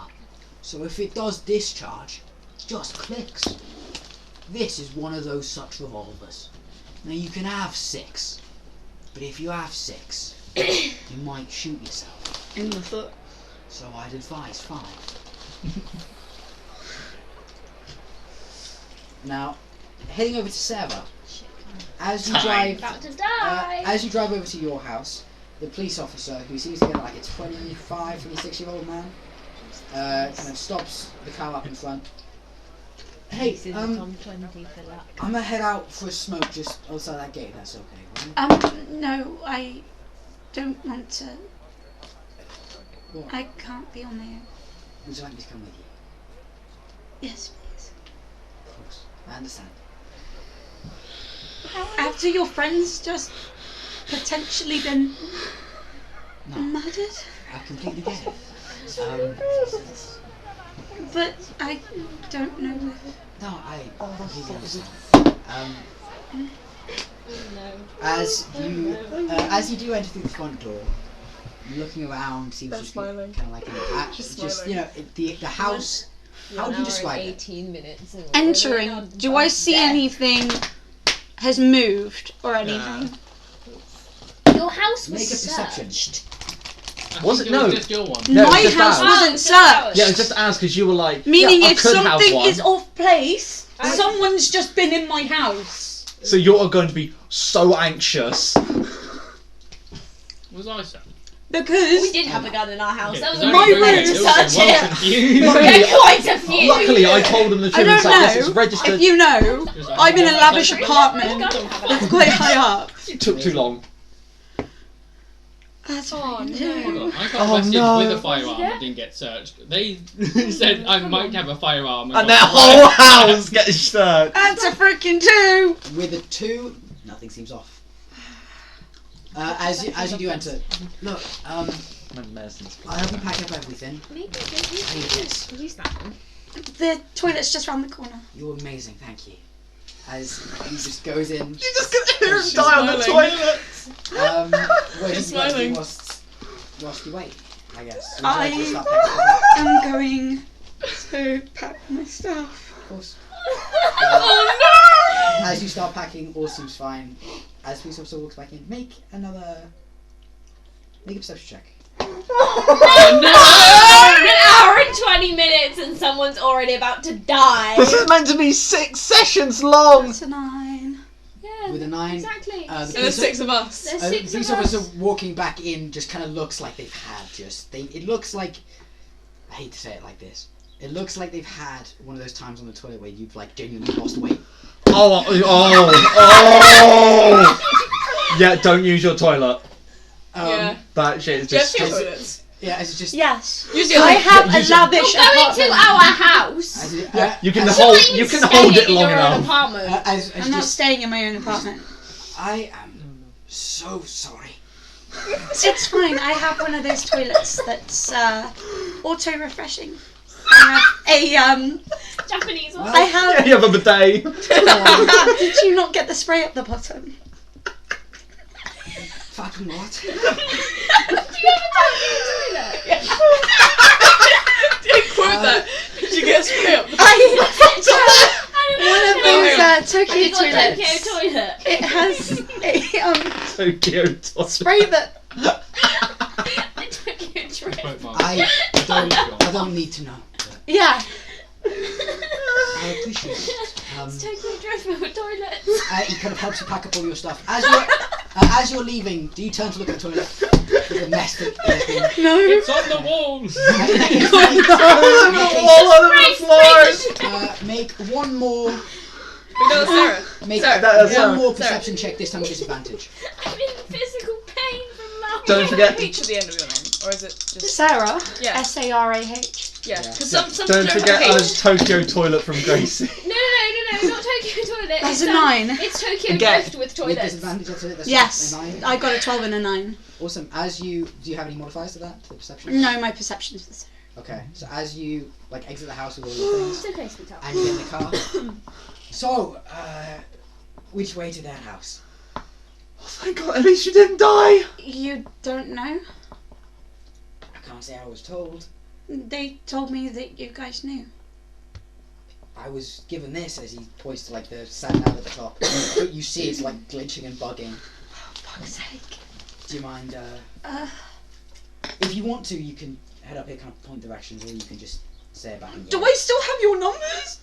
A: So if it does discharge, it just clicks. This is one of those such revolvers. Now you can have 6, but if you have 6, you might shoot yourself.
G: In the foot.
A: So I'd advise 5. Now, heading over to Sarah. As you drive,
F: About to die.
A: as you drive over to your house, the police officer, who seems to be like a 25, 26-year-old man, kind of stops the car up in front. Hey,
F: This is
A: I'm
F: Tom 20 for that.
A: gonna head out for a smoke just outside that gate. If that's okay. Right?
D: No, I don't want to.
A: What?
D: I can't be on my own.
A: Would you like me to come with you?
D: Yes, please.
A: Of course, I understand.
D: After your friend's just potentially been
A: No,
D: murdered?
A: I completely get it.
D: But I don't know if...
A: No, I completely understand.
F: No.
A: As you do enter through the front door, looking around seems
E: They're
A: just
E: smiling.
A: kind of like
E: She's
A: just
E: smiling.
A: you know the house. How would you describe it?
F: 18 minutes. and we're
D: Entering,
F: on
D: do I see
F: death.
D: anything has moved or anything?
F: Your house was
A: Make a perception.
F: searched.
C: I
B: Was
C: think
B: it? No.
C: was just your one.
B: No,
D: My
B: it's just
D: house
B: ours.
D: wasn't
F: It's just ours.
D: searched.
B: Yeah, it was just as because you were like,
D: Meaning
B: yeah, I
D: if
B: could have
D: something
B: one.
D: is off place,
F: I-
D: someone's just been in my house.
B: So you're going to be so anxious.
C: Was I set?
D: Because
F: We did have a gun in our house.
C: Yeah,
F: That was
C: 'cause
F: a
C: I
D: my
C: agree
D: room
C: with
D: to
C: you. Also,
D: search
C: well
D: it.
C: confused.
B: Luckily,
F: Yeah, quite a few.
B: Luckily, I told them the
D: I
B: truth.
D: don't
B: It's like, this is
D: know
B: registered.
D: if you know, I'm in a lavish apartment that's quite high up.
B: It took too long.
D: That's
E: Oh,
D: fine.
C: Hold on, I got
B: Oh,
C: a message
B: no.
C: with a firearm that didn't get searched. They said I might have a firearm.
B: And their whole house gets searched.
D: That's a freaking 2!
A: With a 2, nothing seems off. As you do enter, look,
B: My medicine's
A: I'll help you pack up everything.
F: Maybe
A: I need this.
F: use that one.
D: The toilet's just round the corner.
A: You're amazing, thank you. As he just goes in.
B: You just gonna hear him
E: She's
B: die on the
E: smiling.
B: toilet.
A: Where
E: She's
A: did you guys do
E: smiling.
A: whilst you wait? I guess. Would you like to start packing up?
D: I'm going to pack my stuff.
A: Of course.
F: Oh
A: As you start packing, all seems fine. As police officer walks back in, make a perception check.
F: no! An hour like 20 minutes and someone's already about to die.
B: This is meant to be 6 sessions long!
D: That's a 9.
F: Yeah,
A: With a 9,
F: exactly.
A: the
E: And there's 6 of us.
F: There's
A: the
F: 6
A: police
F: of us.
A: officer walking back in just kind of looks like they've had it looks like, I hate to say it like this, it looks like they've had one of those times on the toilet where you've like genuinely lost weight.
B: Oh! Yeah, don't use your toilet.
E: Yeah.
B: That shit is
E: Do you have
B: just...
E: 2 toilets?
A: Yeah, it's just...
D: Yes.
E: Use the
D: I
E: other.
D: have a
B: use it.
D: lavish
F: You're going to
D: apartment.
F: our house.
A: As it,
B: Yeah, you can
A: as,
B: hold
F: You're not even
B: hold it
F: staying
B: long
F: in your own
B: enough.
F: apartment.
A: as
D: I'm not
A: just,
D: staying in my own apartment.
A: I am so sorry.
D: It's fine. I have one of those toilets that's auto-refreshing. I have a
F: Japanese one.
D: I have.
B: You have a bidet.
D: Did you not get the spray at the bottom?
A: Fucking what?
F: Do you have a toilet?
E: Didn't quote that. Did you get a spray up?
D: One of those Tokyo
F: Have you got a
D: toilets.
F: Tokyo toilet?
D: It has a
B: Tokyo toilet.
D: spray that.
F: A Tokyo drift.
A: I don't need to know.
D: Yeah.
A: I appreciate it.
F: It's Tokyo drift for toilets.
A: He kind of helps you pack up all your stuff. As you're leaving, do you turn to look at the toilet? The mess that there's been.
D: No.
C: It's on the walls.
B: All over the floors.
A: Make one more.
E: No, Sarah.
A: Make
E: Sarah.
A: one more
E: Sarah.
A: perception check. This time with disadvantage.
F: I'm in physical pain from laughing.
B: Don't forget.
E: H at the end of your name, or is it just?
D: Sarah.
E: Yeah.
D: S-A-R-A-H.
E: Yeah.
A: Yeah.
E: Because some
B: Don't forget
E: H.
B: a Tokyo toilet from Gracie.
F: No, not Tokyo toilet.
D: That's
F: It's,
D: a 9.
F: It's Tokyo
B: Again.
F: drift with
A: With
F: toilets.
A: disadvantage, that's it. That's
D: Yes.
A: a 9.
D: I got a 12 and a 9.
A: Awesome. Do you have any modifiers to that? To the perception?
D: No, my perception is the same.
A: Okay. So as you exit the house with all your things,
F: It's okay, sweetheart.
A: and you get in the car. So, which way to that house?
B: Oh, thank God, at least you didn't die.
D: You don't know?
A: I can't say I was told.
D: They told me that you guys knew.
A: I was given this as he points to the sat nav at the top. But you see it's glitching and bugging.
D: Oh, fuck's sake.
A: Do you mind? If you want to, you can head up here, kind of point directions, or you can just say it back and
D: Do I still have your numbers?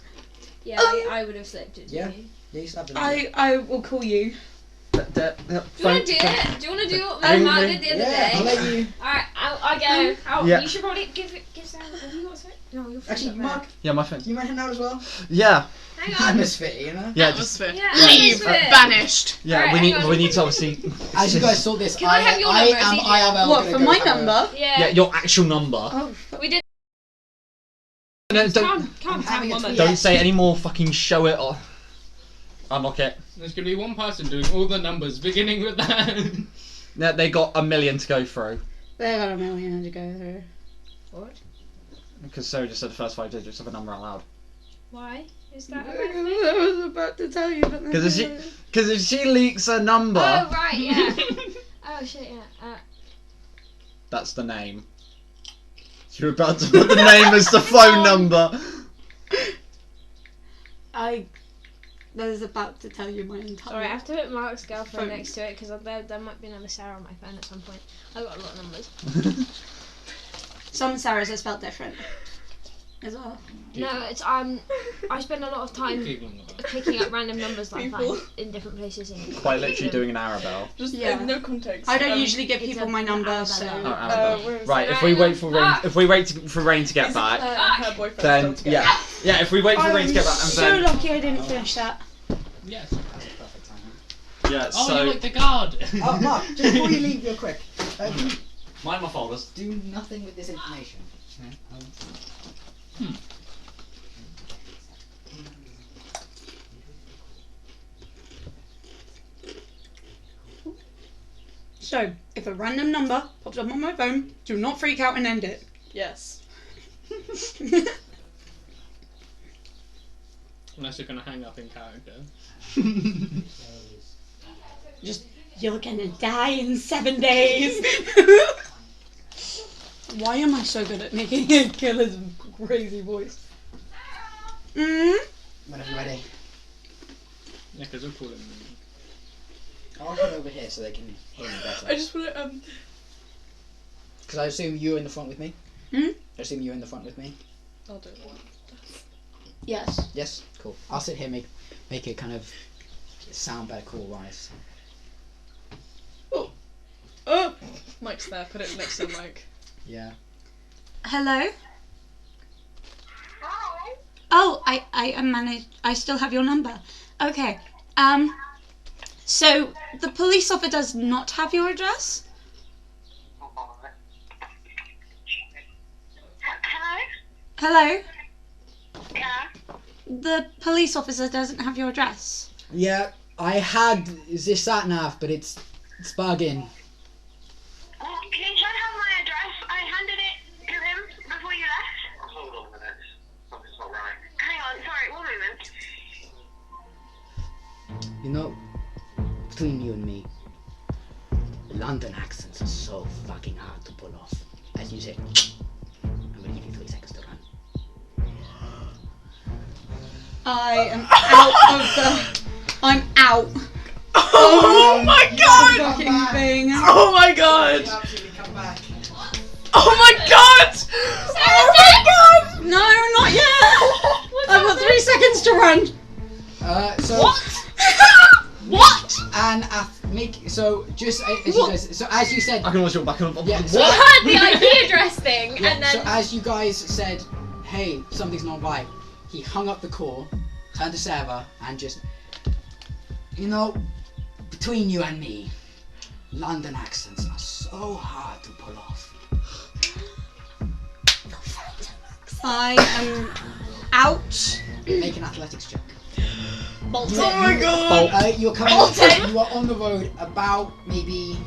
F: Yeah, I would have selected
A: Yeah.
F: you.
A: Yeah, you still have the
D: I will call you.
F: Do you want to do it? Do you want to do what
B: Hang
F: my
B: on.
F: mum did the other
A: Yeah, I'll
F: day?
A: let you.
F: Alright, I go.
B: Yeah.
F: You should probably give Sam. Have you got a switch? No, you're
A: Actually, Mark,
B: Yeah, my phone.
A: you might head out as well.
B: Yeah,
F: Hang on.
A: Atmosphere, you know.
B: yeah, just
E: Atmosphere.
F: Yeah,
E: Leave.
F: atmosphere.
E: Banished.
B: yeah.
F: Alright,
B: we
F: hang
B: need
F: on.
B: we need to obviously.
A: As you guys sort this,
F: Can I have your number? It's easier.
A: IRL
D: What,
A: gonna
D: for
A: go
D: my
A: have a-
D: number?
F: Yeah.
B: Yeah, your actual number.
D: Oh,
F: We did.
B: No, don't
F: Can't
A: having
F: tell
A: a
F: mum.
A: tweet.
B: don't say any more. Fucking show it or unlock it.
C: There's going to be one person doing all the numbers, beginning with that.
B: Yeah, they got 1 million to go through
D: they got 1 million to go through.
F: What?
B: because Sarah just said the first 5 digits of a number out loud.
F: Why? Is that a
D: I
F: bad thing?
D: was about to tell you, but then
B: Because if she leaks a number,
F: Oh, right, yeah. Oh, shit, yeah.
B: that's the name. You're about to put the name as the phone number.
D: I was about to tell you my entire.
F: Sorry, I have to put Mark's girlfriend
D: Phone.
F: next to it because there might be another Sarah on my phone at some point. I've got a lot of numbers.
D: Some Sarahs are spelled different as well.
F: No, it's I spend a lot of time picking up random numbers that I find in different places.
B: Quite literally doing an Arabelle.
E: Just
D: Yeah.
E: no context.
D: I don't usually give
F: it's
D: people
F: a-
D: my number,
F: Arabella.
D: so.
B: Oh, Arabelle.
E: where is
B: Right,
E: it?
B: if we wait for Rain,
F: Ah!
B: if we wait for Rain to get
E: Is
B: back,
E: her boyfriend
B: then
E: still together?
B: yeah, if we wait for Rain to get back, and
D: I'm so
B: then
D: lucky I didn't finish that.
C: Yes.
A: That's a perfect time.
B: yeah,
C: Oh,
B: so
C: you're like the guard.
A: Oh, Mark, just before you leave, real quick.
B: mind my folders.
A: Do nothing with this information.
D: So, if a random number pops up on my phone, do not freak out and end it.
E: Yes.
C: Unless you're going to hang up in character.
D: You're gonna die in 7 days. Why am I so good at making a killer's crazy voice?
A: Whenever you're ready.
C: Yeah, because we're calling them.
A: I'll head over here so they can hear me
E: I
A: better.
E: just want to
A: Because I assume you're in the front with me. I assume you're in the front with me.
E: I'll do it.
F: Yes.
A: Yes, cool. I'll sit here, make it kind of sound better call-wise.
E: Oh! Mike's there, put it next to the mic.
A: Yeah.
D: Hello?
H: Hi.
D: Oh, I still have your number. Okay. So the police officer does not have your address?
H: Hello?
D: Hello?
H: Yeah.
D: The police officer doesn't have your address.
A: Yeah, I had this sat nav, but it's bugging.
H: Well, he should have my address. I handed it to him before you left.
I: Hold on a minute. Something's not right.
H: Hang on, sorry, one moment.
A: You know, between you and me, London accents are so fucking hard to pull off. As you say, I'm gonna give you 3 seconds to run.
D: I am out of the... I'm out.
G: Oh my god!
D: Fucking thing.
G: Oh my god!
A: Absolutely come back.
G: Oh my god! Oh my god!
D: No, not yet. I've got 3 seconds to run.
A: So
F: What? What?
A: and so just as you guys, so as you said,
B: I can watch your back up.
A: Yeah,
F: We
A: so-
F: heard the IP address thing,
A: yeah,
F: and then
A: so as you guys said, hey, something's not right. He hung up the call, turned to Sarah, and just, you know, between you and me, London accents are so hard to pull off.
D: I am out.
A: Make an athletics check.
F: Bolton.
G: Oh my god!
A: You're coming. You are on the road about maybe,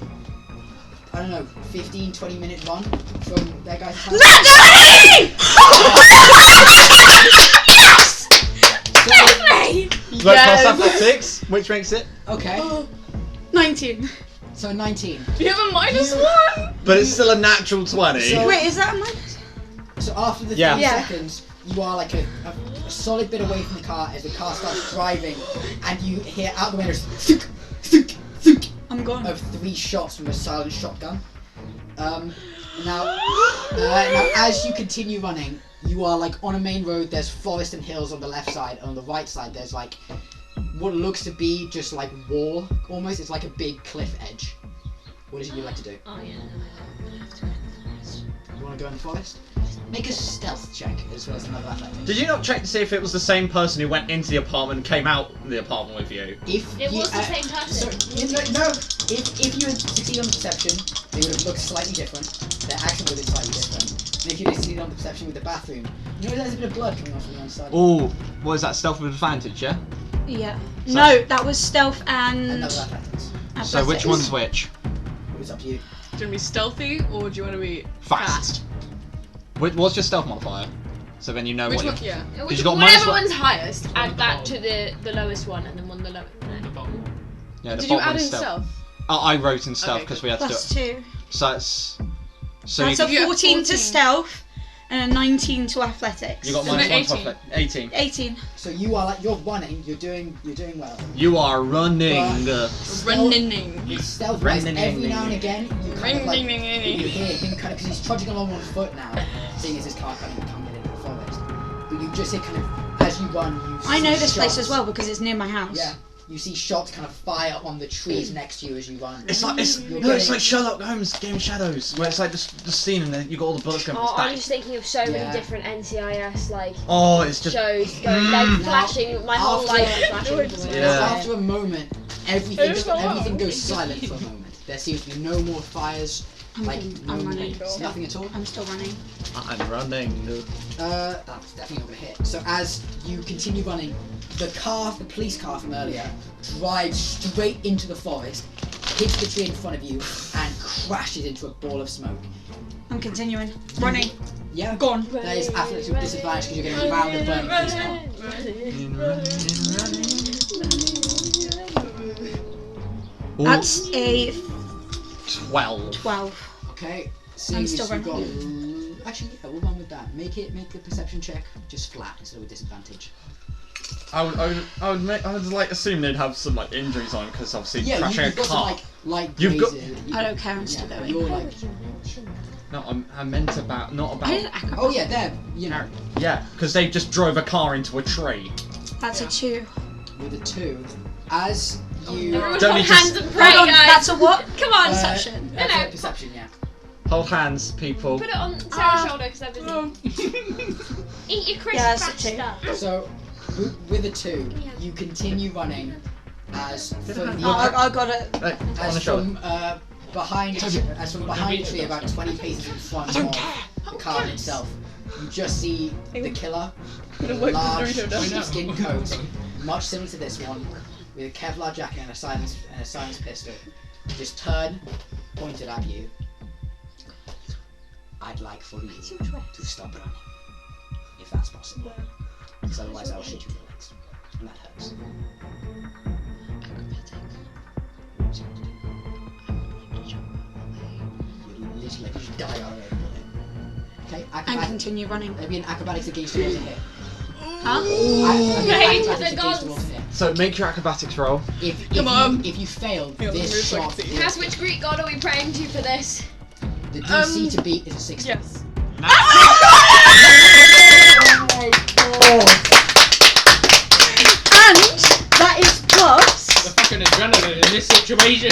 A: I don't know, 15-20 minute run from their guys' house.
B: Right, plus athletics, which makes it.
A: Okay,
D: 19.
A: so 19.
E: You have a -1?
B: But it's still a natural 20.
A: So-
D: Wait, is that a minus?
A: So after the 3
B: Yeah.
D: Yeah.
A: seconds, you are like a solid bit away from the car as the car starts driving, and you hear out the window thunk, thunk, thunk,
D: I'm gone.
A: of 3 shots from a silent shotgun. Now as you continue running, you are like on a main road. There's forest and hills on the left side, and on the right side there's like what looks to be just like wall almost. It's like a big cliff edge. What is it you'd like to do?
F: Oh yeah, no, I'm gonna have to go in the forest.
A: You want to go in the forest? Make a stealth check as well as another athletics.
B: Did you not check to see if it was the same person who went into the apartment and came out the apartment with you?
A: If
F: It
A: you,
F: was the same
A: So,
F: person.
A: if you had succeeded on the perception, they would have looked slightly different. Their accent would have been slightly different. And if you had succeeded on the perception with the bathroom, you know there's a bit of blood coming off from the inside.
B: Oh, what is that? Stealth with advantage, yeah?
D: Yeah.
B: So-
D: No, that was stealth and
A: Another athletics.
B: So which
D: athletics.
B: one's which?
A: It's up to you.
G: Do you want to be stealthy or do you want to be
B: Fast. What's your stealth modifier? So then you know
E: Which
B: what
E: one?
B: you're...
E: Yeah.
B: Did you got minus
F: Whatever
B: one?
F: one's highest, add
C: the
F: that
C: bottom.
F: to the lowest one, and then one the lowest.
B: Yeah, the
E: Did you
B: bottom
E: add in
B: one's
E: stealth?
B: Oh, I wrote in stealth
E: Okay,
B: because we had to do
D: Plus
B: it.
D: 2.
B: So it's... So
D: That's
B: you,
D: a
E: You have
D: 14 to
E: 14.
D: stealth and a 19 to athletics.
B: you got
E: So
B: minus
E: no,
B: 1 to
E: 18.
B: affect- 18.
D: 18.
A: So you are like, you're running, you're doing well.
B: You are running.
E: Running.
A: It's stealth wise.
B: Running.
A: Every now and again, you kind of like, you
E: Running.
A: hear him kind of, because he's trudging along on foot now, seeing as his car kind of coming into the forest. But you just hear kind of, as you run, you
D: I
A: see
D: know this place
A: shots.
D: as well because it's near my house.
A: Yeah, you see shots kind of fire on the trees next to you as you run.
B: It's like
A: You're
B: no, it's
A: getting-
B: like Sherlock Holmes Game of Shadows, where it's like the scene and then you got all the bullets going.
F: Oh, I'm
B: Bang.
F: just thinking of so
A: Yeah.
F: many different NCIS like
B: Oh, it's just
F: shows going like
A: Now,
F: flashing. My whole
A: after-
F: life is flashing.
B: Yeah.
A: After a moment, everything goes silent for a moment. There seems to be no more fires.
D: I'm running.
A: Nothing at all.
D: I'm still running.
B: I'm running.
A: That's definitely not gonna hit. So as you continue running, the police car from earlier, drives straight into the forest, hits the tree in front of you, and crashes into a ball of smoke.
D: I'm continuing. Running.
A: Yeah,
D: Gone.
A: that is athletics with disadvantage because you're getting around the burning police car.
D: That's a
B: 12.
D: 12.
A: Okay, so
D: I'm still
A: you've got. Actually, yeah, we'll run with that. Make the perception check just flat instead of with disadvantage.
B: I would like assume they'd have some like injuries on because obviously
A: Yeah,
B: crashing
A: you've
B: a
A: got
B: car.
A: some like
B: You've got-
A: grazes.
D: I don't care, I'm still
A: Yeah,
D: going.
A: you're like,
B: No, I meant about not about.
A: Oh yeah, there. You know,
B: Yeah, because they just drove a car into a tree.
D: That's a 2.
A: with a 2, as you.
F: Everyone
B: Don't
F: hold
B: you just-
F: hands and pray,
D: Hang on,
F: guys.
D: that's a what?
F: Come on.
D: Perception.
A: That's
F: No.
A: a perception, yeah.
B: Hold hands, people.
F: Put it on Sarah's shoulder because they're busy. Eat your crisp
D: Yeah, it's a
F: crash
D: 2.
F: stuff.
A: So, with a 2, you continue running as from
D: I got it.
B: On the
A: as
B: shoulder.
A: from behind the tree, about 20 paces in front of the car itself. You just see the killer in a large skin coat, much similar to this one, with a Kevlar jacket and a silenced pistol. Just turn, pointed at you. I'd like for you to stop running, if that's possible. Because otherwise I'll shoot you in the legs. And that hurts. You'll literally just die on it. Okay,
D: And continue running.
A: Maybe an acrobatics against the walls in here.
D: Huh?
F: Pray to
A: Acrobatics
F: the
A: against
F: gods.
A: the walls in here.
B: So make your acrobatics roll.
A: If you fail, this shot,
F: Cass, which Greek god are we praying to for this?
A: the DC to beat is a 16.
E: Yes.
D: And that is plus.
C: The fucking adrenaline in this situation.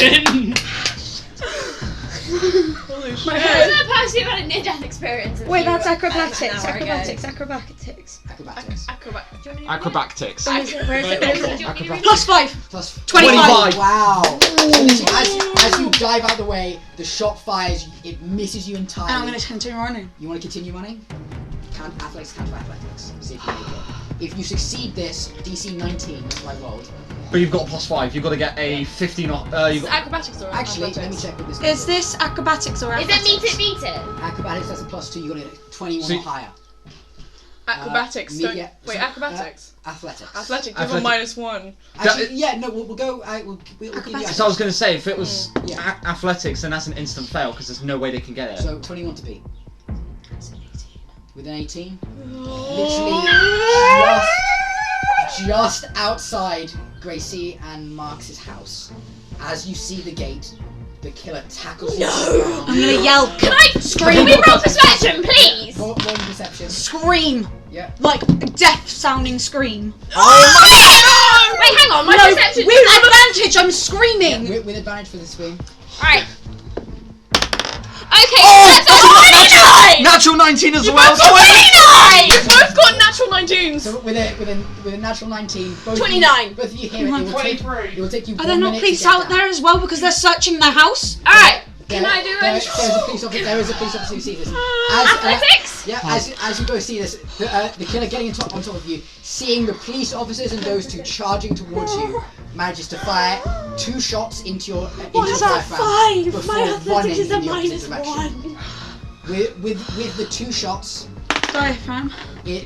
E: Holy
F: Who's
E: shit.
F: the person who had a near-death experience?
D: Wait, that's
F: an
D: acrobatics.
F: hour ago?
D: Acrobatics.
A: Acrobatics.
E: Acrobat.
B: Acrobatics.
D: Where is it? Where is it? Where is it?
F: Do you want me to read
D: Plus 5.
A: Plus
B: 25.
A: Wow. As you dive out of the way, the shot fires, it misses you
D: And I'm
A: entirely.
D: going to continue running.
A: You want to continue running? Athletics, counter athletics. See if you make it. If you succeed this, DC 19, that's what I rolled.
B: But you've got a +5. You've got to get a 15 off.
E: Is
B: You've
E: it
B: got,
E: acrobatics or
A: Actually, let me
E: athletics?
A: check what this
D: Is this acrobatics or
F: Is it
D: athletics?
F: beat it?
A: Acrobatics, that's a +2, you're going to get 21
B: See-
A: or higher.
E: Acrobatics.
A: Me-
E: Don't,
A: yeah,
E: wait,
A: so,
E: acrobatics.
A: Athletics.
E: Athletics. You have a
B: Athletics.
E: -1.
A: Actually, yeah, no, we'll go. We'll give you.
D: Acrobatics.
B: so I was going to say, if it was
A: Yeah.
B: athletics, then that's an instant fail because there's no way they can get it.
A: So 21 to beat. With an 18, literally just outside Gracie and Marx's house. As you see the gate, the killer tackles you to the
D: I'm
A: ground.
D: going to yell.
F: Can I scream? We roll perception, please.
A: Roll perception.
D: Scream.
A: Yeah.
D: Like death sounding scream.
F: Wait, hang on. My
D: No,
F: perception.
D: with advantage, I'm screaming.
A: With advantage for the swing.
F: Alright. Okay,
B: Oh!
F: that's a 29!
B: Natural 19 as well.
F: 29!
E: You've both got natural 19s!
A: So with a natural 19, both
F: 29.
A: Both of you hear it. It will take you.
D: Are
A: 1
D: there not
A: minute
D: police
A: to get
D: out
A: down.
D: there as well because they're searching the house?
F: Alright,
A: There-
F: can I do
A: there
F: a...
A: is a police officer. There is a police officer who sees this.
F: Athletics?
A: Yeah, as you both see this, the killer getting on top of you, seeing the police officers and those two charging towards you, manages to fire 2 shots into your
D: What is that? 5.
A: before
D: My
A: running
D: athletics is a
A: in the opposite direction.
D: -1.
A: With the 2 shots,
D: Diaphragm.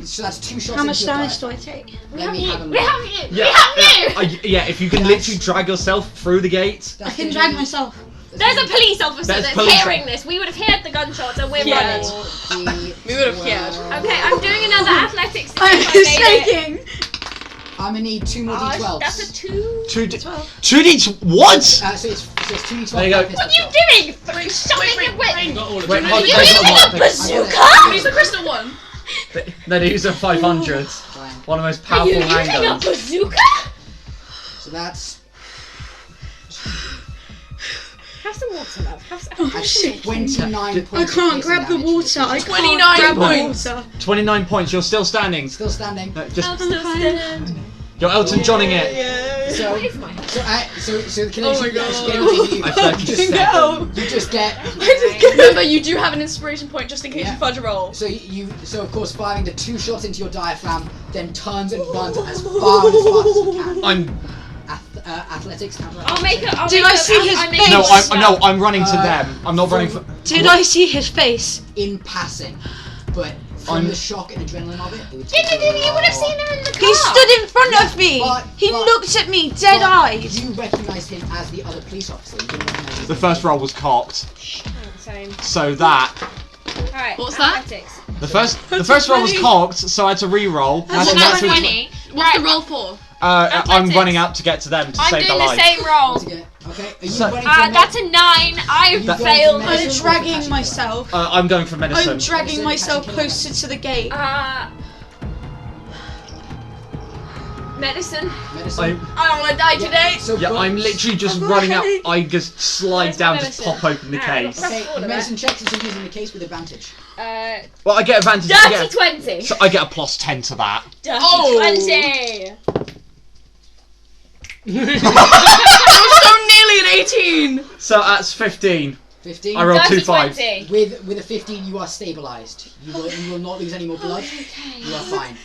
A: so that's 2 shots
D: How much
A: into your
D: damage do
A: diaphragm.
D: I take?
A: Let me have a
F: We
A: look.
F: have you!
B: Yeah,
F: We have you!
B: yeah, if you can literally drag yourself through the gate.
A: That's
D: I can
A: gonna
D: drag
A: be-
D: myself.
F: There's a police officer
B: There's
F: that's
B: police
F: hearing this. We would have heard the gunshots and we're
E: Yeah.
F: running.
E: We would have cared.
F: Okay, I'm doing another athletics. to
D: I'm
F: see if I made it.
D: shaking.
A: I'm gonna need 2 more
F: Oh,
A: d12s.
F: that's a 2.
B: 2D. What?
A: So it's 2d12.
B: There you go.
A: plus
F: What are
A: pistol
F: you doing? Shoving your whip.
C: Got all of
B: Wait,
C: them.
B: hold
F: Are you
B: hold
F: using
B: on,
F: a
B: hold on.
F: bazooka?
E: Use the crystal one!
B: No, they use a 500.
A: Fine.
B: One of the most
F: Are
B: powerful
F: you using a
B: handguns.
F: bazooka?
A: So that's
F: Have some water, love. Have some.
A: actually 29
D: I
A: points.
D: can't
A: of
D: grab the
A: piercing
D: water. I
A: damage.
D: can't
E: 29
D: grab
E: points.
D: the water.
B: 29 points. You're still standing.
A: Still standing.
B: No, just
F: Stand.
B: you're Elton Johnning it.
A: So,
F: Where's my
A: so the killer
E: Oh my
A: actually
E: God.
A: getting to you.
B: I feel like
A: You
B: you
A: just,
B: said
A: you just get.
E: Remember, you do have an inspiration point just in case
A: Yeah.
E: you fudge a roll.
A: So of course firing the 2 shots into your diaphragm, then turns and runs as far and as fast as you can.
B: I'm.
A: Athletics.
F: I'll make it.
D: Did I see his face?
B: No, I'm running to them. I'm not running for.
D: Did I see his face?
A: in passing, but from
B: I'm-
A: the shock and adrenaline of it, it would
F: You
A: take you
F: would have seen her in the car.
D: He stood in front of me.
A: but-
D: He
A: but-
D: looked at me dead-eyed.
A: You recognised him as the other police officer. You didn't recognise him.
B: The first roll was cocked,
F: Same.
B: so that
F: Alright.
E: What's that?
F: Athletics.
B: the first roll was cocked, so I had to re-roll.
F: That's
B: and
F: a
B: that's
F: natural
B: what-
F: 20.
E: What's the roll for?
B: I'm
F: Athletics.
B: running out to get to them to
F: I'm
B: save
F: doing
B: their
F: the
B: life.
F: same roll.
A: To get- Okay, are you
B: So-
A: running for
F: That's a 9. I
A: That-
F: failed.
A: Medicine
D: I'm
A: or
D: dragging
A: catching
D: myself.
B: I'm going for medicine.
D: I'm dragging
A: Medicine,
D: myself
A: catching
D: closer to the gate.
F: Medicine.
A: medicine?
F: I don't want to die today.
A: So
B: Yeah,
A: both-
B: I'm literally just
D: I've got a
B: running out.
D: headache.
B: I just slide
F: Where's my
B: down, just
F: medicine?
B: pop open the
F: Alright,
B: case.
F: I've
A: Okay,
F: all of
A: medicine checks since you're using the case with advantage.
B: Well, I get advantage.
F: Dirty 20.
B: So I get a plus 10 to that.
F: Dirty
E: Oh.
F: 20.
E: So nearly an 18!
B: So that's 15.
A: 15.
B: I rolled
F: Dirty
B: 2 5.
F: 20.
A: With a 15, you are stabilized. You will not lose any more blood. You are fine.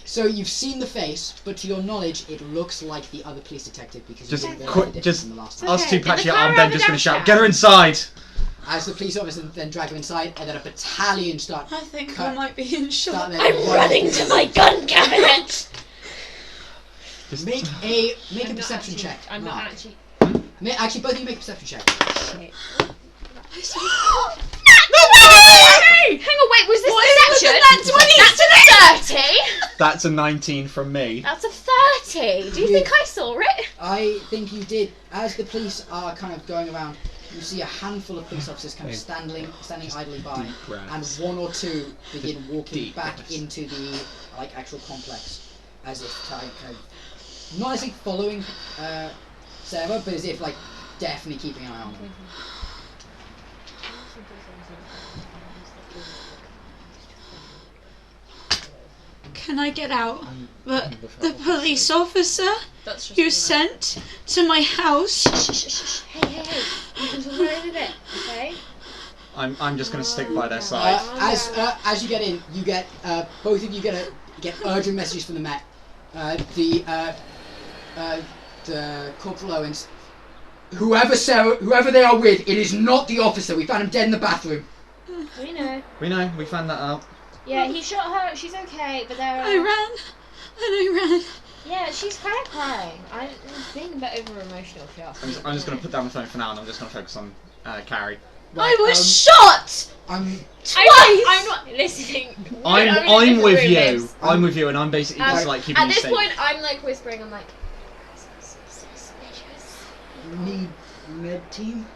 A: So you've seen the face, but to your knowledge, it looks like the other police detective because
B: Just
A: you didn't
B: quick-
A: different
B: just-
A: from the last time.
B: Us two
F: Okay,
B: patching
F: in
B: it
F: the
B: up, I'm
F: car
B: then just going to shout,
F: downstairs.
B: get her inside!
A: As the police officer then drag him inside, and then a battalion start.
D: I think
A: Cut.
D: I might be in shock.
A: their
F: I'm running to my gun cabinet.
A: Make a
F: I'm
A: perception
F: not
A: check.
F: actually- I'm not
A: Mark.
F: actually.
A: Actually, both of you make a perception check.
F: Okay. Hang on, wait, was this perception? That's a 30.
B: That's a 19 from me.
F: That's a 30. Do you think I saw it?
A: I think you did. As the police are kind of going around, you see a handful of police officers kind of standing idly by,
B: Deep breaths.
A: and one or two begin walking
B: deep
A: back
B: breaths.
A: into the actual complex, as if kind of not as if following Sarah, but as if definitely keeping an eye on them.
D: Can I get out? But the police officer
E: That's just
D: you sent to my house.
F: Hey. You can talk about it in a bit, okay?
B: I'm just going to stick by their side.
A: As you get in, you get both of you get urgent messages from the Met. The Corporal Owens. Whoever they are with, it is not the officer. We found him dead in the bathroom.
F: We know.
B: We know, we found that out.
F: Yeah, he shot her. She's okay, but there are...
D: I ran. And I ran.
F: Yeah, she's kind of crying. I'm being a bit over emotional if you ask me.
B: I'm just going to put down the phone for now, and I'm just going to focus on Carrie.
D: I was shot.
F: Twice. I'm not listening.
B: I'm with you. I'm with you, and I'm basically just keeping
F: At
B: you
F: this
B: safe.
F: point, I'm whispering. I'm like, suspicious.
A: Need med team.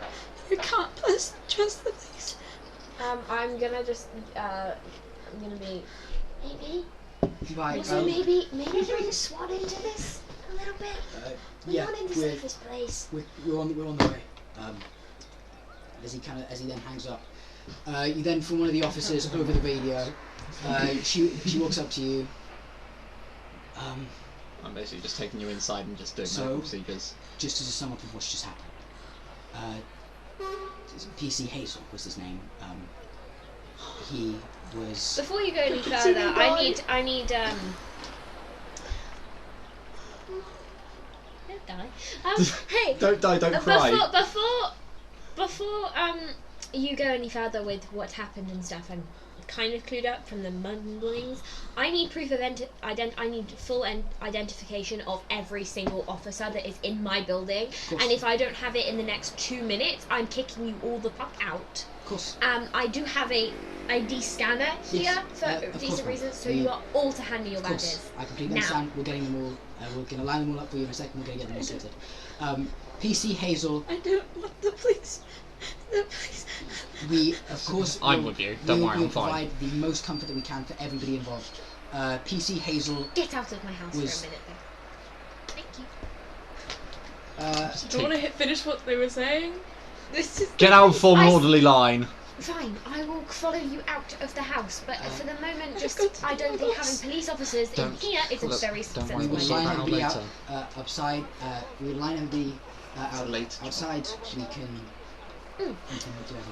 D: You can't trust the police.
F: I'm gonna just I'm gonna be maybe.
A: Right.
F: Also, maybe bring SWAT into this a little bit. We're not in the safest place.
A: We're on the way. As he then hangs up, you then from one of the officers over the radio. She walks up to you.
B: I'm basically just taking you inside and just doing medical procedures.
A: Just as a sum up of what's just happened. PC Hazel was his name. He was.
F: Before you go any further, I need Don't die. Hey.
B: Don't die, don't cry.
F: Before you go any further with what happened and stuff, I'm kind of clued up from the mumblings. I need proof of I need full identification of every single officer that is in my building. And if I don't have it in the next 2 minutes, I'm kicking you all the fuck out.
A: Of course.
F: I do have a ID scanner here for decent reasons, so you are all to hand me your badges.
A: I completely understand. We're getting them all. We're going to line them all up for you in a second. We're going to get them all sorted. PC Hazel.
D: I don't want the police.
A: We, of course,
B: I'm with you. Don't worry, I'm fine.
A: Provide the most comfort that we can for everybody involved. PC Hazel.
F: Get out of my house for a minute, though. Thank you.
E: Do you want to finish what they were saying?
B: Get out and form an orderly line.
F: Fine, I will follow you out of the house, but for the moment, I don't think having police officers in here is a very sensible
A: We will
F: idea.
A: line everybody out outside. We will line everybody outside. We can.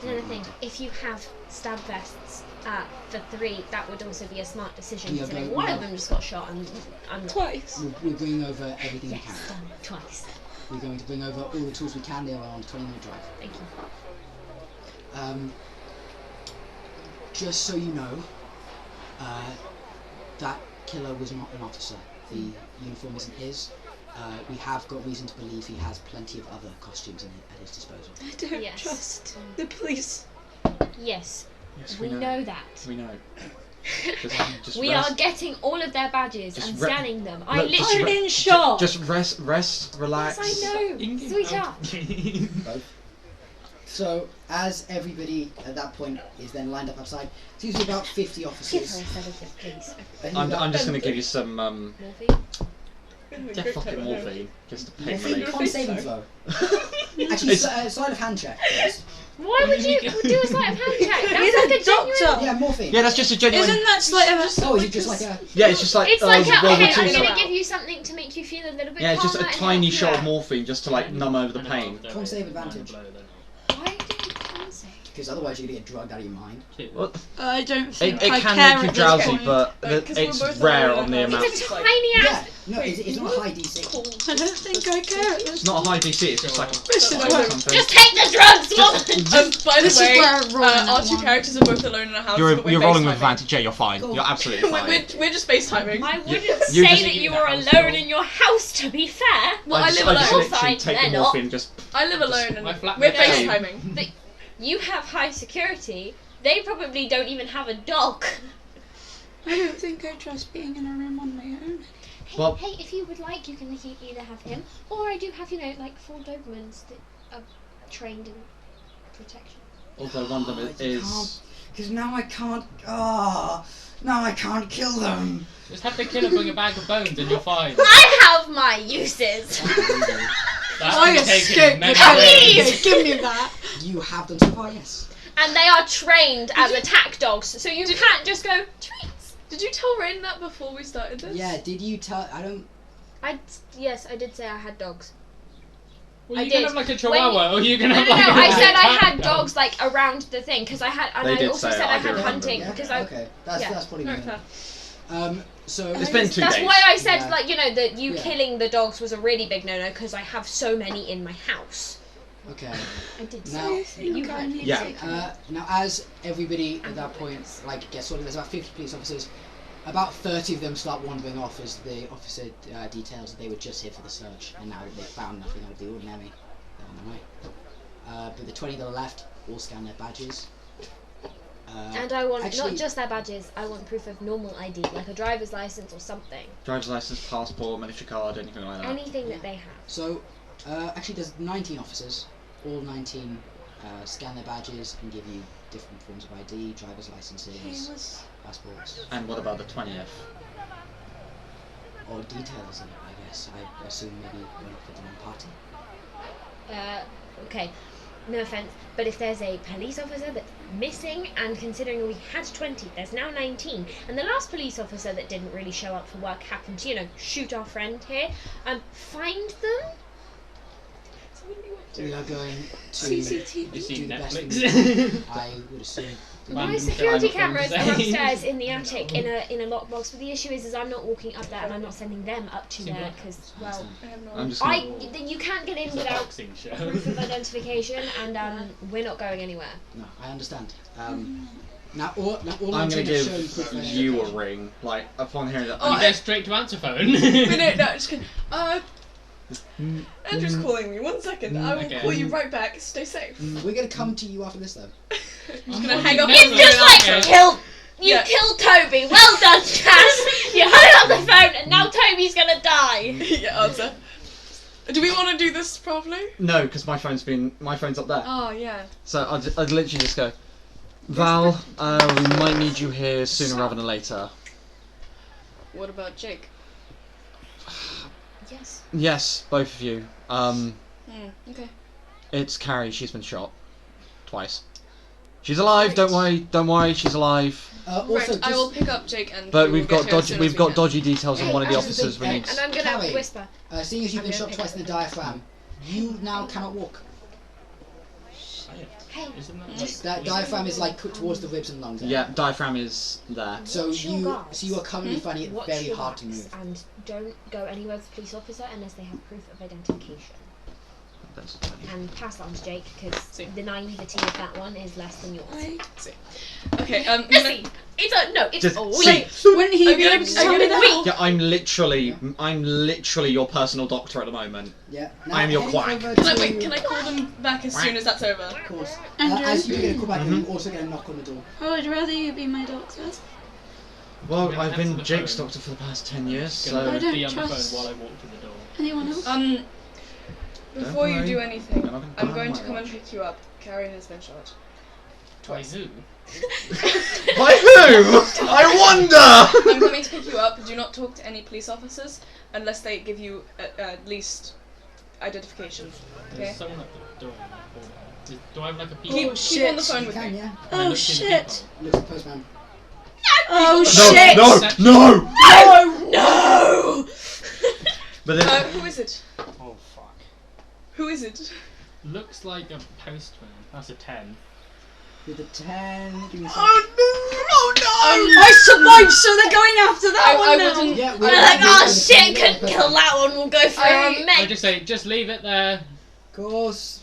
F: Another thing, if you have stab vests for 3, that would also be a smart decision. Considering one of them just got shot and I'm
D: twice.
A: We're bringing over everything we can.
F: Done twice.
A: We're going to bring over all the tools we can. They are on a 20-minute drive.
F: Thank you.
A: Just so you know, that killer was not an officer. The uniform isn't his. We have got reason to believe he has plenty of other costumes at his disposal.
D: I don't trust the police.
F: Yes.
B: Yes,
F: we know that.
B: We know. Just
F: We
B: rest.
F: are getting all of their badges
B: Just
F: and
B: re-
F: scanning them. I
B: Look, just
F: literally.
D: I'm in shock.
B: Just rest, relax.
F: Yes, I know, sweetheart.
A: Both. So, as everybody at that point is then lined up outside, it's usually about 50
F: Give her a
A: officers.
F: sedative, please.
A: And
B: I'm
A: you've got
B: just going to give you some
F: Morphine.
B: fucking morphine, just to pain
A: morphine.
B: relief.
A: Con saving throw. Actually,
B: It's-
A: sleight of hand check first.
F: Why would you do a sleight of hand check? That's
D: He's
F: like
D: a
F: a genuine.
D: doctor.
A: Yeah, morphine.
B: Yeah, that's just a genuine.
D: Isn't that sleight of
A: Oh, is it just like a...
B: Yeah, it's just like
F: It's like
B: World War
F: okay, I'm
B: II.
F: gonna give you something to make you feel a little bit.
B: Yeah, it's just a
F: calmer and
B: tiny
F: help you
B: shot of
F: out.
B: morphine just to like numb over the pain.
A: Con save advantage.
F: Why do you con save?
A: Because otherwise you're going to get drugged out of your mind.
B: Well,
D: I don't think
B: it
D: I
B: can
D: care
B: make you
D: at this
B: drowsy,
D: point.
B: but
E: Because we're
B: it's
E: both
B: rare
E: alone
B: on the
E: in the
B: amount.
F: It's a
E: Like-
F: tiny
A: Yeah,
F: ass.
A: no, it's not a high DC.
D: I don't think I care at this
B: It's not a high DC, it's just like a
D: This is
B: five or
D: where-
B: something.
F: Just take the drugs, woman.
E: By the
D: This is
E: way,
D: where I'm rolling
E: our
D: at
E: two
D: one.
E: characters are both alone in a house.
B: You're
E: but we're
B: rolling with
E: FaceTiming.
B: advantage, yeah, you're fine.
A: Cool.
B: You're absolutely fine.
E: We're just FaceTiming.
F: I wouldn't
B: you
F: say
B: just-
F: that you
C: the
F: were
C: house
F: alone
C: door.
F: in your house. To be fair,
E: Well, I live
B: I just
E: alone.
B: literally
F: Fine,
B: take
F: they're
B: the
F: not.
B: morphine, just
E: I live alone
C: My
E: and
C: flatmate
E: we're
C: does.
E: FaceTiming.
F: you have high security. They probably don't even have a dog.
D: I don't think I trust being in a room on my own.
F: Hey,
B: Well-
F: hey, if you would like, you can either have him, or I do have, like 4 Dobermans that are trained in protection.
B: although one of them is
A: Because now I can't... now I can't kill them.
C: Just have the killer bring a bag of bones and you're fine.
F: I have my uses.
C: That's
D: I
C: been taken
D: escaped the
C: many
D: killing.
C: ways.
D: Give me that.
A: You have them so far, yes.
F: And they are trained as attack dogs, so you can't just go treats.
E: Did you tell Rain that before we started this?
A: Yeah, did you tell... I don't...
F: Yes, I did say I had dogs.
C: Well,
F: I
C: you can
F: did.
C: have like a
F: When
C: chihuahua, or you can
F: No,
C: have
F: no,
C: like
F: no.
C: a
F: I said I
C: cat
F: had
C: dog.
F: dogs like around the thing because I had, and
B: They
F: I
B: did
F: also
B: say
F: said
B: it,
F: I
B: I do
F: had
B: remember.
F: hunting
A: Yeah,
F: because I.
A: okay.
F: yeah.
A: That's probably
E: No,
A: good.
E: fair.
A: So...
B: It's been 2
F: That's
B: days.
F: why I said,
A: Yeah.
F: like, that you
A: Yeah.
F: killing the dogs was a really big no-no because I have so many in my house.
A: Okay.
F: I did
A: Now-
F: say
D: I think
F: you
D: I
F: had.
D: need
B: Yeah.
D: to
A: Now, as everybody at that point, like, gets sorted, there's about 50 police officers. About 30 of them start wandering off as the officer details that they were just here for the search, and now they found nothing out of the ordinary. They're on their way. But the 20 that are left all scan their badges.
F: And I want
A: actually-
F: not just their badges. I want proof of normal ID, like a driver's license or something.
B: driver's license, passport, military card, anything like that.
F: Anything that they have.
A: So, actually, there's 19 officers. All 19 scan their badges and give you different forms of ID, driver's licenses, passports,
B: And what about the 20th?
A: or details in it, I guess. I assume maybe when you put them on party.
F: Okay, no offense, but if there's a police officer that's missing, and considering we had 20, there's now 19, and the last police officer that didn't really show up for work happened to, shoot our friend here, find them?
A: We are going to
D: CCTV.
C: You see
A: do the best we
C: Netflix?
A: can. I would assume.
F: My
C: Random
F: security
C: crime
F: cameras
C: films.
F: are upstairs in the attic in a lockbox, but the issue is I'm not walking up there and I'm not sending them up to there because, well,
E: I have no
B: I'm just gonna,
F: you can't get in
C: It's a
F: without
C: boxing show.
F: proof of identification, and we're not going anywhere.
A: No, I understand. Now all
B: I'm
A: 19
B: gonna
A: have shown
B: give
A: proof of
B: you a
A: identification.
B: ring. Like upon hearing that.
E: Oh,
C: You go straight to answer phone.
E: Wait, no, just kidding. Andrew's calling me. 1 second. I will
C: Okay.
E: call you right back. Stay safe.
A: We're gonna come to you after this though.
E: I'm just gonna hang up.
F: You've
E: and
F: just
E: answer.
F: like killed. You
E: Yeah.
F: killed Toby. Well done, Chaz. You hung up the phone, and now Toby's gonna die.
E: Yeah, answer. Do we want to do this properly?
B: No, because my phone's up there.
E: Oh yeah.
B: So I'd literally just go, Val, we might need you here sooner rather than later.
E: What about Jake?
F: Yes.
B: Yes, both of you.
E: Okay.
B: It's Carrie. She's been shot twice. She's alive. Don't worry. She's alive.
A: Also,
E: Right,
A: just,
E: I will pick up Jake and.
B: But
E: we
B: we've
E: will
B: got
E: get here as soon as we can.
B: dodgy details on
F: Hey,
B: one of the
F: actually,
B: officers. We need.
F: And I'm gonna
A: Carrie.
F: whisper.
A: seeing as you've
E: I'm
A: been
E: gonna
A: shot
E: pick
A: twice
E: up
A: in the diaphragm, you now cannot walk.
F: Hey.
C: Isn't that
A: That diaphragm is like cut towards the ribs and lungs.
B: Yeah, diaphragm is there.
A: So
F: Watch your guards.
A: you are currently finding it
F: Watch
A: very
F: your
A: hard to
F: backs
A: move.
F: and don't go anywhere with a police officer unless they have proof of identification.
B: That's-
F: And pass that on to Jake because
E: See.
F: the naivety of that one is less than yours.
E: Okay.
F: Listen, it's
B: Just
F: a
B: see.
D: Wouldn't he
E: I'm
D: be
E: gonna-
D: able to
E: I'm
D: tell me
E: gonna-
D: that?
B: Yeah, I'm literally your personal doctor at the moment.
A: Yeah.
B: I am your
A: heading
B: quack.
A: over
E: Can I
A: to-
E: wait? Can I call them back as soon as that's over?
A: Of course.
D: Andrew?
A: As you get a call back,
B: Mm-hmm.
A: you also get a knock on the door.
D: I would rather you be my doctor.
B: Well,
C: gonna
B: I've
C: answer
B: been
C: the
B: Jake's
C: phone.
B: doctor for the past 10 years, so...
C: Gonna
D: I don't
C: be on the
D: trust-
C: phone while I walk to the door.
D: Anyone else?
E: Before you
B: worry.
E: do anything,
B: I'm not gonna
E: I'm
B: die
E: going
B: on
E: to
B: my
E: come and
B: watch.
E: pick you up. Carrie has been shot.
C: By who?
B: By who? I wonder!
E: I'm coming to pick you up. Do not talk to any police officers unless they give you at least identification. Okay?
C: There's someone at the door. Do I have like a peek?
E: Keep
D: shit.
E: on the phone
A: You
E: with
A: can,
E: me.
A: yeah.
C: Can I
D: Oh
C: look in the
D: shit!
A: Looks at the postman.
D: Oh
B: No,
D: shit!
B: no, no!
D: No!
B: But then,
E: Who is it?
C: peephole? Oh fuck.
E: Who is it?
C: Looks like a postman. That's a 10.
A: With a 10. Give me a sec.
B: oh
D: I survived, so they're going after that
E: I
D: one now.
E: wouldn't-
A: Yeah,
F: I'm like, oh shit, couldn't
A: Of
F: kill that one, we'll go for
E: I-
F: a
C: I
F: mate.
C: just say, just leave it there.
A: course.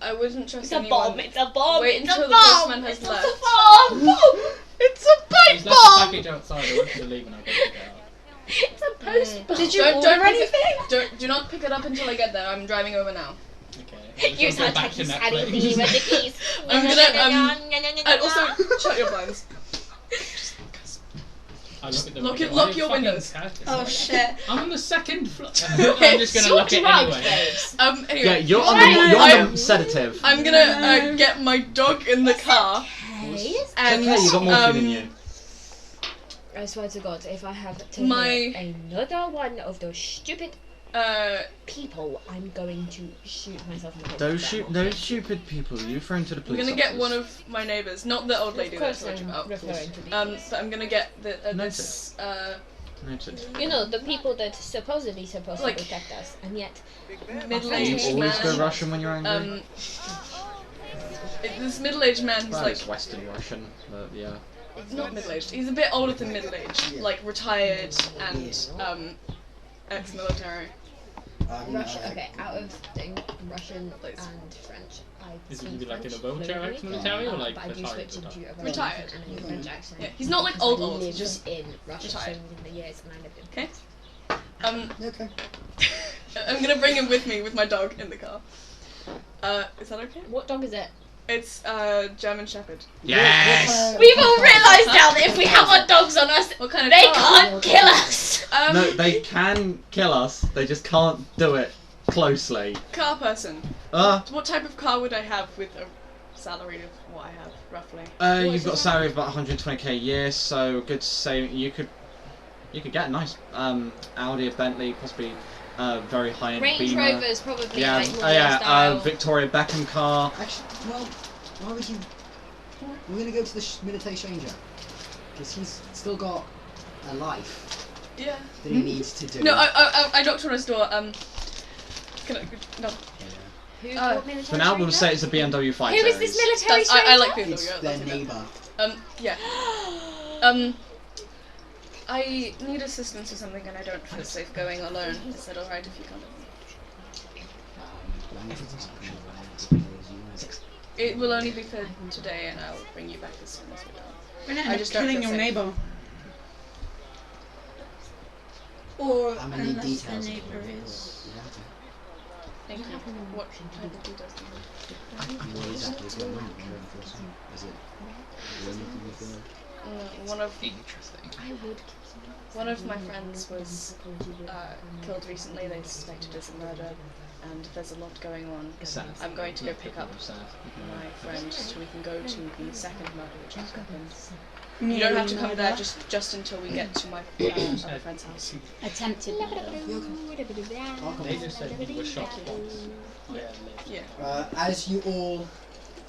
E: I wouldn't trust
F: It's a
E: anyone.
F: bomb, it's a bomb,
E: Wait
F: it's a
E: until the
F: bomb,
E: postman has
F: it's
E: left.
F: a bomb! It's a
C: He's
F: pipe
C: left the
F: bomb!
C: package outside. I want you to leave and I'll go pick it up.
F: It's a post bomb.
D: Did you
E: Don't-
D: order
E: don't pick
D: anything?
E: Do not pick it up until I get there. I'm driving over now.
C: Okay.
F: Use
C: I'll
F: our
C: go back to
F: techies,
C: Netflix.
F: with the keys.
E: I'm gonna, and also, shut your blinds.
C: I look at the
E: Lock
C: window.
E: it- lock
C: Why
E: your
C: fucking
E: windows.
C: cat is
D: Oh
C: like-
D: shit.
C: I'm on the second floor. I'm just gonna look it anyway.
F: babes.
E: Anyway.
B: yeah, you're on
D: Why?
B: the, you're on
E: I'm-
B: the sedative.
E: I'm gonna get my dog in the car.
F: Hey,
E: And,
B: Okay, you got morphine in you.
F: I swear to God, if I have to
E: My-
F: hear another one of those stupid people, I'm going to shoot myself in the head.
B: Those stupid people you thrown to the
E: I'm
B: police
E: gonna get
B: officers.
E: one of my neighbours, not the old lady
F: Of
E: that I
F: course
E: told you
F: I'm
E: about.
F: referring to these.
E: But I'm gonna get this.
B: Noted.
F: You know, the people that supposedly supposed
E: Like-
F: to protect us, and yet
B: Do
E: middle-aged
B: you always go
E: man.
B: Russian when you're angry?
E: This middle-aged man who's
B: Well,
E: like
B: it's Western Russian, but yeah.
E: not middle-aged. He's a bit older than middle-aged,
A: Yeah.
E: like retired and ex-military.
F: Russia. Okay, out of thing, Russian and French. I
C: Is he
F: speak
C: like in a
F: French
C: wheelchair
F: fluently,
C: ex-military or like
F: but I do
C: retired?
F: switch into a very
E: Retired.
F: different and a French accent.
E: Yeah, he's not like
F: because
E: old,
F: I
E: old,
F: lived
E: just
F: in Russia
E: retired.
F: so many years, and I lived in
E: Okay.
F: France.
A: Okay.
E: I'm gonna bring him with me with my dog in the car. Is that okay?
F: What dog is it?
E: It's German Shepherd.
B: Yes!
F: We've all realised now that if we have our dogs on us,
E: What kind of
F: they
E: car?
F: can't kill us.
B: No, they can kill us, they just can't do it closely.
E: Car person. What type of car would I have with a salary of what I have, roughly?
B: You've got a salary of about 120k a year, so good to say you could get a nice Audi, a Bentley, possibly very high-end
F: Range
B: Beamer.
F: Rover's probably
B: Yeah,
F: like more your
B: yeah,
F: style.
B: Victoria Beckham car.
A: Actually, well, why would you? We're gonna go to the military stranger because he's still got a life
E: Yeah.
A: that he needs to do.
E: No, I knocked on his door. Can I? No.
F: Who
E: Uh,
F: bought military
B: For now, we'll
F: stranger?
B: say it's a BMW 5
F: Who is this military stranger?
E: I like people.
A: It's
E: Yeah,
A: their
E: that's okay.
A: neighbour.
E: Yeah. I need assistance or something, and I don't feel safe going alone. Is that alright if you come? It will only be for today, and I will bring you back as soon as we're done.
D: We're not
E: I just don't
D: killing
E: feel
D: your
E: safe.
D: neighbour. Or
A: How many
D: unless the
A: details?
D: neighbour is.
E: Thank you. What type of details do you need?
A: What exactly is going on? Is it anything you feel?
E: One of my friends was killed recently. They suspected as a murder, and there's a lot going on. I'm going to go pick up my friend so we can go to the second murder which has happened. You don't have to come there just until we get to my other friend's house.
D: Attempted murder.
C: They just said he was shot once.
E: Yeah.
A: As you all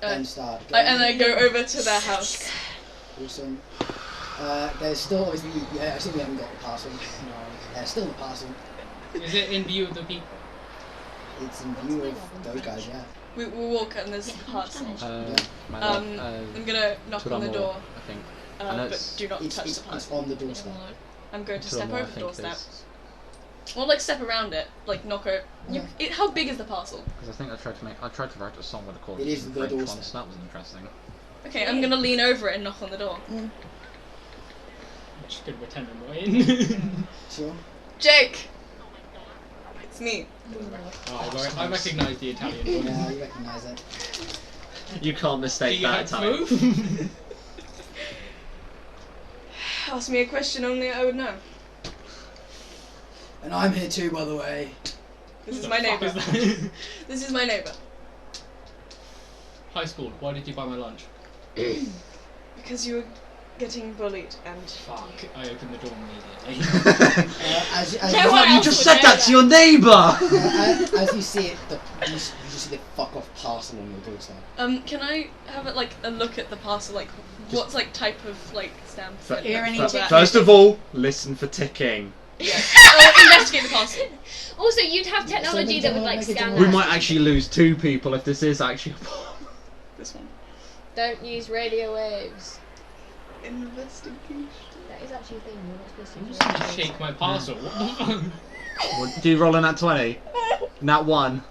A: then start
E: And I go over to their house.
A: Awesome. There's still obviously, I assume we haven't got the parcel. There's still the parcel.
C: Is it in view of the people?
A: It's in view of those guys, yeah.
E: We walk and there's a parcel. I'm gonna knock on the door,
B: I think.
E: but do not touch the
A: It's
E: parcel.
A: on the doorstep.
E: I'm going to
B: Two or
E: step
B: more, I
E: over the
B: think it
E: doorstep.
B: is.
E: Or like step around it, like knock over. How big is the parcel?
B: Because I think I tried to write a song with a chord.
A: It is the
B: French
A: doorstep.
B: once, that was interesting.
E: Okay, I'm gonna lean over it and knock on the door.
C: Just gonna pretend I'm not in.
A: Sure.
E: Jake! It's me.
C: Oh, I recognise the Italian voice.
A: Yeah, you recognise it.
B: You can't
C: Do
B: mistake
C: you
B: that
C: have
B: time.
C: to move?
E: Ask me a question only I would know.
A: And I'm here too, by the way.
E: This is
C: The
E: my
C: fuck
E: neighbour.
C: is that?
E: This is my neighbour.
C: High school. Why did you buy my lunch?
E: Because you were getting bullied and...
C: Fuck. I opened the door immediately.
A: As
F: No one
B: You
F: else
B: just
F: would
B: said
F: know
B: that to your neighbour!
A: as you see it, you just see the fuck off parcel on your doorstep.
E: Can I have a look at the parcel? Like, what's like type of like stamp?
D: Here, any
E: That-
B: First of all, listen for ticking.
E: Yeah. Oh, investigate the parcel.
F: Also, you'd have technology that would like scan
B: We
F: that.
B: might actually lose 2 people if this is actually a bomb.
E: This one.
F: Don't use radio waves.
E: Investigation.
F: That is actually a thing. You're not supposed to
C: I'm
F: use
C: just gonna
F: radio waves.
C: shake my parcel. What the fuck?
B: What, do you roll a nat 20? Nat 1.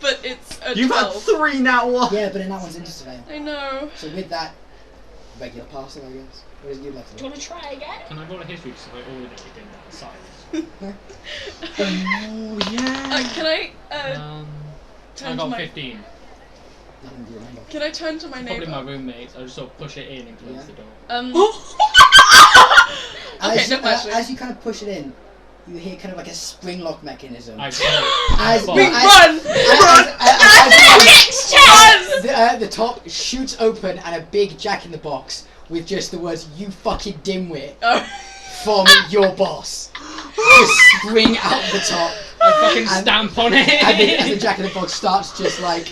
E: But it's a
B: You've
E: 12.
B: had 3 nat 1!
A: Yeah, but in that one's into surveillance.
E: I know.
A: So with that, regular parcel, I guess. What is you left?
F: Do you want to try again?
C: Can I roll a history just if I ordered everything that size?
B: Oh, yeah!
E: Can I
C: I
E: turn to
C: got
E: my?
C: 15.
A: Nothing you remember.
E: Can I turn to my
C: Probably
E: neighbour?
C: my roommates. I just sort of push it in and close
A: Yeah.
C: the door.
E: Okay, no, actually.
A: As you kind of push it in, you hear kind of like a spring lock mechanism.
C: I
A: As
C: Run!
A: The top shoots open and a big Jack in the Box with just the words "You fucking dimwit" from your boss just spring out the top.
C: I fucking
A: And-
C: stamp on it.
A: And the Jack in the Box starts just like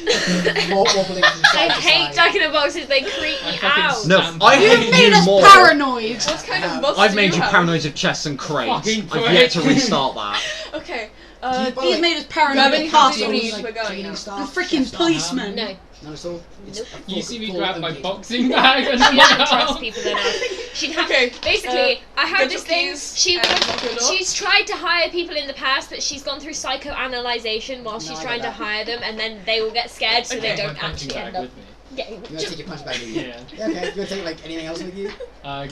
A: wobbling from
F: I
A: side to
F: hate
A: side.
F: Jack in the Boxes. They creep me out.
B: No,
C: Stamp
B: I
C: on
B: hate
C: it.
B: you more.
D: Paranoid.
E: What kind
A: No.
E: of boss
B: I've
E: do
B: made you
E: have?
B: paranoid of chests and crates.
C: Fucking
B: I've yet to
C: prick.
B: restart that.
E: Okay.
A: By the
D: He's
A: way,
D: made us
E: Gavin,
D: paranoid
E: how
D: of
E: do you
D: parcels.
E: need-
A: like
E: we're going
A: cleaning
E: now.
D: The
A: staff,
D: freaking
A: chef staff.
D: policeman.
F: No,
A: None at all. It's
F: Nope.
A: a
C: You
A: full-
C: see me
A: full
C: grab my
A: OT.
C: boxing bag and
F: she doesn't trust
C: out.
F: people enough. She'd have
E: Okay,
F: basically. I have
E: get
F: this
E: your
F: thing.
E: keys
F: She
E: and lock your door.
F: she's tried to hire people in the past, but she's gone through psychoanalyzation while
A: No,
F: she's
A: I get
F: trying to
A: that.
F: hire them, and then they will get scared, so
E: Okay.
F: they
C: My
F: don't
C: punching
F: actually
C: bag
F: end up
C: with me.
F: getting.
A: You want to take your punch bag with you?
C: Yeah.
A: Yeah, okay. You want to take like anything else with you?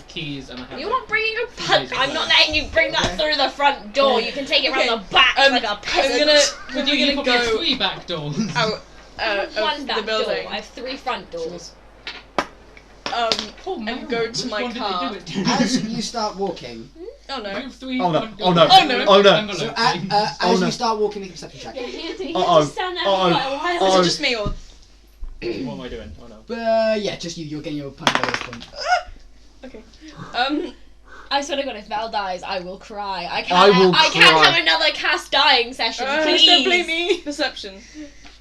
C: Keys and I have.
F: You're
C: like,
F: not bringing a
C: Keys
F: punch.
C: and
F: I'm not
C: bags.
F: letting you bring that
A: Okay.
F: through the front door. You can take it
E: Okay.
F: around the back like a
E: I'm
F: peasant.
E: gonna
C: You
E: we're
C: probably
E: gonna
C: have
E: go
C: 3 back doors.
E: out
F: I have one
E: of
F: back
E: the building.
F: door. I have 3 front doors.
E: And go to my car.
A: As you start walking,
E: Oh no.
B: Oh, no. Oh, no.
E: Oh, no.
B: Oh, no.
C: I'm
A: so
C: gonna
A: as
B: no.
A: you start walking, make a perception check.
F: Yeah, you
B: Uh-oh.
F: just stand there for
B: Uh-oh.
F: quite a while.
E: Is
B: Oh.
E: it just me or?
C: What am I doing? Oh no.
A: Yeah, just you. You're getting your punch bag at this point.
E: Okay.
F: I swear to God, if Val dies, I will cry. I can't.
B: I will
F: I can't
B: cry.
F: have another cast dying session,
E: Please
F: please.
E: don't blame me. Perception.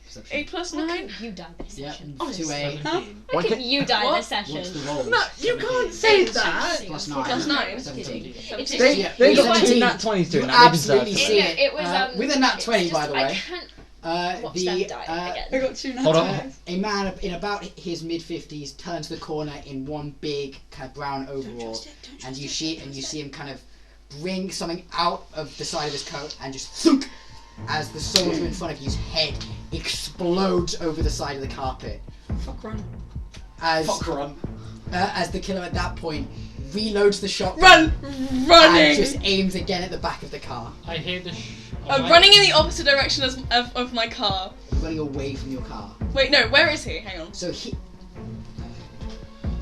A: Perception.
E: 8 plus
F: Why
E: 9.
F: couldn't you die this
A: Yeah,
F: session?
A: to
F: Honestly.
A: a
C: 17.
F: Why couldn't you die
E: What?
F: this session?
A: what's the roll?
E: No, you can't
A: 17.
E: say that.
A: Plus 9.
E: Plus 9.
A: 17.
F: It's
E: They-
F: just,
A: Yeah,
B: They
A: you
B: got
A: got
B: 2
A: two.
B: nat 20s doing
A: You
B: that. They deserve
A: absolutely
B: it.
A: see
F: it, it was
A: with a nat
F: it's
A: 20,
F: just,
A: by the
F: I
A: way.
F: can't watch
A: The
F: them die again.
D: I got 2
B: Hold on.
D: nuts.
A: a man in about his mid-50s turns the corner in one big kind of brown overall, and you see him kind of bring something out of the side of his coat and just thunk as the soldier in front of you's head explodes over the side of the carpet.
D: Fuck run.
A: As
B: run.
A: as the killer at that point reloads the shotgun
E: Run!
A: and
E: Running!
A: just aims again at the back of the car.
C: I hear the.
E: I'm running in the opposite direction of my car.
A: You're running away from your car.
E: Wait, no, where is he? Hang on.
A: So he.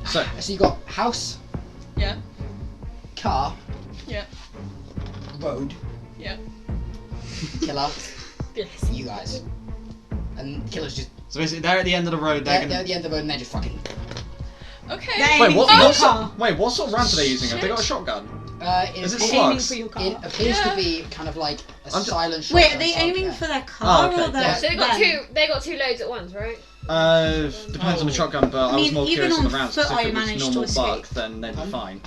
B: So,
A: So you got house,
E: Yeah,
A: car,
E: yeah,
A: road,
E: yeah.
A: killer,
F: Bless
A: you guys, and killer's just
B: so basically, they're at the end of the road.
A: they're
B: They're
A: at the end of the road and they're just fucking.
E: Okay.
D: They're
B: Wait,
D: aiming
B: what?
D: for your
B: What
D: car.
B: sort, wait, what sort of rounds are they using? Have they got a shotgun?
A: It,
B: Is it
A: it,
D: Aiming
B: slugs?
D: for your car.
A: it appears
E: Yeah.
A: to be kind of like a
B: I'm ju-
A: silent shot.
D: Wait, are they aiming for their car
B: okay.
D: or their?
A: Yeah.
F: So they got
D: them?
F: two. They got 2 loads at once, right?
B: Depends on the shotgun, but I was
D: mean,
B: more
D: even
B: curious on the
D: on
B: rounds.
D: foot
B: 'Cause if
D: I
B: it was
D: managed to
B: normal
D: escape.
B: buck, then they'd be
A: Huh?
B: fine.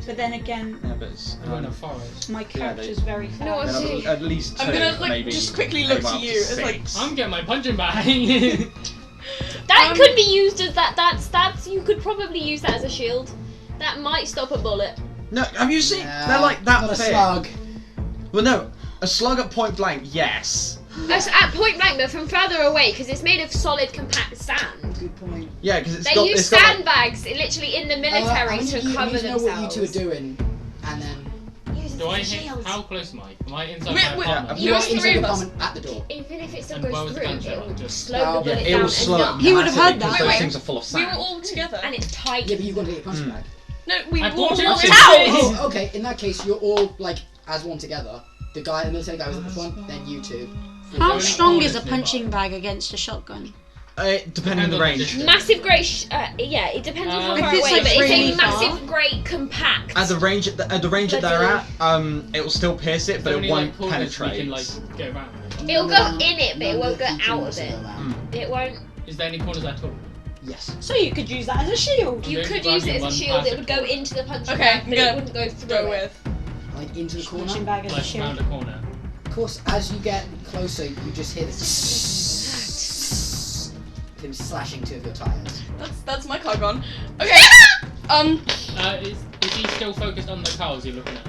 D: But then again,
B: Yeah, but it's,
C: We're in a forest.
D: my
B: Yeah,
D: character's
B: they-
D: very fast.
F: No,
B: they'd
F: see.
B: have at least 2,
E: I'm gonna like
B: maybe
E: just quickly look
B: well,
E: to you. It's like
B: 6.
C: I'm getting my punching bag.
F: That could be used as that. That's you could probably use that as a shield. That might stop a bullet.
B: No, have you seen?
A: Nah,
B: They're like that
A: not a
B: thick.
A: slug.
B: Well, no, a slug at point blank, yes.
F: That's at point blank, but from further away, because it's made of solid, compact sand.
A: Good point.
B: Yeah, because it's
F: They
B: got.
F: use
B: It's got like,
F: sandbags, literally in the military,
A: I need
F: to
A: you,
F: cover
A: I need to know
F: themselves.
A: what you two are doing, and then
C: Do I hit? How close am I? Am I inside
E: Wait,
C: my
E: wait,
C: apartment?
A: you are
E: There's
A: inside
E: three
A: the
E: of us.
A: apartment at the door.
F: Even if it still
C: And where
F: goes
C: was the
F: through,
C: gunshot?
F: it will
C: Just-
F: slow
A: Yeah,
F: the bullet
B: it
F: down
B: will slow.
F: enough.
D: He would have heard
B: massively,
D: that.
B: because
E: Wait,
B: Those things are full of
E: We
B: sand.
E: were all together.
F: And it's tight.
A: Yeah, but you got to get your punch
B: Hmm.
A: bag.
E: No, we
C: I
E: walked
C: bought it
E: out.
C: too.
A: Oh, okay. In that case, you're all like as one together. The military guy was at the front, then you two.
D: How
C: only
D: strong is a
C: corners
D: punching
C: nearby.
D: bag against a shotgun?
B: Depending on the range.
F: Massive great. Yeah, it depends on how
C: If
F: far
D: it's,
F: away,
D: like,
F: but it's
D: really
F: a
D: far.
F: massive, great, compact.
B: At the range that they're at, it will still pierce it, but it won't penetrate.
C: We can like go around.
F: It'll go in it, but it won't go
A: None
F: out
A: of
F: of
A: the
F: it.
A: features around.
F: It won't.
C: Is there any corners at all?
A: Yes.
D: So you could use that as a shield.
F: You
C: Don't
F: could
C: grab
F: use
C: your
F: it as a
C: one
F: shield. It
C: plastic
F: would go
C: corner.
F: into the punching
E: Okay,
F: bag,
E: I'm
F: but
E: gonna
F: it wouldn't go through
E: Go
F: it.
E: with.
A: Like into the corner.
D: Punching bag as a
C: Like
D: shield.
C: round a corner.
A: Of course, as you get closer, you just hear this him slashing two of your tires.
E: That's my car gone. Okay.
C: Is he still focused on the cars you're looking at?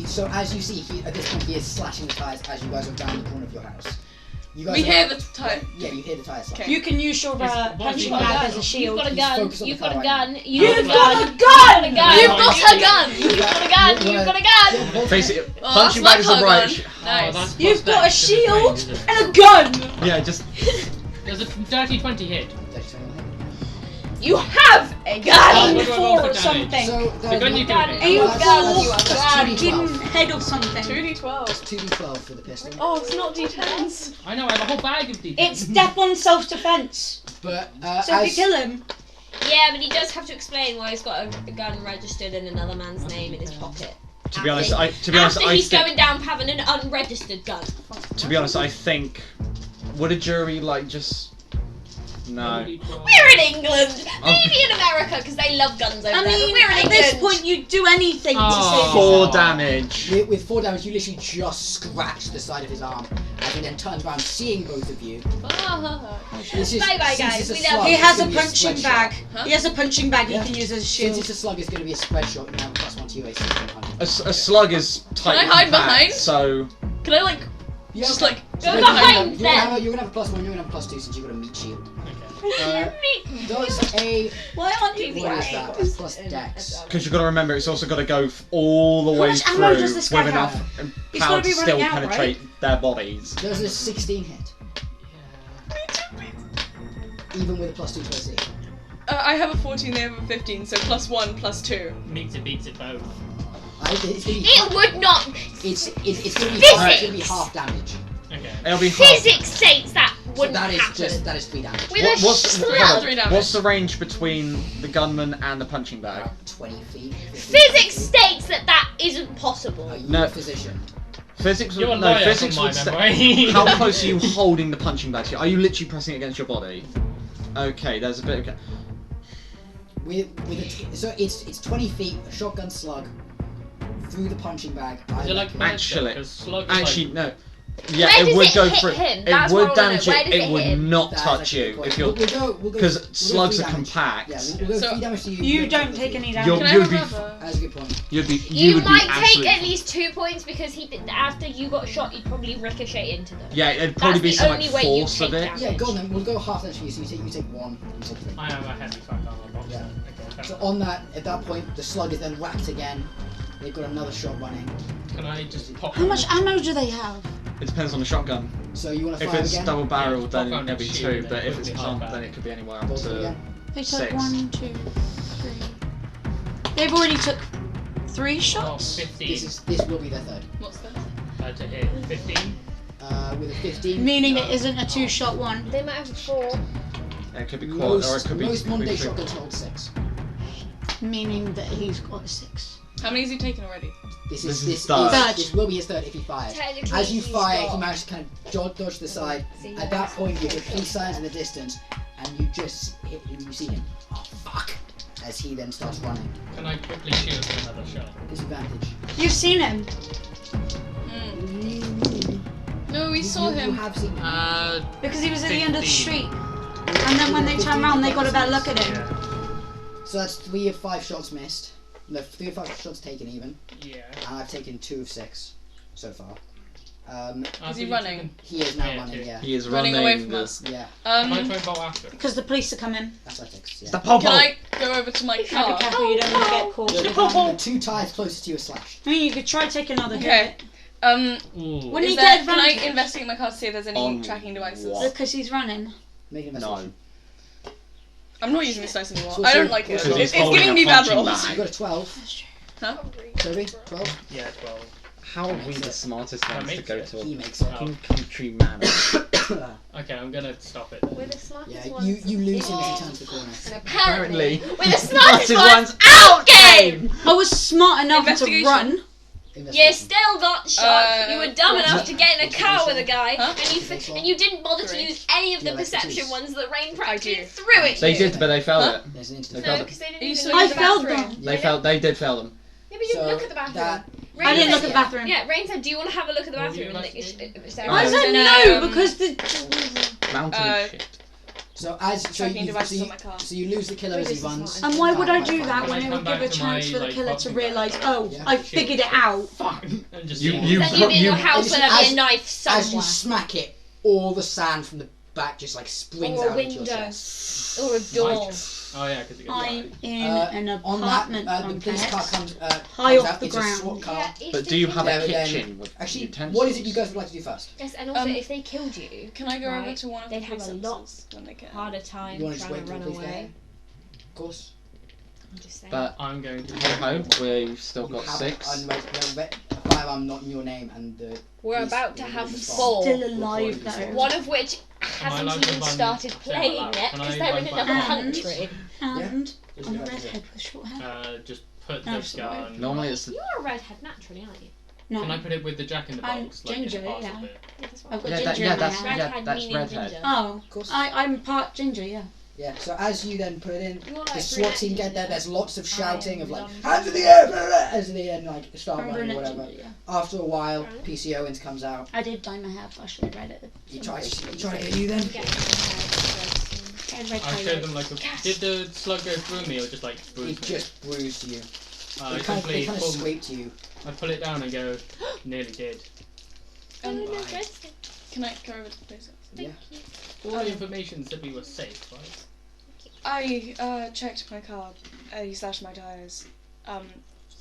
A: So as you see, at this point he is slashing the tires as you guys are round the corner of your house. You guys
E: We
A: are
E: hear
A: about-
E: the tire.
A: Yeah, you hear the tires slash.
E: Okay.
D: You can use your
C: What is
D: punching
C: he
D: bag
C: got?
D: as a shield.
F: You've got a
A: He's
F: gun.
A: focused on the
F: You've got a
A: car
F: gun.
A: right
F: You've
D: got a gun!
F: You've got a gun.
E: You've got a gun.
F: You've got a gun. You've got a gun.
B: Basically,
E: Well,
B: punching
E: that's
B: bag is
E: my
B: the
E: car
B: right.
E: gun.
C: Oh,
E: Nice.
C: that's
D: You've
C: plus
D: got a
C: dex to his
D: shield
C: range, isn't it?
D: and a gun!
B: Yeah, just
C: There's a dirty 20 hit.
F: You have a gun.
C: What
D: Aim
C: do I roll
D: for
C: for damage?
D: something.
A: So
C: The gun you
F: Gun.
C: can
D: Aim
A: Well,
D: for
A: that's 2d12.
D: head of something.
E: 2d12.
A: That's 2d12 for the pistol.
E: Oh, it's not d10s.
C: I know, I have a whole bag of d10s.
D: It's death on self-defense.
A: But
D: So if you kill him,
F: Yeah, but he does have to explain why he's got a gun registered in another man's name in his pocket.
B: to be honest,
F: After
B: I
F: he's
B: think
F: going down having an unregistered gun.
B: I think would a jury like just no.
F: We're in England. Maybe in America because they love guns over
D: I
F: there.
D: mean,
F: but we're in
D: at
F: England.
D: this point you'd do anything to
C: Oh.
D: save
B: 4
D: yourself.
B: damage.
A: with 4 damage, you literally just scratch the side of his arm, and he then turns around, seeing both of you. This is-
F: Bye bye,
A: since
F: guys.
A: it's a
F: We
A: slug,
F: love
D: He
A: it's
D: has a
A: gonna be
D: punching
A: spread shot.
D: bag.
E: Huh?
D: He has a punching bag
A: Yeah.
D: he can use as a
A: Since
D: shield.
A: it's a slug, it's going to be a spread shot. You have a +1 to your AC.
B: A slug is tightly
E: I hide
B: packed,
E: behind?
B: so
E: Can I like
A: Yeah,
E: just
A: okay.
E: like
A: So
F: Go
A: you're gonna
F: behind
A: have-
F: them.
A: You're gonna have a +1. You're gonna have a +2 since you've got a meat shield. Does a
D: Why aren't you
A: what is that?
D: wearing?
A: Plus dex.
B: because you've got to remember it's also got to go all the
D: How
B: way
D: much
B: through
D: ammo does this guy
B: with enough
D: have? He's
B: power
D: gotta
B: to
D: be
B: still
D: running out,
B: penetrate their bodies.
A: Does a 16 hit? Even with a +2 to AC.
E: I have a 14, they have a 15, so +1, +2.
C: Beats it both.
A: It's gonna be
F: It would not.
A: it's gonna be
F: Physics!
A: half damage.
C: Okay.
B: It'll be hard.
F: Physics states that
A: So
F: wouldn't
A: that is
F: happen.
A: that is 3 damage.
F: With a slug.
E: 3 damage.
B: What's the range between the gunman and the punching bag?
A: About 20 feet. 15
F: Physics
A: feet.
F: states that that isn't possible.
A: Are you
B: No.
A: a physician?
B: Physics
C: You're a
B: no,
C: liar
B: physics
C: from my
B: would say.
C: memory.
B: How close are you holding the punching bag to you? Are you literally pressing it against your body? Okay, there's a bit of
A: So it's 20 feet, a shotgun slug through the punching bag.
C: Is it like
B: Actually-
C: because slug is
B: actually
C: like,
B: no. Yeah,
F: Where
B: it
F: does
B: would
F: it
B: go
F: hit
B: through.
F: him?
B: It
F: That's
B: would
F: what I wanna
B: damage
F: know. Where
B: it.
F: does
B: It
F: it
B: would
F: hit him?
B: not
A: That's
B: touch
A: actually a
B: you
A: good point.
B: if you're
A: We'll go
B: because
A: 3
B: slugs are
A: damage.
B: compact.
A: Yeah, we'll go
E: So,
A: 3 damage to you.
D: You
A: go
D: don't
A: for
D: take
A: 3.
D: any
B: You'll-
D: damage.
E: Can I
B: you'd
E: have
B: be
E: another?
A: That's a good point.
B: You'd be.
F: You
B: would be
F: might take
B: absolutely
F: at
B: fine.
F: least 2 points because after you got shot, you'd probably ricochet into them.
B: Yeah, it'd probably
F: That's
B: be
F: the
B: some
F: only
B: like
F: way you
B: force
F: take
B: of it.
F: damage.
A: Yeah, go on then. We'll go half damage for you. So you take 1. You take 3.
C: I have a heavy firearm box.
A: Yeah.
C: Okay,
A: So on that, at that point, the slug is then whacked again. They've got another shot running.
C: Can I just pop?
D: How much ammo do they have?
B: It depends on the shotgun.
A: So you want to
B: If
A: fire
B: it's
A: again?
B: double barreled,
C: Yeah,
B: then
C: pop on
B: it'll be
C: and
B: 2.
C: shoot,
B: But
C: then
B: if it's
C: quickly
B: pumped,
C: hide
B: then
C: back.
B: it could be anywhere up
A: Roll for it
B: to.
A: again.
D: They took
B: 6.
D: 1, 2, 3. They've already took 3
C: Oh,
D: shots.
C: 15.
A: This will be their third.
E: What's that?
C: To hit 15.
A: With a 15.
D: Meaning it isn't a 2-shot one.
F: They might have a 4.
B: It could be quad, or it could be.
A: Most modern day
B: could be
A: shotguns hold 6.
D: Meaning that he's got a 6.
E: How many has he taken already?
A: This
B: This
A: is
B: is third.
A: this will be his third if he fires.
F: Technically,
A: As you
F: he's
A: fire,
F: got-
A: he manages to kind of dodge the side.
F: See,
A: At that point, you hear police sirens in the distance, and you just hit him. You see him. Oh fuck! As he then starts running.
C: Can I quickly shoot with another shot?
A: Disadvantage.
D: You've seen him.
E: No, we saw
A: You
E: him.
A: have seen him.
D: Because he was at the end of the
C: 15.
D: street. And then when they turned around, they got a better look at him.
C: Yeah.
A: So that's 3 of 5 shots missed. No, 3 of 5 shots taken even.
C: Yeah.
A: And I've taken 2 of 6 so far.
E: Is he running?
A: He is now
C: Yeah,
A: running.
C: too.
A: Yeah.
B: He is
E: Running
B: running
E: away from
B: the-
E: us.
A: Yeah.
C: Can I try and bolt after?
D: Because the police are coming.
A: Athletics. Yeah.
B: The pole
E: Can I go over to my
D: Be
E: car?
D: careful, you don't want to get caught.
A: The 2 tires closest to you are slashed.
D: I mean, you could try take another
E: Okay.
D: hit.
C: Ooh.
D: When
E: Is
D: you
E: there,
D: get
E: can I
D: advantage.
E: investigate my car to see if there's any
B: On
E: tracking devices?
B: what?
D: Because he's running.
A: Make an
B: No.
A: investigation.
E: I'm not using this dice anymore.
A: So
E: I don't
A: it's-
E: like it.
A: so
E: It's
B: holding
E: giving
B: a
E: me bad
B: punching
E: rolls.
B: bag.
A: You got a 12.
E: Huh?
A: Toby, 12.
C: Yeah, 12.
B: How are we the smartest
C: That
B: ones to
C: makes
B: go
C: it.
B: to
A: He
B: a
A: makes it.
B: fucking country manor?
C: Okay, I'm gonna stop it
F: We're
C: then.
F: the smartest
A: Yeah,
F: ones.
A: you lose him as
F: in-
A: he turns the corner.
F: And apparently,
B: Apparently,
F: we're the smartest
B: ones
F: ones out game!
D: I was smart enough to
E: Investigation.
D: run.
F: You still got shot. You were dumb enough to get in a car with a guy,
E: Huh?
F: and you didn't bother to
E: Three.
F: use any of the
A: Yeah, like
F: perception
A: two.
F: ones that Rain
E: I
F: practically
E: do.
F: threw at
B: they
F: you.
B: did, but they failed
E: Huh?
B: it.
A: There's an instant.
B: They
F: No,
B: failed it.
F: because they didn't
E: Are you
F: even
E: still
F: look
D: I
F: at the
D: failed
F: bathroom.
D: them.
B: They failed. They did fail them.
F: Yeah, but you didn't
A: So
F: look at the bathroom.
A: that-
F: Rain
D: I didn't
F: said-
D: look at the bathroom.
F: Yeah, Rain said, "Do you want to have a look at the
C: What were you
F: bathroom?" And
C: investigating?
F: Sarah
D: I
F: said,
D: said
E: no,
D: no because the.
B: Mountain of shit.
A: So as so
E: Tracking
A: you,
E: devices on my car.
A: so you lose the killer as he
F: This is
A: runs.
F: not
D: And why would I
A: Back
D: do
A: by
D: that
A: five.
D: when
C: Can I
D: it would
C: come
D: give a
C: back to
D: chance
C: my,
D: for the
C: like,
D: killer to
C: boxing
D: realise,
C: bag?
D: oh,
A: Yeah.
D: I figured it out.
A: Fine.
C: And just
B: You-
C: see
B: you-
C: what-
F: Then you'd be in your
B: you-
F: house where there'd be
A: as-
F: a knife
A: As you
F: somewhere.
A: smack it, all the sand from the back just like springs
F: Or a
A: out into your
F: window.
A: chest.
F: Or a door.
C: Oh yeah, because it gets
D: I'm
C: light.
D: in an
A: On
D: apartment
A: that, the police car
D: complex.
A: comes,
D: high
A: comes
D: off
A: out.
D: the
A: It's a
D: ground.
A: SWAT car.
F: Yeah, if
B: But
F: they
B: do you
F: killed
B: have
A: Yeah,
B: a
A: but then-
B: kitchen with
A: Actually,
B: utensils?
A: what is it you guys would like to do first?
F: Yes, and also
E: Um,
F: if they killed you,
E: Can I go over
F: Right.
E: to one of the
F: They'd have
E: police
F: a lot
E: officers when they get
F: harder time
A: You want to just
F: trying
A: wait
F: to
A: till
F: run
A: the police get
F: away.
A: there? Of course.
F: I'm just saying.
B: But
C: I'm going to
B: hey ho, we've still
A: You
B: got
A: have
B: 6.
A: a firearm not in your name, and the
F: We're
A: police
F: about to
A: will
F: have
A: respond.
F: 4.
D: Still alive though.
F: One of which
C: Am I
F: hasn't
C: allowed to
F: even
C: run-
F: started
C: say out
F: playing
C: loud?
F: yet
C: Can
F: because
C: I
F: they're
C: run
F: in
C: by
F: another
D: hand?
F: country.
D: And
A: Just
D: I'm a
A: go back to
D: redhead with short hair.
C: just put
D: No,
C: this
D: sorry.
C: gun.
B: Normally it's the...
F: You're a redhead naturally, aren't you?
D: No,
C: Can I put it with the Jack in the
D: I'm
C: Box? Like in the
D: ginger,
C: parcel
D: yeah.
C: bit?
F: Yeah, that's fine.
D: I've got
B: Yeah,
D: ginger
B: yeah,
D: in my
B: that's-
D: hair.
B: yeah,
F: Redhead
B: that's
F: meaning
B: redhead.
F: ginger.
D: Oh,
A: Of course.
D: I'm part ginger, yeah.
A: Yeah, so as you then put it in,
F: You're
A: the
F: like
A: SWAT team
F: brunette
A: get there,
F: ginger.
A: there's lots of shouting of like,
F: blonde
A: hands in the air, blah, blah, as they and like start
D: I'm
A: running or
D: brunette
A: whatever.
D: ginger, yeah.
A: After a while,
F: Right.
A: PC Owens comes out.
D: I did dye my hair, but I should have read it.
A: He tries to hit you then.
F: I'm getting my hair
D: Red
C: I showed them
D: highlights.
C: like a.
F: Yes.
C: Did the slug go through me or just like
A: He
C: bruise me?
A: just bruised you.
C: I
A: They
C: simply
A: kind of
C: pull,
A: scraped you.
C: I pull it down and go, nearly did.
E: Um,
A: Right.
E: Can I go over to the police officer?
A: Yeah.
C: All the information said we were safe, right?
E: I checked my car. He slashed my tires.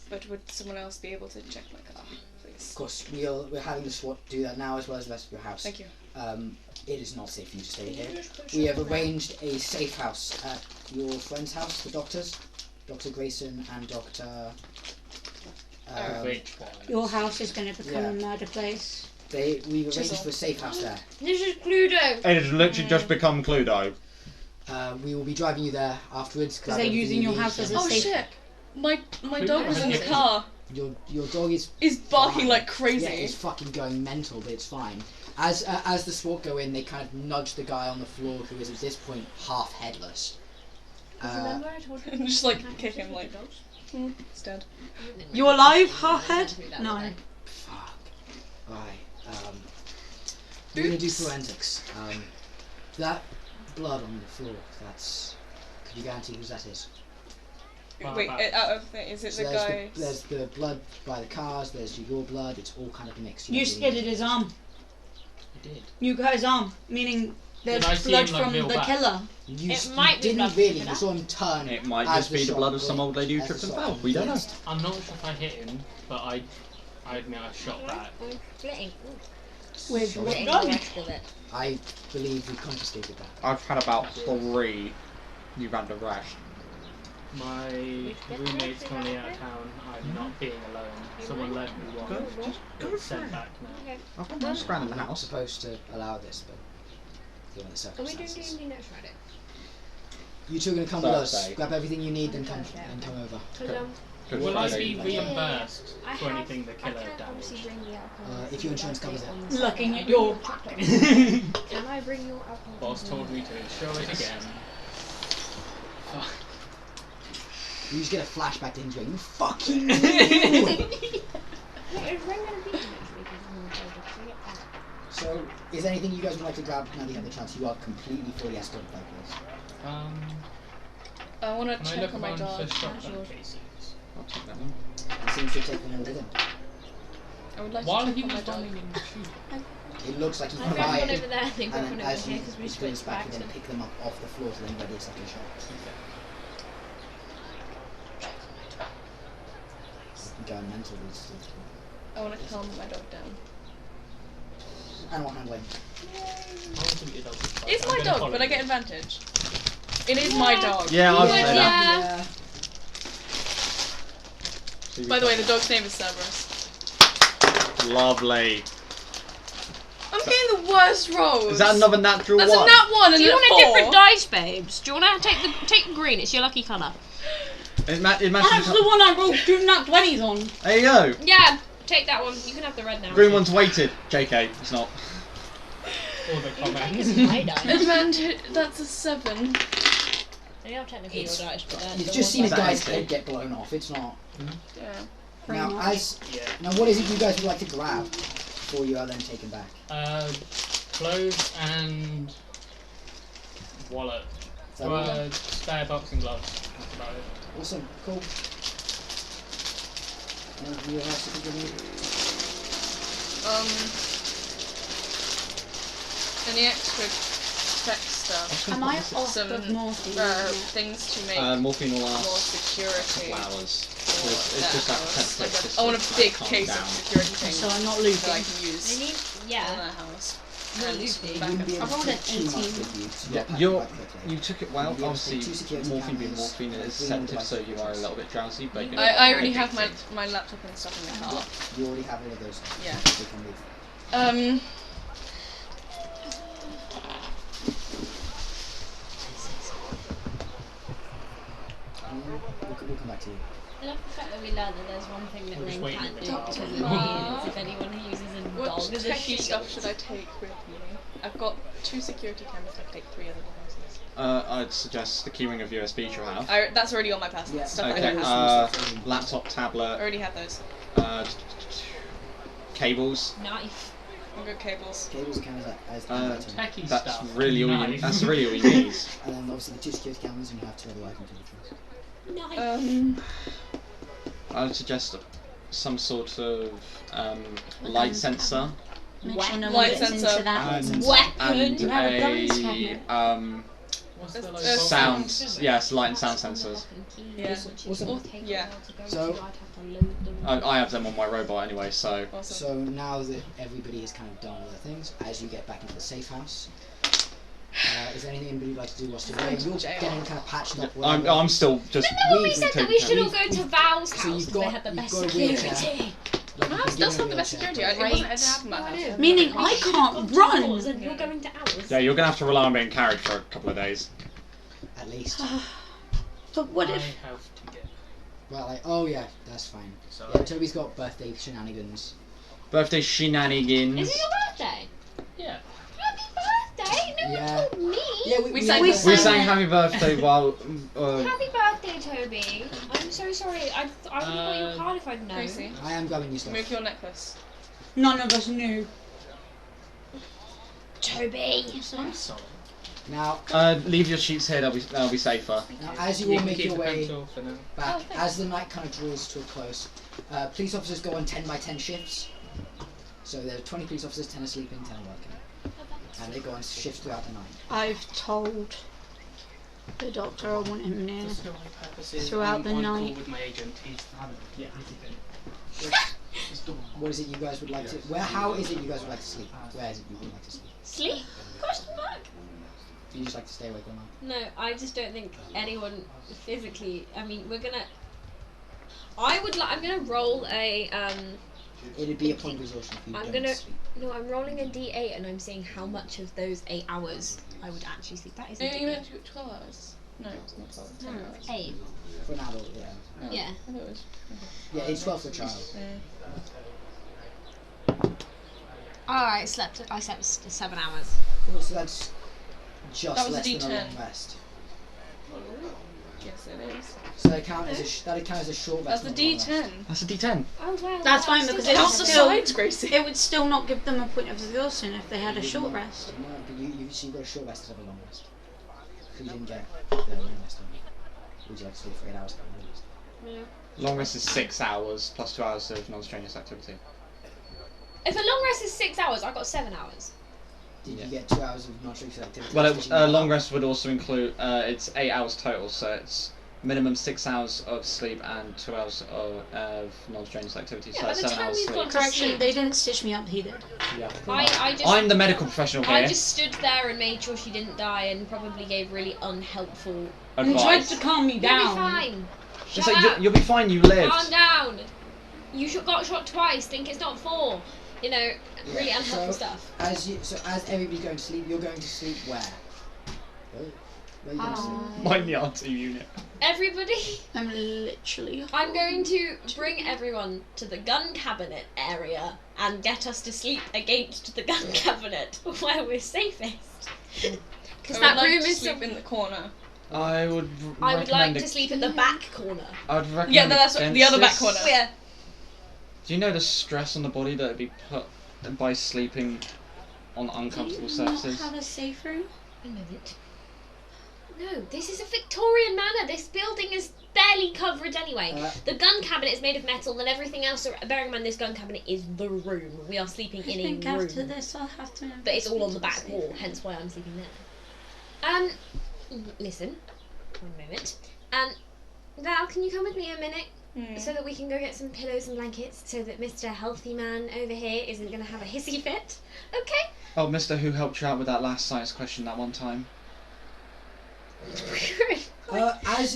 E: But would someone else be able to check my car,
A: Of
E: please?
A: course, we're having the SWAT do that now as well as the rest of your house.
E: Thank you.
A: It is not safe for you to stay here. We have arranged a safe house at your friend's house, the doctors, Dr. Grayson and Dr.
C: Which one?
D: Your house is going to become
A: Yeah.
D: a murder place.
A: We've arranged
E: Chisel.
A: for a safe house there.
F: This is Cluedo.
B: It has literally just become Cluedo.
A: We will be driving you there afterwards.
D: Because they're using your house as a
E: Oh
D: safe.
E: shit! My dog was in the
C: Yeah.
E: car.
A: Your dog is
E: Barking
A: fine.
E: like crazy.
A: Yeah, it's fucking going mental, but it's fine. As the SWAT go in, they kind of nudge the guy on the floor who is at this point half headless.
F: Remember I told you?
E: And just like kick him like it's dead.
D: You alive, half-head? No.
A: Fuck. Right. We're gonna do forensics. That blood on the floor. That's. Could you guarantee whose that is?
E: Wait, out of is it
A: So
E: the
A: there's
E: guy?
A: there's the blood by the cars. There's your blood. It's all kind of mixed.
D: You
A: don't really
D: skidded
A: know.
D: his arm.
C: I did.
D: You cut his arm, meaning there's
C: Did I see
D: blood
C: him, like,
D: from
C: reel
D: the
C: back?
D: killer.
A: You,
F: It
A: you
F: might be
A: didn't
F: blood
A: really.
F: from
A: You saw him turn.
B: It might
A: as
B: just be the
A: shot
B: blood of some
A: went-
B: old lady who
A: as
B: tripped
A: the
B: and
A: shot
B: fell. We don't know.
A: went.
C: I'm not sure if I hit him, but I admit I shot back.
F: I'm splitting.
D: With
A: So
F: Splitting the
D: gun.
F: rest of it.
A: I believe we confiscated that.
B: I've had about 3 you've had to rush.
C: My roommate's currently out of town. I'm not being alone. Someone lent me one.
B: Go
C: Sent
B: for it.
C: back now.
F: Okay.
B: I've got no scran in the
A: I'm not
B: house.
A: supposed to allow this, but given the
F: Are we doing
A: circumstances.
F: D&D next Friday?
A: You two are gonna come with us.
B: Thursday.
A: Grab everything you need, then
F: Thursday,
A: come over.
F: Because
B: Good
C: Will I
B: Friday.
C: be reimbursed
F: I
C: for
F: have,
C: anything the
F: I
C: killer
F: can't obviously
C: damaged?
F: bring the alcohol.
A: If your insurance covers it.
D: Looking at your.
F: Can I bring your alcohol?
C: Boss told me to show it again. Fuck.
A: You just get a flashback to him going, you fucking knew!
F: Wait, is Ren gonna be here next week?
A: So, is there anything you guys would like to grab now that you have the chance? You are completely fully escorted by police.
E: I want to
C: Can I
E: check
C: look
E: on my
C: around
E: dog.
C: for shotgun cases?
B: I'll take that one.
A: It seems to have taken them with him.
E: I would like
C: While
E: to check
C: he
E: on my
C: was
E: dog.
C: running in the shoot.
A: It looks like he's
F: I grabbed one
A: fired,
F: over there, and then
A: and
F: grabbed
A: then
F: one over
A: as
F: here
A: you
F: because we
A: sprints
F: switched
A: back,
F: back.
A: you then pick them up off the floor to then ready a second shot. Going mental with stuff.
E: I want to calm my dog down.
A: Animal handling.
C: I don't think it does.
E: It's
C: I'm
E: my
C: gonna
E: dog,
C: follow
E: but I
C: you.
E: get advantage. It is my dog.
B: Yeah, I was
F: Yeah.
B: there.
A: Yeah.
E: By the way, the dog's name is Cerberus.
B: Lovely.
E: I'm getting the worst rolls.
B: Is that another natural
E: That's
B: one?
E: a nat 1 and
F: Do you
E: a
F: want
E: 4.
F: a different dice, babes? Do you want to take green? It's your lucky colour.
B: It
J: That's the
B: matches.
J: one I rolled 2 nat 20s on.
B: There you go.
F: Yeah, take that one. You can have the red now.
B: Green one's weighted. JK, it's not.
C: Or the
F: You take
C: comments.
F: us my dice.
E: And that's a 7.
F: They are technically your dice, but they're
A: You've
F: the
A: just seen a
F: ones
A: guy's
B: Exactly.
A: head get blown off. It's not.
E: Yeah.
A: Now,
C: Yeah.
A: what is it you guys would like to grab before you are then taken back?
C: Clothes and wallet.
A: Is that what you got?
C: Spare boxing gloves. That's about it.
A: Awesome, cool. Anything else you can give me?
E: Any extra tech stuff?
J: Am I off
E: Some
J: of morphine?
E: things to make
B: Morphine will
E: more
B: last
E: security.
B: a couple hours.
E: for
B: It's just
E: their
B: like
E: house.
B: template
E: Like
B: just
E: I want
B: to,
E: a big
B: calm
E: case
B: down.
E: of security things
J: So I'm not
E: that I
J: looting.
E: can
F: They
E: use
F: need,
E: in
F: yeah.
E: their house.
F: Not
E: And
F: loopy.
A: You
E: back
A: wouldn't be
E: up.
A: able
J: I rolled
A: to
J: an
A: take too much
J: 18.
A: with you, so
B: Yeah,
A: packing
B: you're-
A: quite quickly.
B: You took it well.
A: You'll be able to
B: Obviously,
A: take 2 security
B: morphine being
A: cameras,
B: morphine is
A: 3
B: sedative,
A: devices
B: so you are a
A: for
B: little bit drowsy. But you're
E: I already have
B: addicted.
E: my laptop and stuff in the car.
A: You already have all of those.
E: Yeah.
A: So you can leave. We'll come back to you.
F: I love the fact that we learned that there's one thing that
C: We're just
F: Lane
C: waiting
F: can't
C: for
F: do
C: the
F: because
C: car.
F: of me is if anyone who uses a
E: What
F: dog as a
E: techie
F: shield.
E: stuff should I take with me? I've got 2 security cameras. I take 3 other devices.
B: I'd suggest the keyring of USB you'll have.
E: That's already on my person.
A: Yeah.
E: Stuff
B: Okay.
E: I don't
B: Laptop,
E: I
B: tablet,
E: already have those.
B: cables.
F: Knife.
E: I've got cables.
A: Cables count as
B: Uh,
A: item.
C: Techie
B: That's
C: stuff.
B: really all you.
C: Knife.
B: That's really all you need.
A: And then obviously the 2 security cameras, and you have 2 other items in the first.
F: Knife.
B: I would suggest some sort of light sensor
J: Make sure no one
E: Light
J: gets
E: sensor.
J: into that.
B: and
F: Weapon.
J: You have a guns cabinet.
C: What's the
E: There's-
C: like,
E: there's
B: sound. Yes, light and sound sensors.
E: Yeah.
A: Awesome.
E: Yeah.
A: So-
B: I have them on my robot anyway, so
E: Awesome.
A: So now that everybody has kind of done all their things, as you get back into the safe house, is there anything anybody would like to do whilst you're there? You're
E: Jail.
A: getting kind of patched up.
B: I'm still just.
F: Remember we said that we should all
B: taking-
F: go to Val's
A: So
F: house
A: you've
F: because they
A: got-
F: had the
A: you've
F: best
A: got a wheelchair.
F: security.
E: That's not the best security. It wasn't. It didn't happen about that.
J: Meaning I can't run.
F: And you're going to ours.
B: Yeah, you're gonna have to rely on being carried for a couple of days.
A: At least.
J: But what
C: I
J: if
C: have to get.
A: Well, like, oh yeah, that's fine.
C: Sorry.
A: Yeah, Toby's got birthday shenanigans.
B: Birthday shenanigans.
F: Is it your birthday?
C: Yeah.
F: Happy birthday! No
A: Yeah.
F: one told me.
A: Yeah,
E: We
A: had
E: sang-
J: we
A: the-
B: We
J: sang
B: sang
J: it.
B: happy birthday while.
F: Happy birthday, Toby. I'm so sorry. I would have got you a card if I'd known.
E: Gracie,
A: I am grabbing your stuff.
E: move your necklace.
J: none of us knew?
F: Toby.
C: I'm sorry.
A: Now,
B: Leave your sheets here. They'll be safer.
A: now, as you
C: You
A: all
C: can
A: make
C: keep
A: your
C: the
A: way
C: pencil for now.
A: back,
E: Oh, thanks.
A: as the night kind of draws to a close, police officers go on 10 by 10 shifts. So there are 20 police officers, 10 are sleeping, 10 are working. And they go on shifts throughout the night.
J: I've told the doctor I want him near.
C: For story purposes,
J: Throughout
C: I'm
J: the
C: on
J: night.
C: call with my agent. He's yeah,
A: What is it you guys would like to? How is it you guys would like to sleep? Where is it you would like to sleep?
F: Sleep? Question mark?
A: Do you just like to stay awake all night?
F: No, I just don't think anyone physically. I mean, we're gonna. I'm gonna roll a.
A: It'd be a point of exhaustion if you
F: I'm
A: don't
F: gonna.
A: sleep.
F: No, I'm rolling a d8 and I'm seeing how much of those 8 hours I would actually sleep. That is
E: No, you
F: ridiculous.
E: meant 12 hours. No, it's not 12. It's 10
F: No,
E: hours.
F: 8.
A: For an adult, yeah.
E: Oh,
F: Yeah.
E: I thought it was.
A: Yeah, it's 12 for a child.
F: I slept 7 hours.
A: So that's just
E: That was a
A: less than a
E: D10.
A: long rest.
E: Yes, it is.
A: So that'd count as that'd count as a short
E: That's
A: rest.
E: the
A: not a long rest.
E: D10.
B: That's a D10.
F: Oh wow.
J: That's fine because it
E: Count
J: would
E: the
J: still
E: sides, Gracie.
J: it would still not give them a point of exhaustion if they had a short rest.
A: No, but so you got a short rest instead of a long rest. So you didn't get the long rest on you. Would you like to sleep for 8 hours?
B: Long rest is 6 hours plus 2 hours of non-strenuous activity.
F: If a long rest is 6 hours, I got 7 hours.
A: Did
B: Yeah.
A: you get 2 hours of non-strenuous activity?
B: Well,
A: Did you not
B: long
A: have-
B: rest would also include. It's 8 hours total, so it's minimum 6 hours of sleep and 2 hours of non-strenuous activities. So
F: Yeah,
B: that's
F: by the
B: 7
F: time
B: hours
F: we've
B: sleep.
F: got to
J: Correction,
F: sleep,
J: they didn't stitch me up, he did.
B: Yeah.
F: I just
B: I'm the medical professional here.
F: I just stood there and made sure she didn't die and probably gave really unhelpful
J: And tried
B: Advice.
J: to calm me
F: You'll be
J: down.
F: fine.
B: Just
F: Shut
B: like,
F: up.
B: you'll be fine. You lived.
F: Calm down. You got shot twice. Think it's not 4. You know, really
A: Yeah,
F: unhelpful
A: so
F: stuff.
A: As everybody's going to sleep, you're going to sleep where? Where are you going to sleep?
B: Mine the R2 unit.
F: Everybody,
J: I'm literally.
F: I'm going to bring everyone to the gun cabinet area and get us to sleep against the gun cabinet where we're safest. Because that
E: I would
F: room
E: like to
F: is
E: sleep in the corner.
B: I would.
F: I would like
B: recommend
F: to sleep at the back corner.
B: I would recommend.
E: Yeah, that's what, the other back
B: against
E: corner.
B: this.
F: Where?
B: Do you know the stress on the body that would be put by sleeping on uncomfortable
J: Do you not
B: surfaces?
J: have a safe room?
F: I know it. No, this is a Victorian manor. This building is barely covered anyway. The gun cabinet is made of metal and everything else. Bearing in mind this gun cabinet is the room. We are sleeping
J: I
F: in
J: think
F: a room.
J: after this I'll have to.
F: But it's all on the
J: investigate
F: back
J: safe
F: wall,
J: room.
F: hence why I'm sleeping there. Listen, one moment. Val, can you come with me a minute? So that we can go get some pillows and blankets so that Mr. Healthy Man over here isn't going to have a hissy fit. Okay?
B: Oh, Mr. Who helped you out with that last science question that one time?
A: As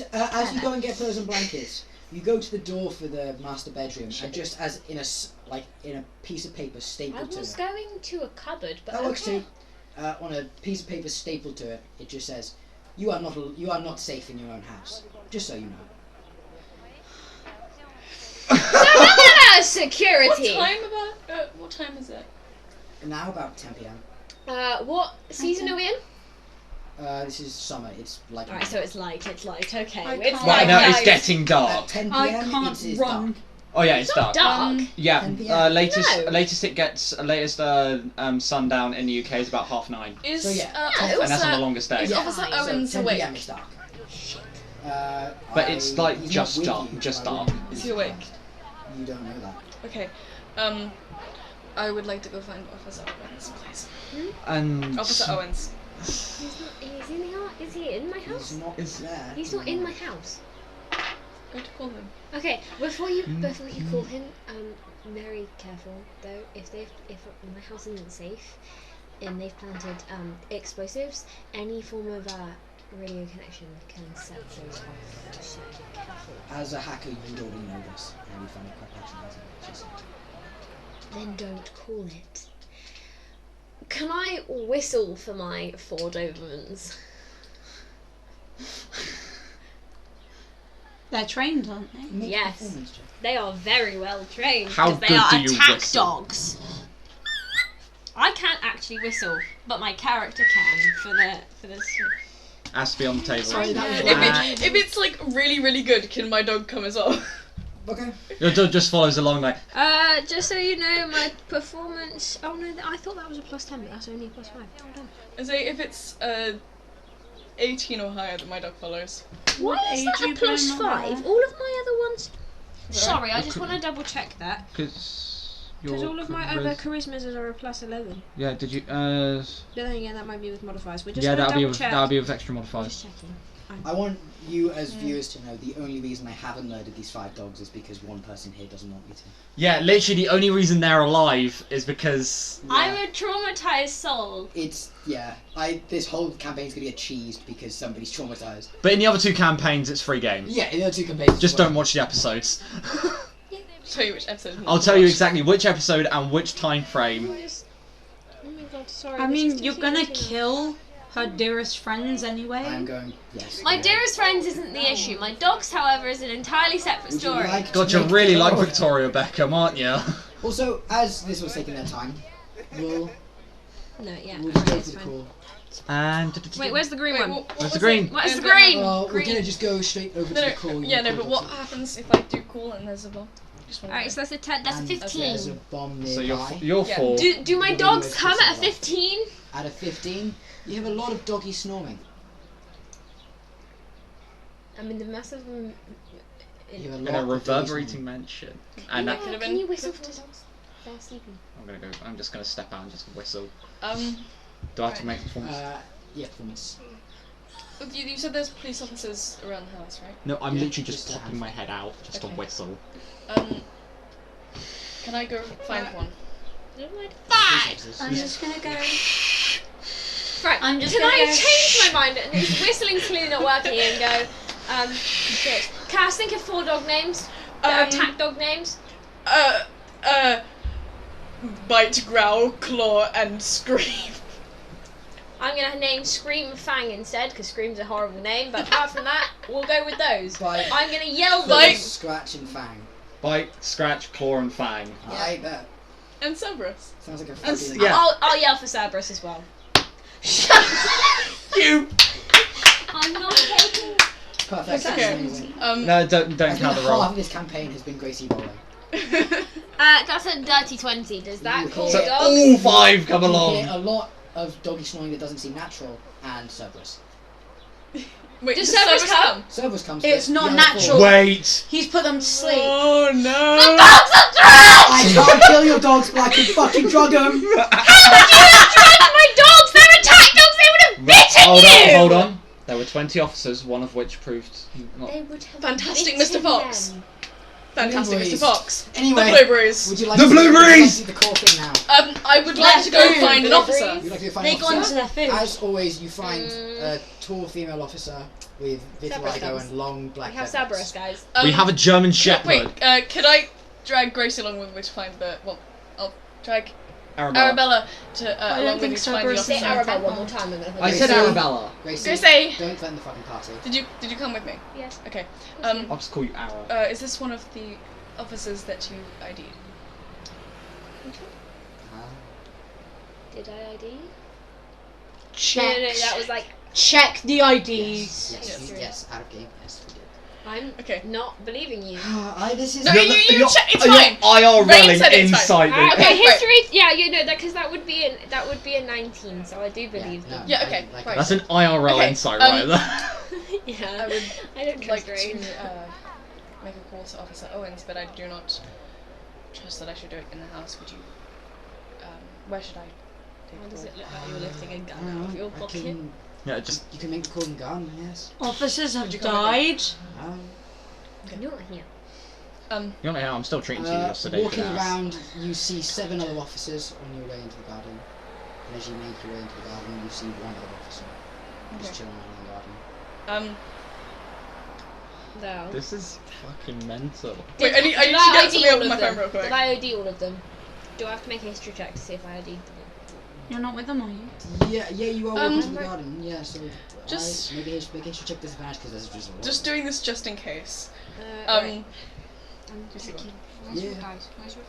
A: you go and get pillows and blankets, you go to the door for the master bedroom, and just as in a piece of paper
F: I
A: stapled to
F: was
A: it.
F: going to a cupboard, but
A: That works
F: okay.
A: too. On a piece of paper stapled to it, it just says, "You are not safe in your own house." Just so you know.
F: Security!
E: What time is it?
A: Now about 10 p.m.
F: What season are we in?
A: This is summer. It's like.
F: Alright, so it's light, okay.
J: I
F: It's
J: can't-
F: light,
B: no,
F: guys.
B: it's getting dark.
A: At 10
J: I
A: p.m.
J: can't
A: it's
J: run.
A: dark.
B: Oh yeah, it's dark.
F: Dark.
B: Yeah,
A: 10 p.m.
B: latest it gets sundown in the UK is about 9:30,
E: Is
A: So, yeah.
B: and that's on the longest day.
E: Is Officer
A: So
E: Owens
A: 10
E: awake?
A: p.m. is dark.
B: But it's like
A: he's
B: just
A: not
B: dark,
A: with you,
B: just
A: so I
B: dark.
A: wouldn't-
E: Is he awake?
A: You don't know that.
E: Okay. I would like to go find Officer Owens, please.
B: And
E: Officer Owens.
F: Is he in my house?
A: He's not there.
F: He's not in my house.
E: Go to call him.
F: Okay, before you call him, very careful though. If my house isn't safe and they've planted explosives, any form of radio connection can set those off. So be careful.
A: As a hacker, you would already know this, and you find it quite patronising.
F: Then don't call it. Can I whistle for my 4 Dobermans?
J: They're trained, aren't they?
A: Make a
F: Yes.
A: performance check.
F: They are very well trained.
B: How
F: 'cause they
B: good
F: are
B: do you
F: attack
B: whistle?
F: dogs. I can't actually whistle, but my character can for the.
B: has to be on the table.
J: Sorry, that was
E: If it's like really, really good, can my dog come as well?
A: Okay.
B: Your dog just follows along like.
F: Just so you know, my performance. Oh no, I thought that was a +10, but that's only a +5. Hold on.
E: I say if it's 18 or higher, that my dog follows.
F: Why is
J: age
F: that a
J: you put in
F: +5?
J: the
F: All of my other ones.
E: Right.
F: Sorry, I just want to double check that.
B: Because
F: All of my other charismas are a +11.
B: Yeah, did you?
F: Then again, that might be with modifiers. We're just
B: Yeah,
F: gonna
B: that'll be
F: double
B: with,
F: check.
B: that'll be with extra modifiers.
F: Just checking.
A: I want you as viewers to know the only reason I haven't murdered these 5 dogs is because one person here doesn't want me to.
B: Yeah, literally the only reason they're alive is because.
F: I'm a traumatized soul.
A: It's this whole campaign's gonna get cheesed because somebody's traumatized.
B: But in the other 2 campaigns, it's free game.
A: Yeah, in the other 2 campaigns.
B: Just don't watch the episodes.
E: Tell you which episode.
B: I'll tell you exactly which episode and which time frame.
F: Oh my god, sorry.
J: I
F: this
J: mean,
F: is
J: you're gonna
F: confusing.
J: kill her dearest friends anyway.
A: I'm going. Yes.
F: My dearest friends isn't the issue. My dogs, however, is an entirely separate
A: Would you
F: story.
A: like
B: God,
A: to
B: you
A: make
B: really
A: the
B: like
A: call?
B: Victoria Beckham, aren't you?
A: Also, as this was taking their time, we'll
F: No, yeah.
A: just
F: okay,
A: go
F: it's
A: for the
F: fine.
A: call.
B: And.
F: Wait, where's the green
E: Wait,
F: one?
E: what
B: Where's the
E: was
B: green?
E: it?
F: Where's the
E: No,
F: green?
A: Well,
F: Green.
A: we're gonna just go straight over to the call.
E: Yeah, no,
A: you
E: but
A: call
E: what
A: dogs.
E: happens if I do call and there's a bomb? Just wanna
F: Alright,
E: know.
F: so that's a 10. That's a
A: And
F: 15.
A: There's a bomb nearby.
B: So you're
E: Yeah.
B: 4.
F: Do my
A: You're
F: dogs
A: the
F: come
A: most
F: at a
A: specific.
F: 15?
A: At a 15, you have a lot of doggy snoring.
F: I'm in the massive.
A: You have a
B: In
A: lot
B: a
A: of doggy
B: reverberating
A: snoring.
B: mansion. And that,
E: could have
F: Can
E: been-
F: you whistle for the dogs? They're sleeping.
B: I'm just gonna step out and just whistle.
E: Um,
B: Do I have to make a performance?
A: Yeah, performance.
E: You said there's police officers around the house, right?
B: No, I'm
A: Yeah,
B: literally just
A: just
B: popping my head out, just to
E: Okay.
B: whistle.
E: Can I go find one?
D: I'm just gonna go.
F: Right,
D: I'm just
F: can
D: gonna
F: I
D: go,
F: change my mind? His whistling's clearly not working and go, shit. Cass, think of 4 dog names. That are attack dog names.
E: Bite, growl, claw, and scream.
F: I'm going to name Scream and Fang instead, because Scream's a horrible name, but apart from that, we'll go with those.
A: Bite.
F: I'm going to yell them.
E: Bite.
A: Scratch and Fang.
B: Bite, scratch, claw, and fang.
A: I like that.
E: And Cerberus.
A: Sounds like a
B: And
A: fucking...
B: yeah.
F: I'll yell for Cerberus as well.
B: You!
F: I'm not taking...
A: Perfect.
E: That's okay.
A: Amazing.
B: No, don't
A: I think
B: count the
A: half
B: roll.
A: of this campaign has been Gracie rolling.
F: That's a dirty 20. Does that
A: You
F: call
A: hit-
B: So
F: dogs?
B: all 5 come
A: You
B: along.
A: hear a lot of doggy snoring that doesn't seem natural, and Cerberus.
E: Wait,
F: Does
E: does
F: Cerberus
E: Cerberus come?
A: Cerberus comes
D: It's
A: first,
D: not
A: the other
D: natural.
A: 4.
B: Wait!
D: He's put them to sleep.
E: Oh no!
F: Dogs are trash!
A: I can't kill your dogs, but I can fucking drug them!
F: My dogs! They're attack dogs! They would have bitten you!
B: Hold on. There were 20 officers, one of which proved not...
F: They would have
E: Fantastic
F: bitten
E: Mr. Fox.
F: them.
E: Fantastic
A: Blueberries.
E: Mr. Fox.
A: Anyway,
E: The blueberries.
A: would you like
B: The
A: to do
B: blueberries!
A: the core thing now?
E: I would like to go find an officer.
A: You'd like to find
D: They
A: an
D: got into
A: officer?
D: their food.
A: As always, you find a tall female officer with
F: Cerberus
A: vitiligo
F: comes.
A: and long black
F: We have
A: hair.
F: Cerberus, guys.
B: We have a German Shepherd.
E: Wait, could I drag Gracie along with me to find the... Well, I'll drag
B: Arabella.
E: Arabella to,
D: I
E: along
D: don't
E: with
D: think
E: me to find the
D: Cerberus
F: Say
D: is
E: officer.
F: Arabella one more time.
B: I said
A: Gracie.
B: Arabella.
A: Gracie,
E: Gracie!
A: don't threaten the fucking party.
E: Did you come with me?
F: Yes.
E: Okay.
B: I'll just call you Ara.
E: Is this one of the officers that you ID'd?
F: Did I ID?
D: Check.
F: No, that was like...
D: Check the IDs.
A: Yes, yes, out of game. Yes, we did.
F: I'm
E: Okay.
F: not believing you.
A: This is...
E: No, you check. It's
B: You're
E: fine.
B: IRLing
E: Rain said it's fine.
B: inside
F: Ah,
B: this.
F: okay,
E: Okay, right.
F: history. Yeah, you know that because that would be a 19, so I do believe
A: no,
F: them.
E: Yeah, okay,
A: like-
E: right.
B: That's an IRL
E: Okay,
B: insight right there.
F: Yeah,
E: I would
F: I don't
E: like
F: trust
E: to
F: Rain.
E: make a call to Officer Owens, but I do not trust that I should do it in the house. Would you? Where should I take
F: How
E: the
F: does
E: call?
F: it look like you're lifting a gun out of your
A: I
F: pocket?
A: can,
B: Yeah, just
A: you can make the call in gun, yes.
D: Officers have
E: you come with
D: died.
F: You're not here.
B: you're not here. I'm still treating you to your sedated
A: Walking
B: ass.
A: around, you see 7 other officers on your way into the garden. And as you make your way into the garden, you see 1 other officer just
E: Okay.
A: chilling around in the garden.
F: No.
B: This is fucking mental.
E: Wait, I need to
F: Did
E: get
F: ID
E: something
F: all
E: up on
F: of
E: my phone
F: them?
E: real quick.
F: Did I ID all of them? Do I have to make a history check to see if I ID'd them?
D: You're not with them, are you?
A: Yeah, you are walking to the
F: right.
A: garden. Yeah, so
E: Just-
A: make a history check disadvantage because there's just a lot.
E: Just doing this just in case.
F: Right.
E: Um,
F: I'm
E: you see
F: checking.
E: what?
F: Where's your
A: Yeah.
F: dice? Where's your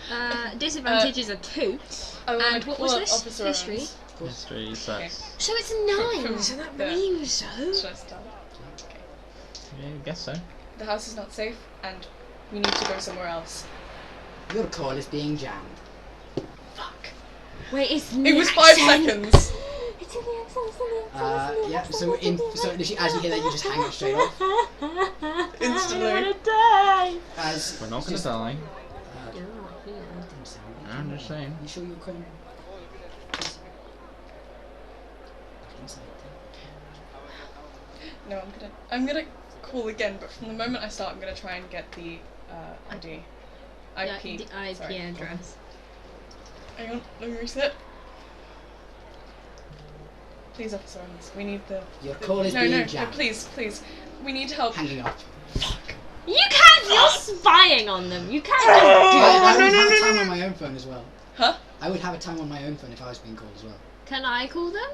F: D20? Disadvantage is a 2.
E: I wanna
F: And what
E: call
F: was
E: up
F: this?
E: Officer
F: History?
E: Owens.
B: History sucks.
F: So it's a 9,
E: From
F: so that
E: the-
F: means so.
E: Should I start? Okay.
B: Yeah, I guess so.
E: The house is not safe, and we need to go somewhere else.
A: Your call is being jammed.
E: Fuck.
F: Wait, it's
E: It was 5 seconds.
F: It's in the accent, it's in the accent,
A: Yeah. So literally, as you hear that, you just hang up straight off.
E: Instantly.
A: As
B: We're not gonna
A: just,
B: die.
F: You're not here.
A: didn't sound like
B: I'm
A: it.
B: just saying.
A: You sure you're calling? Didn't sound like
E: No, I'm gonna call again, but from the moment I start, I'm gonna try and get the ID. IP.
F: The IP
E: Sorry.
F: address.
E: Hang on, let me reset. Please, Officer Owens, we need the...
A: Your call is
E: no,
A: being
E: no,
A: jammed.
E: please. We need help.
A: Hanging up.
F: You can't! You're spying on them. You can't just
A: I
F: do
A: would
F: that.
A: have a time on my own phone as well.
E: Huh?
A: I would have a time on my own phone if I was being called as well.
F: Can I call them?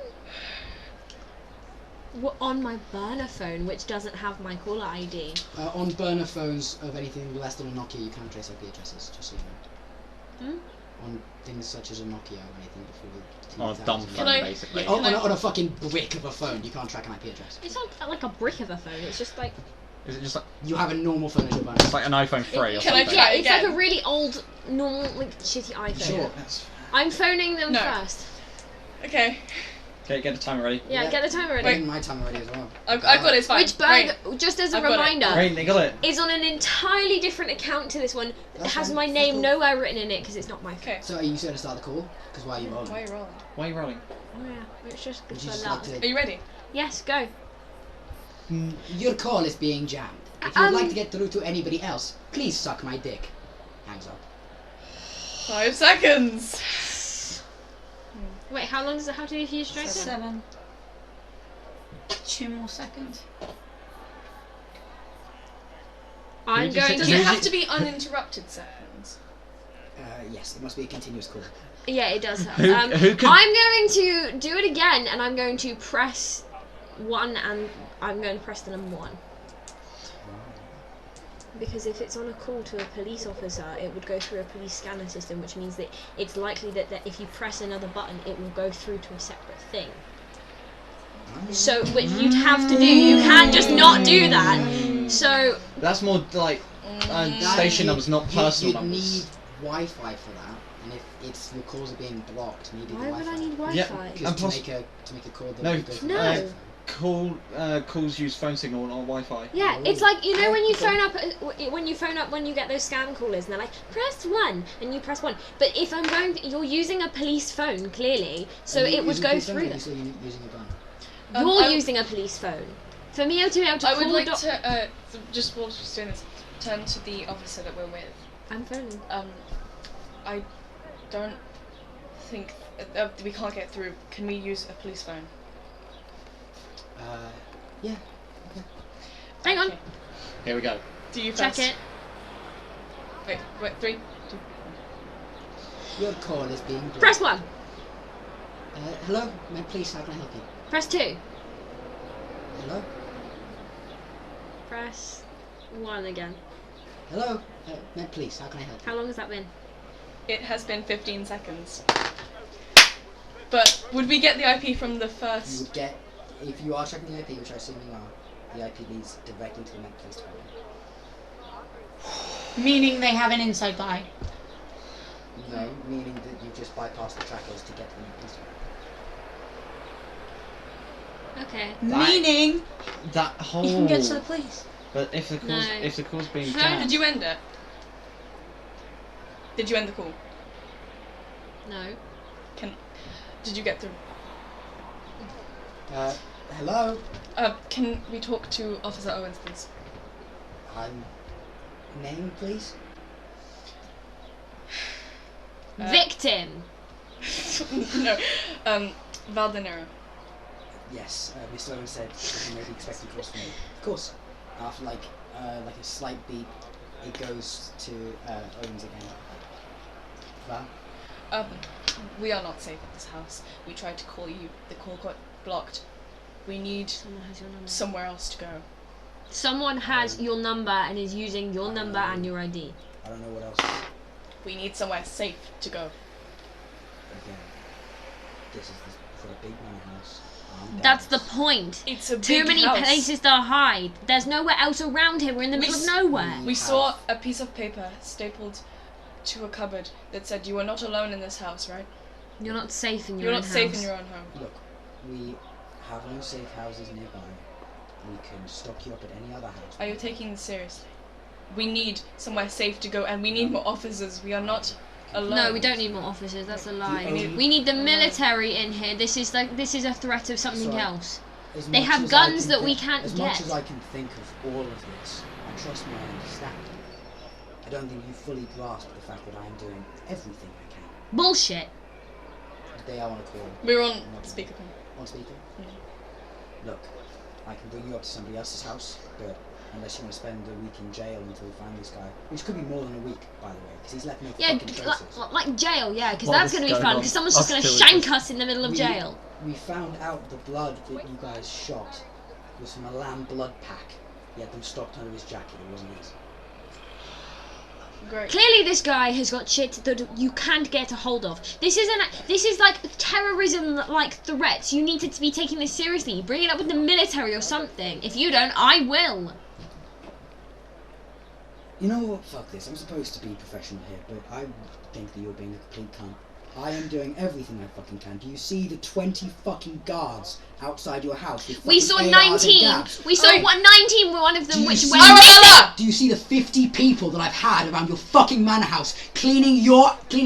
F: On my burner phone, which doesn't have my caller ID.
A: On burner phones of anything less than a Nokia, you can't trace IP addresses, just so you know. On things such as a Nokia or anything before the
B: On a dumb
A: 2000s.
B: phone,
E: I-
B: basically.
E: yeah.
A: On a fucking brick of a phone, you can't track an IP address.
F: It's not like a brick of a phone. It's just like
B: Is it just like
A: You have a normal phone as your burner.
B: it's like an iPhone 3 or
E: Can I
B: something?
E: try?
F: it's like
E: again.
F: a really old, normal, like shitty iPhone.
A: Sure.
B: That's
F: I'm phoning them
E: No.
F: first.
E: Okay.
B: Okay, get the timer ready.
F: Yeah, get the timer ready.
A: Getting my time already as well.
E: I've got it. It's fine.
F: Which bird, just as a
E: I've got it.
F: reminder,
B: Rain, they got it.
F: is on an entirely different account to this one. It
A: That's
F: has
A: fine.
F: my
A: That's
F: name
A: cool.
F: nowhere written in it because it's not my phone.
E: Okay.
A: So are you going to start the call? Because why are you rolling?
E: Why are you rolling?
B: Why are you rolling?
F: Oh yeah, it's just good
A: Would you
F: for
A: just
F: luck.
A: like
E: Are you ready?
F: Yes, go.
A: to... Your call is being jammed. If you'd like to get through to anybody else, please suck my dick. Hangs up.
E: 5 seconds.
F: Wait, how long does it have to be for you to strike it?
D: 7. 2 more seconds.
F: I'm
B: Who'd you
F: going
B: say-
E: Does
F: to.
E: it have to be uninterrupted seconds?
A: Yes, it must be a continuous call.
F: Yeah, it does have.
B: Who could-
F: I'm going to do it again, and I'm going to press 1, and I'm going to press the number 1. Because if it's on a call to a police officer, it would go through a police scanner system, which means that it's likely that if you press another button, it will go through to a separate thing. So, which you'd have to do. You can't just not do that. So,
B: That's more like station numbers, not personal
A: You'd
B: numbers.
A: need Wi-Fi for that, and if your calls are being blocked, you need
F: why would
A: Wi-Fi.
F: I need Wi-Fi?
B: Yeah.
A: Because
B: And
A: to
B: plus-
A: make a call that
B: No,
A: would go through
F: No.
A: Wi-Fi.
B: Calls use phone signal, not Wi-Fi.
F: Yeah, it's like, you know, when you phone up when you get those scam callers and they're like, press 1, and you press 1. But if I'm going, you're using a police phone clearly, so
A: Are you
F: it would
A: using
F: go
A: police phone or
F: through
A: are you
F: that.
A: still using a gun?
F: You're
E: I-
F: using a police phone. For me to be able to
E: I
F: call
E: would like
F: the
E: to just while she's doing this, turn to the officer that we're with.
F: I'm phoning.
E: I don't think we can't get through. Can we use a police phone?
A: Yeah.
F: Hang on.
E: Okay.
B: Here we go.
E: Do you
F: Check
E: first?
F: it.
E: Wait, 3, 2.
A: Your call is being blocked.
F: Press 1.
A: Hello, may please, how can I help you?
F: Press 2.
A: Hello?
F: Press 1 again.
A: Hello? May please, how can I help you?
F: How long has that been?
E: It has been 15 seconds. But would we get the IP from the
A: You
E: first?
A: would get, if you are checking the IP, which I assume you are, the IP leads directly to the Met Police Department.
D: Meaning they have an inside line.
A: No, meaning that you just bypass the trackers to get to the Met Police Department.
F: Okay.
D: Meaning
B: That whole.
D: you can get to the police.
B: But if the call's
F: No.
B: if the call's being
F: Phone-
B: jammed,
E: Did you end it? Did you end the call?
F: No.
E: Did you get through?
A: Hello?
E: Can we talk to Officer Owens, please?
A: Name, please?
F: Victim.
E: No. Valente De Nero.
A: Yes, Mr. Owens said he may be expecting calls from me. Of course. After like a slight beep, it goes to Owens again. Val?
E: We are not safe at this house. We tried to call you. The call got blocked. We need
F: Someone has your number.
E: somewhere else to go.
F: Someone has your number and is using your number and your ID.
A: I don't know what else.
E: We need somewhere safe to go.
A: Again, this is for a big money house.
F: That's the point.
E: It's a
F: Too
E: big
F: many
E: house.
F: places to hide. There's nowhere else around here. We're in the middle of nowhere.
E: We saw a piece of paper stapled to a cupboard that said you are not alone in this house, right?
F: You're not safe in your
E: You're
F: own
E: not
F: house.
E: safe in your own home.
A: Look, we have no safe houses nearby. We can stock you up at any other house.
E: Are you taking this seriously? We need somewhere safe to go, and we need more officers. We are not alone.
F: No, we don't need more officers. That's a lie.
A: only-
F: We need the military in here. This is a threat of something
A: Sorry.
F: else.
A: As
F: They
A: much
F: have
A: as I
F: guns
A: can
F: that we
A: think-
F: can't
A: as
F: get.
A: much as I can think of all of this, I trust me, I understand. I don't think you fully grasp the fact that I am doing everything I can.
F: Bullshit.
A: They are on a call.
E: We're on speakerphone.
A: On speaker?
E: Yeah.
A: Look, I can bring you up to somebody else's house, but unless you want to spend a week in jail until we find this guy, which could be more than a week, by the way, because he's left no
F: Yeah,
A: fucking traces.
F: like jail. Yeah, because
B: What
F: that's
B: was
F: gonna be
B: going
F: fun.
B: on?
F: Because someone's just gonna
B: Hostilities.
F: shank us in the middle of jail.
A: We found out the blood that you guys shot was from a lamb blood pack. He had them stocked under his jacket. It wasn't his.
E: Great.
F: Clearly, this guy has got shit that you can't get a hold of. This is like terrorism-like threats. You need to be taking this seriously. Bring it up with the military or something. If you don't, I will.
A: You know what? Fuck this. I'm supposed to be professional here, but I think that you're being a complete cunt. I am doing everything I fucking can. Do you see the 20 fucking guards outside your house? With
F: We
A: fucking
F: saw
A: ARs and
F: 19.
A: dabs?
F: We saw 19. One of
A: Do
F: them,
A: you
F: which
A: see-
F: went.
E: Arabella!
A: Do you see the 50 people that I've had around your fucking manor house cleaning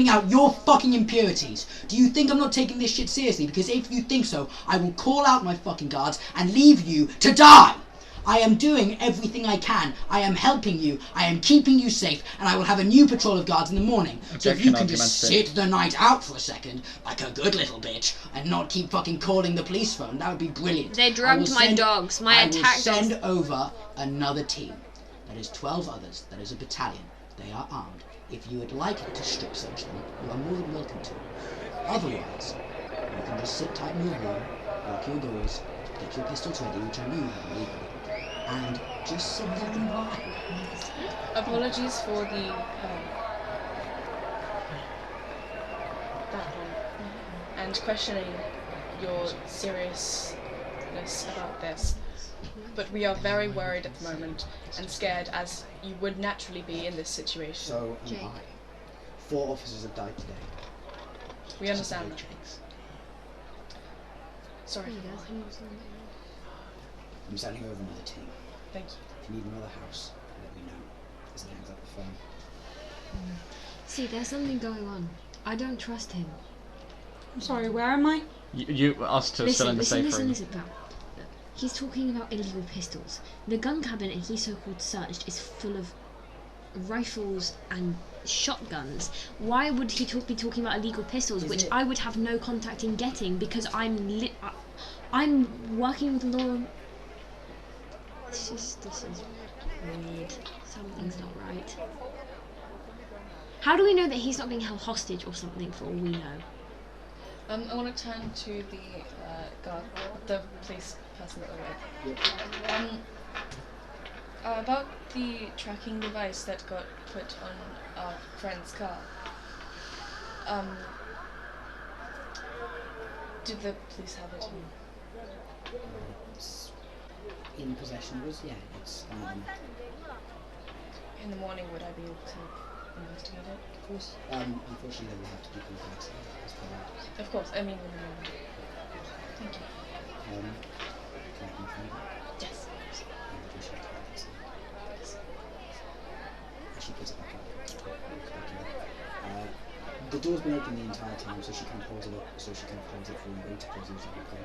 A: out your fucking impurities? Do you think I'm not taking this shit seriously? Because if you think so, I will call out my fucking guards and leave you to die. I am doing everything I can. I am helping you. I am keeping you safe, and I will have a new patrol of guards in the morning. So if you can just sit the night out for a second, like a good little bitch, and not keep fucking calling the police phone, that would be brilliant.
F: They drugged my dogs. My attack
A: I will send
F: dogs.
A: over another team. That is 12 others. That is a battalion. They are armed. If you would like to strip search them, you are more than welcome to. Otherwise, you can just sit tight in your room, lock your doors, get your pistols ready, which I know you have illegally, and just sit there and vibe.
E: Apologies for the and questioning your seriousness about this. But we are very worried at the moment and scared, as you would naturally be in this situation.
A: So am I. 4 officers have died today.
E: We understand that. Sorry.
A: I'm sending over another team.
E: Thank you.
A: If you need another house, let me know. As he hangs up the phone.
F: See, there's something going on. I don't trust him.
D: I'm sorry, where am I?
B: Us two are still in the safe room.
F: Listen, pal. He's talking about illegal pistols. The gun cabinet he so-called searched is full of rifles and shotguns. Why would he be talking about illegal pistols, which I would have no contact in getting because I'm working with law. This is weird. Something's not right. How do we know that he's not being held hostage or something for all we know?
E: I want to turn to the guard, the police person that we're with. About the tracking device that got put on our friend's car. Did the police have it?
A: It's in possession of us, yeah, it's
E: In the morning, would I be able to investigate it?
A: Of course. Unfortunately, there will have to be contacts as per that.
E: Of course, I mean in the morning. Thank you.
A: Can I confirm that?
E: Yes.
A: She puts it back up. The door's been open the entire time, so she can pause it up, so she can close it for you to close it. Okay.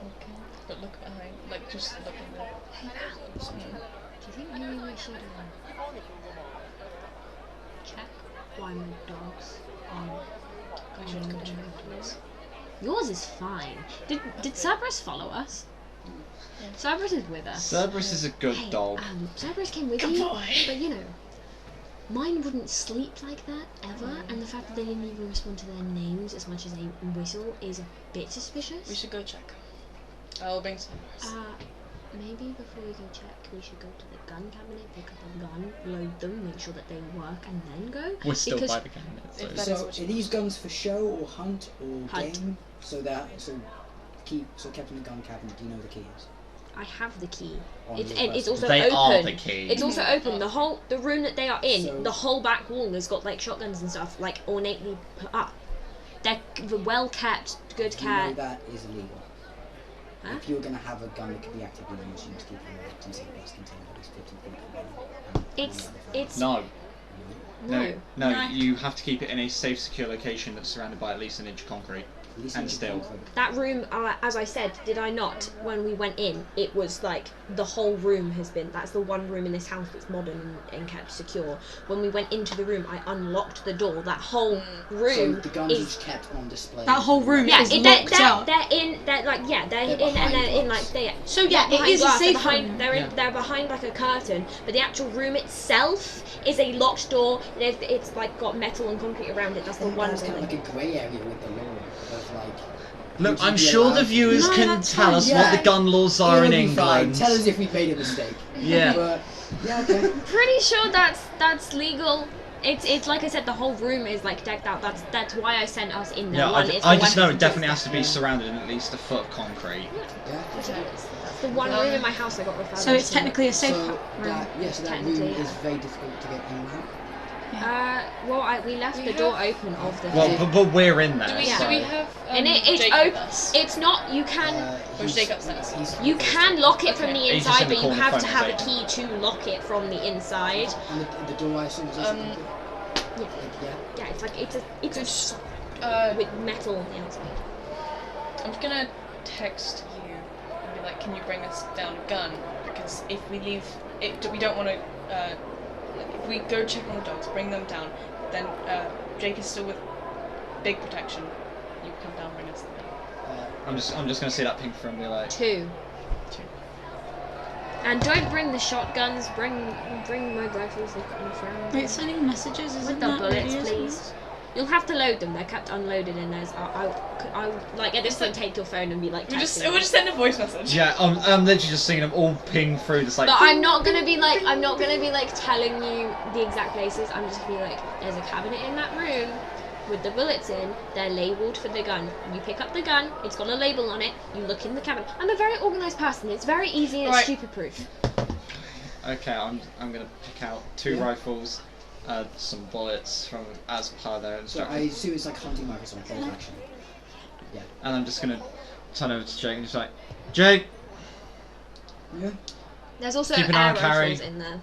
E: Okay. But look behind, like just look in there.
F: Hey, Al. Do you think maybe we should check why my dogs
E: I should go check the police.
F: Yours is fine. Did Cerberus follow us?
E: Yeah.
F: Cerberus is with us.
B: Cerberus is a good dog.
F: Cerberus came with you, but you know, mine wouldn't sleep like that ever, and the fact that they didn't even respond to their names as much as they whistle is a bit suspicious.
E: We should go check. I'll bring Cerberus.
F: Maybe before we go check, we should go to the gun cabinet, pick up a gun, load them, make sure that they work, and then go.
B: We're still
F: because
B: by the cabinet.
A: So are these guns for show or hunt or
F: Hunt.
A: game? So kept in the gun cabinet. Do you know the keys?
F: I have the key.
A: On
F: It's
A: your person?
F: also
B: They
F: open.
B: are the key.
F: It's also open. The room that they are in,
A: So-
F: the whole back wall has got like shotguns and stuff like ornately put up. They're well kept, good
A: Do you know
F: care.
A: that is illegal?
F: Huh?
A: If you're going to have a gun that could be actively used, you must keep it locked inside a glass container that is 50 feet away.
F: It's
B: No.
F: no.
B: No, you have to keep it in a safe, secure location that's surrounded by at least an inch of concrete. And still.
F: That room, as I said, did I not? When we went in, it was like the whole room has been. That's the one room in this house that's modern and kept secure. When we went into the room, I unlocked the door. That whole
A: So
F: room
A: the guns
F: is.
A: is kept on display.
D: That whole room
F: Yeah,
D: is
F: they're
D: locked out.
F: They're in. They're like they're in and
A: behind
F: they're in
A: glass.
F: like they.
D: So yeah, it
F: behind
D: is a
F: glass, they're
D: safe
F: behind.
D: room.
F: They're behind like a curtain, but the actual room itself is a locked door. It's like got metal and concrete around it. That's the one
A: That's kind
F: thing.
A: of like a grey area with the law of like.
B: Look,
A: would you
B: I'm
A: be
B: sure
A: allowed
B: the
A: to-
B: viewers
D: No,
B: can
D: that's
B: tell
D: fine.
B: us
A: Yeah.
B: what the gun laws are in
A: It'll be fine.
B: England.
A: Tell us if we've made a mistake.
B: Yeah.
A: But, yeah, okay.
F: Pretty sure that's legal. It's like I said, the whole room is like decked out. That's why I sent us in there.
B: Yeah,
F: One, it's
B: I
F: the
B: just know
F: weapons
B: it definitely has to be
A: Yeah.
B: surrounded in at least a foot of concrete.
A: Yeah.
F: Which it is. That's the one room in my house I got referred
D: So it's
F: to.
D: technically a safe
A: So
D: room.
A: that, so that room
F: Technically,
A: is
F: yeah.
A: very difficult to get in and out.
F: We left the door open of the.
B: Well, but we're in there.
E: Do we,
F: Yeah.
E: do we have
F: And it's
E: Jake
F: open.
E: with us?
F: It's not. You can.
E: Or is Jake upstairs?
F: You can lock it from the
B: He's just
F: inside,
B: in the
F: but you
B: corner
F: have to
B: phoning
F: have a key to lock it from the inside.
A: And the door, I assume, is open.
F: Yeah.
A: Yeah.
F: Yeah, it's like it's a sock
E: Uh,
F: with metal on the outside.
E: I'm just gonna text you and be like, can you bring us down a gun? Because if we leave, we don't want to. If we go check on the dogs, bring them down, then Jake is still with big protection. You come down, bring us the gun.
B: I'm just gonna see that pink from the like.
F: Two. And don't bring the shotguns. Bring my rifles in front.
D: Wait, sending messages isn't
F: With the
D: that
F: bullets,
D: really,
F: please. You'll have to load them. They're kept unloaded, and there's I like at this point take your phone and be like.
E: We'll just
F: texting them.
E: send a voice message.
B: Yeah, I'm literally just seeing them all ping through. Just like.
F: But I'm not gonna be like telling you the exact places. I'm just gonna be like, there's a cabinet in that room with the bullets in. They're labelled for the gun. You pick up the gun. It's got a label on it. You look in the cabinet. I'm a very organised person. It's very easy and
E: Right.
F: stupid proof.
B: Okay, I'm gonna pick out two rifles, some bullets from as per their
A: So
B: instructions.
A: I assume it's like hunting rifles on close action. Yeah.
B: And I'm just gonna turn over to Jake and just like, Jake,
A: Yeah.
F: There's also
B: Keep an eye
F: air
B: on Carrie.
F: rifles in there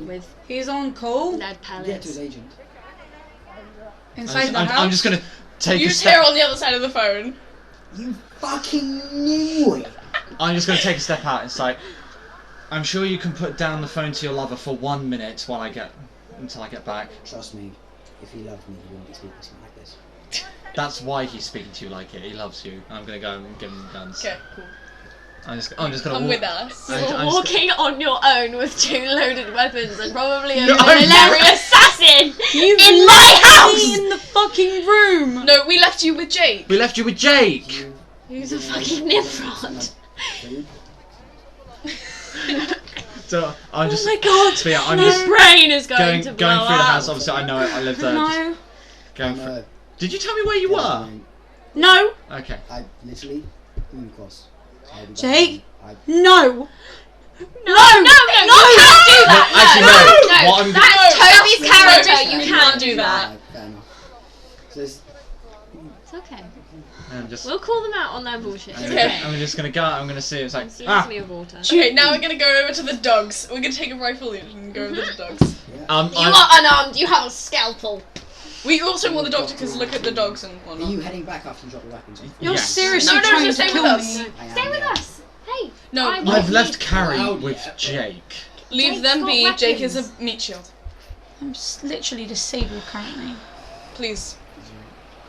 F: with
D: He's on call
F: lead
A: Get to
F: pellets.
A: his agent.
D: inside the
B: I'm
D: house.
B: just gonna take
E: You
B: a
E: hear
B: step.
E: on the other side of the phone.
A: You fucking knew it!
B: I'm just gonna take a step out. It's like, I'm sure you can put down the phone to your lover for 1 minute until I get back.
A: Trust me, if he loved me, he wouldn't be speaking to me like this.
B: That's why he's speaking to you like it. He loves you. I'm gonna go and give him guns.
E: Okay, cool.
B: I'm just gonna
E: Come
B: walk.
E: with us.
B: I'm
F: You're
B: just-
F: walking on your own with two loaded weapons and probably a
B: No,
F: military assassin
D: You
F: in my house!
D: in the fucking room.
E: No, we left you with Jake.
B: We left you with Jake.
F: Who's a fucking Nimrod?
B: So I'm just.
F: Oh my god!
B: So yeah, I'm
F: My
B: just
F: brain is going
B: going
F: to
B: through
F: blow
B: the
F: up.
B: house. Obviously, I know it. I live there. Just
D: No,
B: going through. Did you tell me where you were?
D: no,
B: Okay.
A: I literally moved across.
D: Jake?
A: I
D: no.
F: No, you can't do that!
B: No, actually, no. What I'm-
F: That's Toby's
E: No,
F: character,
E: no,
F: you
E: no,
F: can't
E: no,
F: do
E: no.
F: that.
A: fair enough. So it's,
F: It's okay.
B: I'm just.
F: We'll call them out on their bullshit. It's
E: Okay.
F: okay.
B: I'm just gonna go. I'm gonna see. It's like
F: See
B: ah.
F: me of water.
E: Okay, now we're gonna go over to the dogs. We're gonna take a rifle each and go over to the dogs.
F: You are unarmed, you have a scalpel.
E: We also want the dog to look at the dogs and
A: are
E: whatnot.
A: you heading back after you drop the weapons?
D: You're
B: Yes.
D: seriously
E: No,
D: trying
E: just
D: to
E: stay
D: kill
E: with us.
D: me.
A: I am,
F: Stay with
A: yeah.
F: us. Hey.
E: No,
F: I
B: I've left
F: need-
B: Carrie
A: Loud,
B: with
A: yeah.
B: Jake.
E: leave
F: Jake's
E: them
F: got
E: be. Jake is a
F: weapons.
E: meat shield.
D: I'm literally disabled currently.
E: Please.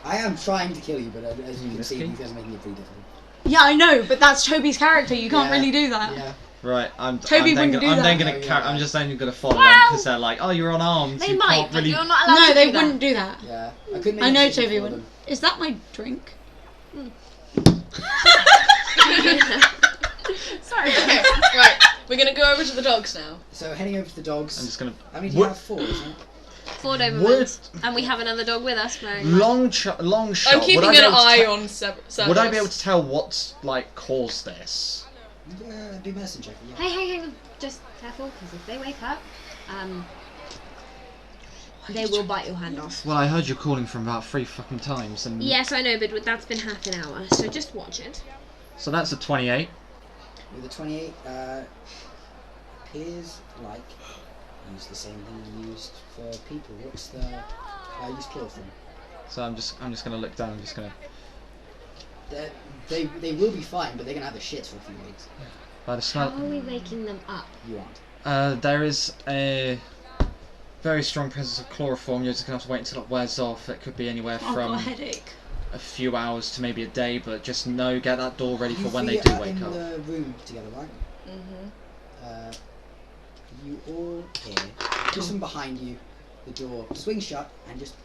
A: I am trying to kill you, but as you can see,
B: Risky.
A: you guys are making it pretty difficult.
D: Yeah, I know, but that's Toby's character. You can't
A: Yeah,
D: really do that.
A: Yeah.
B: Right.
D: Toby wouldn't do
B: I'm
D: that.
B: then gonna.
A: No, yeah.
B: I'm just then gonna follow them
F: Well,
B: because they're like, oh, you're unarmed.
F: They
B: you
F: might,
B: can't
F: but
B: really.
F: you're not allowed
D: No,
F: to
D: they
F: do that.
D: wouldn't do that.
A: Yeah. I couldn't make
D: I
A: a
D: know
A: decision
D: Toby
A: for
D: wouldn't.
A: them.
D: Is that my drink?
F: Sorry.
E: Okay, right. We're gonna go over to the dogs now.
A: So heading over to the dogs.
B: I'm just gonna.
A: I mean, you
B: Would-
A: have 4, isn't it?
F: 4 Dobermans. And we have another dog with us, very much.
B: Long shot.
E: I'm keeping
B: would I be
E: an
B: able to
E: eye
B: te-
E: on Cerberus.
B: Would I be able to tell what's like caused this?
A: Do medicine check. Yeah.
F: Hey, just careful, because if they wake up, they will bite your hand off.
B: Well, I heard you calling from about 3 fucking times, and
F: Yes, I know, but that's been half an hour, so just watch it.
B: so that's a 28.
A: With a 28, appears like use the same thing you used for people. What's the use chloroform?
B: So I'm just gonna look down. I'm just gonna.
A: They will be fine, but they're gonna have the shits for a few weeks.
B: By the
F: How
B: smell.
F: are we waking them up?
A: You aren't.
B: There is a very strong presence of chloroform. You're just gonna have to wait until it wears off. It could be anywhere
D: I've got
B: from
D: a headache.
B: a few hours to maybe a day, but just know, get that door ready for
A: You
B: when they
A: three
B: do
A: are
B: wake
A: in
B: up.
A: the room together, right?
E: Mm-hmm.
A: You all hear just from behind you, the door swings shut and just.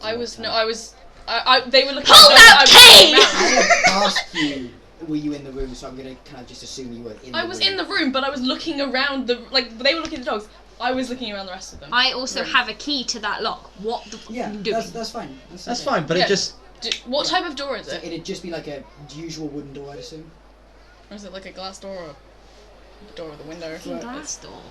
E: They were looking.
F: Hold
E: at
F: up,
E: the
F: Kate!
A: I have asked you, were you in the room? So I'm gonna kind of just assume you were in.
E: I was in the room, but I was looking around the they were looking at the dogs. I was looking around the rest of them.
F: I also
E: Right.
F: have a key to that lock. What the fuck
A: Yeah,
F: are you doing?
A: that's fine.
B: That's
A: okay.
B: fine, but
E: Yeah.
B: it just.
E: What type of door is
A: So
E: it?
A: it'd just be like a usual wooden door, I'd assume.
E: Or is it like a glass door? Or... The door or the window.
F: Fucking glass door.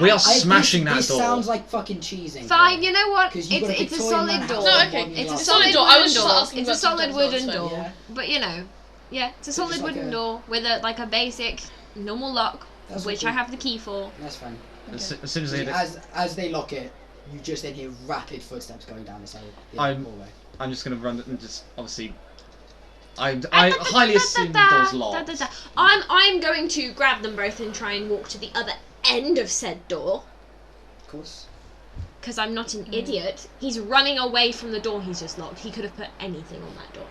B: We are smashing that
A: this
B: door.
A: sounds like fucking cheesing.
F: Fine, you know what?
A: 'Cause you've got a
F: It's a
A: Victorian
F: solid
A: man
F: door.
A: house
E: No,
A: with
E: okay.
A: one
F: It's a
A: glass
F: solid
E: door. I
F: wooden
E: was just
F: door.
E: asking
F: It's a
E: about
F: solid
E: sometimes doors,
F: wooden
E: fine.
F: door.
A: Yeah.
F: But you know, yeah, it's a
A: So
F: solid
A: just like
F: wooden
A: a-
F: door with a basic normal lock,
A: That's
F: which
A: okay.
F: I have the key for.
A: That's fine.
B: As soon as they hit it,
A: As they lock it, you just then hear rapid footsteps going down the side of the
B: I'm-
A: hallway.
B: I'm just gonna run and just obviously. I highly assume the door's locked.
F: I'm going to grab them both and try and walk to the other end of said door.
A: Of course.
F: Because I'm not an idiot. He's running away from the door he's just locked. He could have put anything on that door.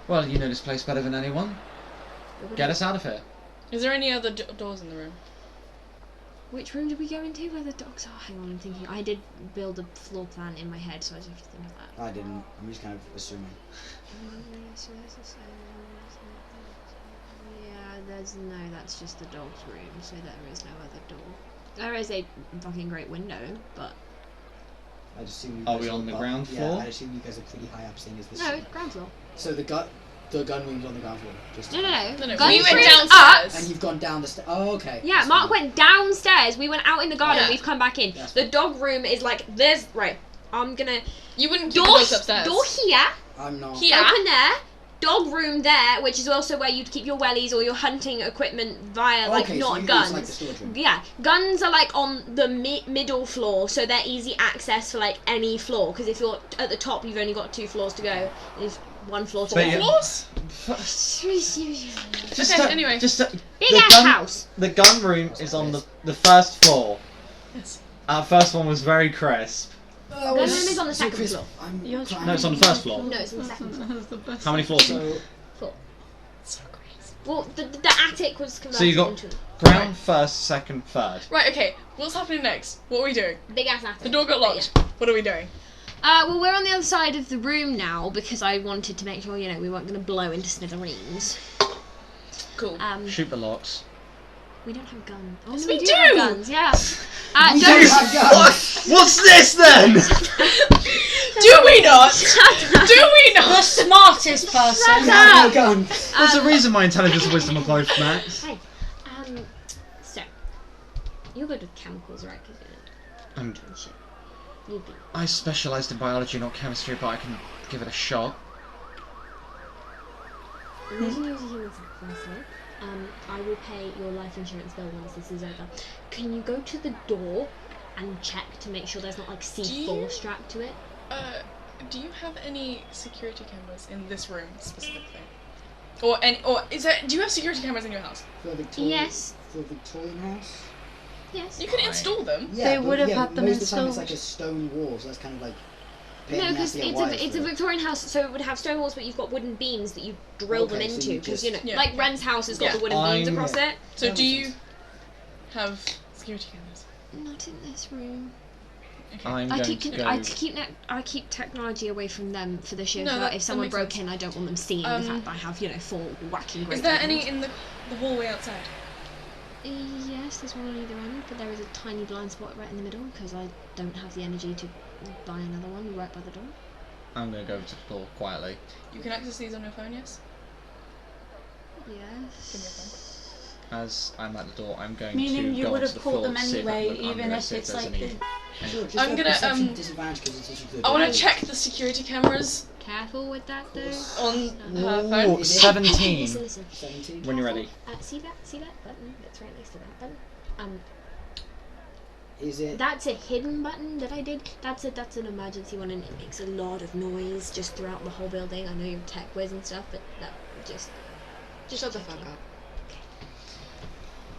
B: Well, you know this place better than anyone. Get us out of here.
E: Is there any other doors in the room?
F: Which room did we go into where the dogs are? Hang on, I'm thinking. I did build a floor plan in my head, so I just have to think of that.
A: I didn't. I'm just kind of assuming.
F: Yeah, that's just the dog's room, so there is no other door. There is a fucking great window, but
A: I just assume you
B: Are
A: guys
B: we on the
A: up-
B: ground
A: Yeah,
B: floor?
A: I assume you guys are pretty high up, seeing as this.
F: no, ground floor.
A: So the gun room's on the ground floor. Just
F: No.
E: No,
F: Gun
E: we went
F: room's
E: downstairs.
A: And you've gone down the stairs. Oh, okay.
F: Yeah,
A: That's
F: Mark
A: fine.
F: went downstairs. We went out in the garden.
E: Yeah.
F: We've come back in.
A: That's
F: The
A: fine.
F: dog room is like there's right. I'm gonna
E: You wouldn't keep the
F: door
E: dogs upstairs.
F: door here.
A: I'm not.
E: Here.
F: Open there. Dog room there, which is also where you'd keep your wellies or your hunting equipment via like
A: Okay, so
F: not
A: you
F: guns.
A: use, like, the storage room.
F: Yeah, guns are like on the middle floor, so they're easy access for like any floor. Because if you're at the top, you've only got 2 floors to go. There's 1 floor to
B: But
F: go.
B: yeah.
E: Floors?
B: Just
E: Okay, anyway.
F: Big
B: the
F: ass
B: gun,
F: house.
B: The gun room is on the first floor.
E: Yes.
B: Our first one was very crisp.
F: Gun room is on the second floor.
J: Yours
B: No, it's on the first floor.
F: No, it's on the second floor.
J: That's the best.
B: How many floors?
A: So
E: So crazy.
F: Well, the attic was converted
B: So you got
F: into
B: ground first, second, third.
E: Right, okay. What's happening next? What are we doing?
F: a big ass attic.
E: The door got
F: But
E: locked. What are we doing?
F: Well, we're on the other side of the room now because I wanted to make sure, you know, we weren't going to blow into smithereens.
E: Cool.
B: Shoot the locks.
F: We don't have guns. Oh,
E: Yes,
F: no,
E: we
F: do
E: do!
F: have guns, yeah.
A: we
F: don't-
A: don't have guns.
B: What's this then?
E: Do we not? Do we
J: The
E: not?
J: smartest person.
A: We have no guns.
B: There's a reason my intelligence and wisdom are both max.
F: Hey, so, you're good with chemicals, right? Because you're
B: I'm,
F: doing shit. You'd be.
B: I specialised in biology, not chemistry, but I can give it a shot.
F: The reason you're a human firstly, I will pay your life insurance bill once this is over. Can you go to the door and check to make sure there's not like C4
E: Do you-
F: strapped to it?
E: Do you have any security cameras in this room specifically? Or is there? Do you have security cameras in your house?
A: For Victorian,
F: Yes.
A: For Victorian house.
F: Yes.
E: You can
B: Right.
E: install them.
A: Yeah,
J: They
A: but
J: would have
A: yeah,
J: had them
A: most of the time it's
J: installed.
A: like a stone wall, so that's kind of like. pain
F: No,
A: in the ass
F: because
A: to get
F: it's
A: wires
F: a
A: through.
F: Victorian house, so it would have stone walls, but you've got wooden beams that you drill them
A: Okay, so
F: into.
A: you
F: Because
A: just-
F: you know,
E: Yeah.
F: like Ren's house has got
E: Yeah.
F: the wooden beams
B: I'm-
F: across it.
E: So
A: That
E: do
A: makes
E: you
A: sense.
E: have security cameras?
F: Not in this room.
E: Okay.
B: I'm
F: I
B: going
F: keep
B: to go.
F: I keep technology away from them for the show.
E: No,
F: so
E: that-
F: if
E: that
F: someone
E: makes
F: broke
E: sense.
F: in, I don't want them seeing the fact that I have 4 whacking great.
E: Is there any
F: cameras.
E: in the hallway outside?
F: Yes, there's one on either end, but there is a tiny blind spot right in the middle because I don't have the energy to buy another one right by the door.
B: I'm going to go over to the floor quietly.
E: You can access these on your phone, yes?
F: Yes.
B: As I'm at the door, I'm going
J: Meaning
B: to
J: you
B: go
J: would
B: onto
J: have
B: the
J: pulled
B: floor
J: them
B: to see if I
J: anyway,
B: can look
J: even
B: under
J: if
B: see
J: it's
B: there's
J: like
B: any.
A: Sure, just
E: I'm
A: a
E: gonna,
A: perception disadvantage because it's just
E: I want to check the security cameras
F: Careful with that though.
E: on her
B: Ooh,
E: phone.
A: Is it-
B: 17.
F: Listen, listen.
A: 17.
B: When you're ready.
F: See that button that's right next to that button.
A: Is it?
F: That's a hidden button that I did. That's an emergency one, and it makes a lot of noise just throughout the whole building. I know you're tech whiz and stuff, but that just
K: Shut the fuck up.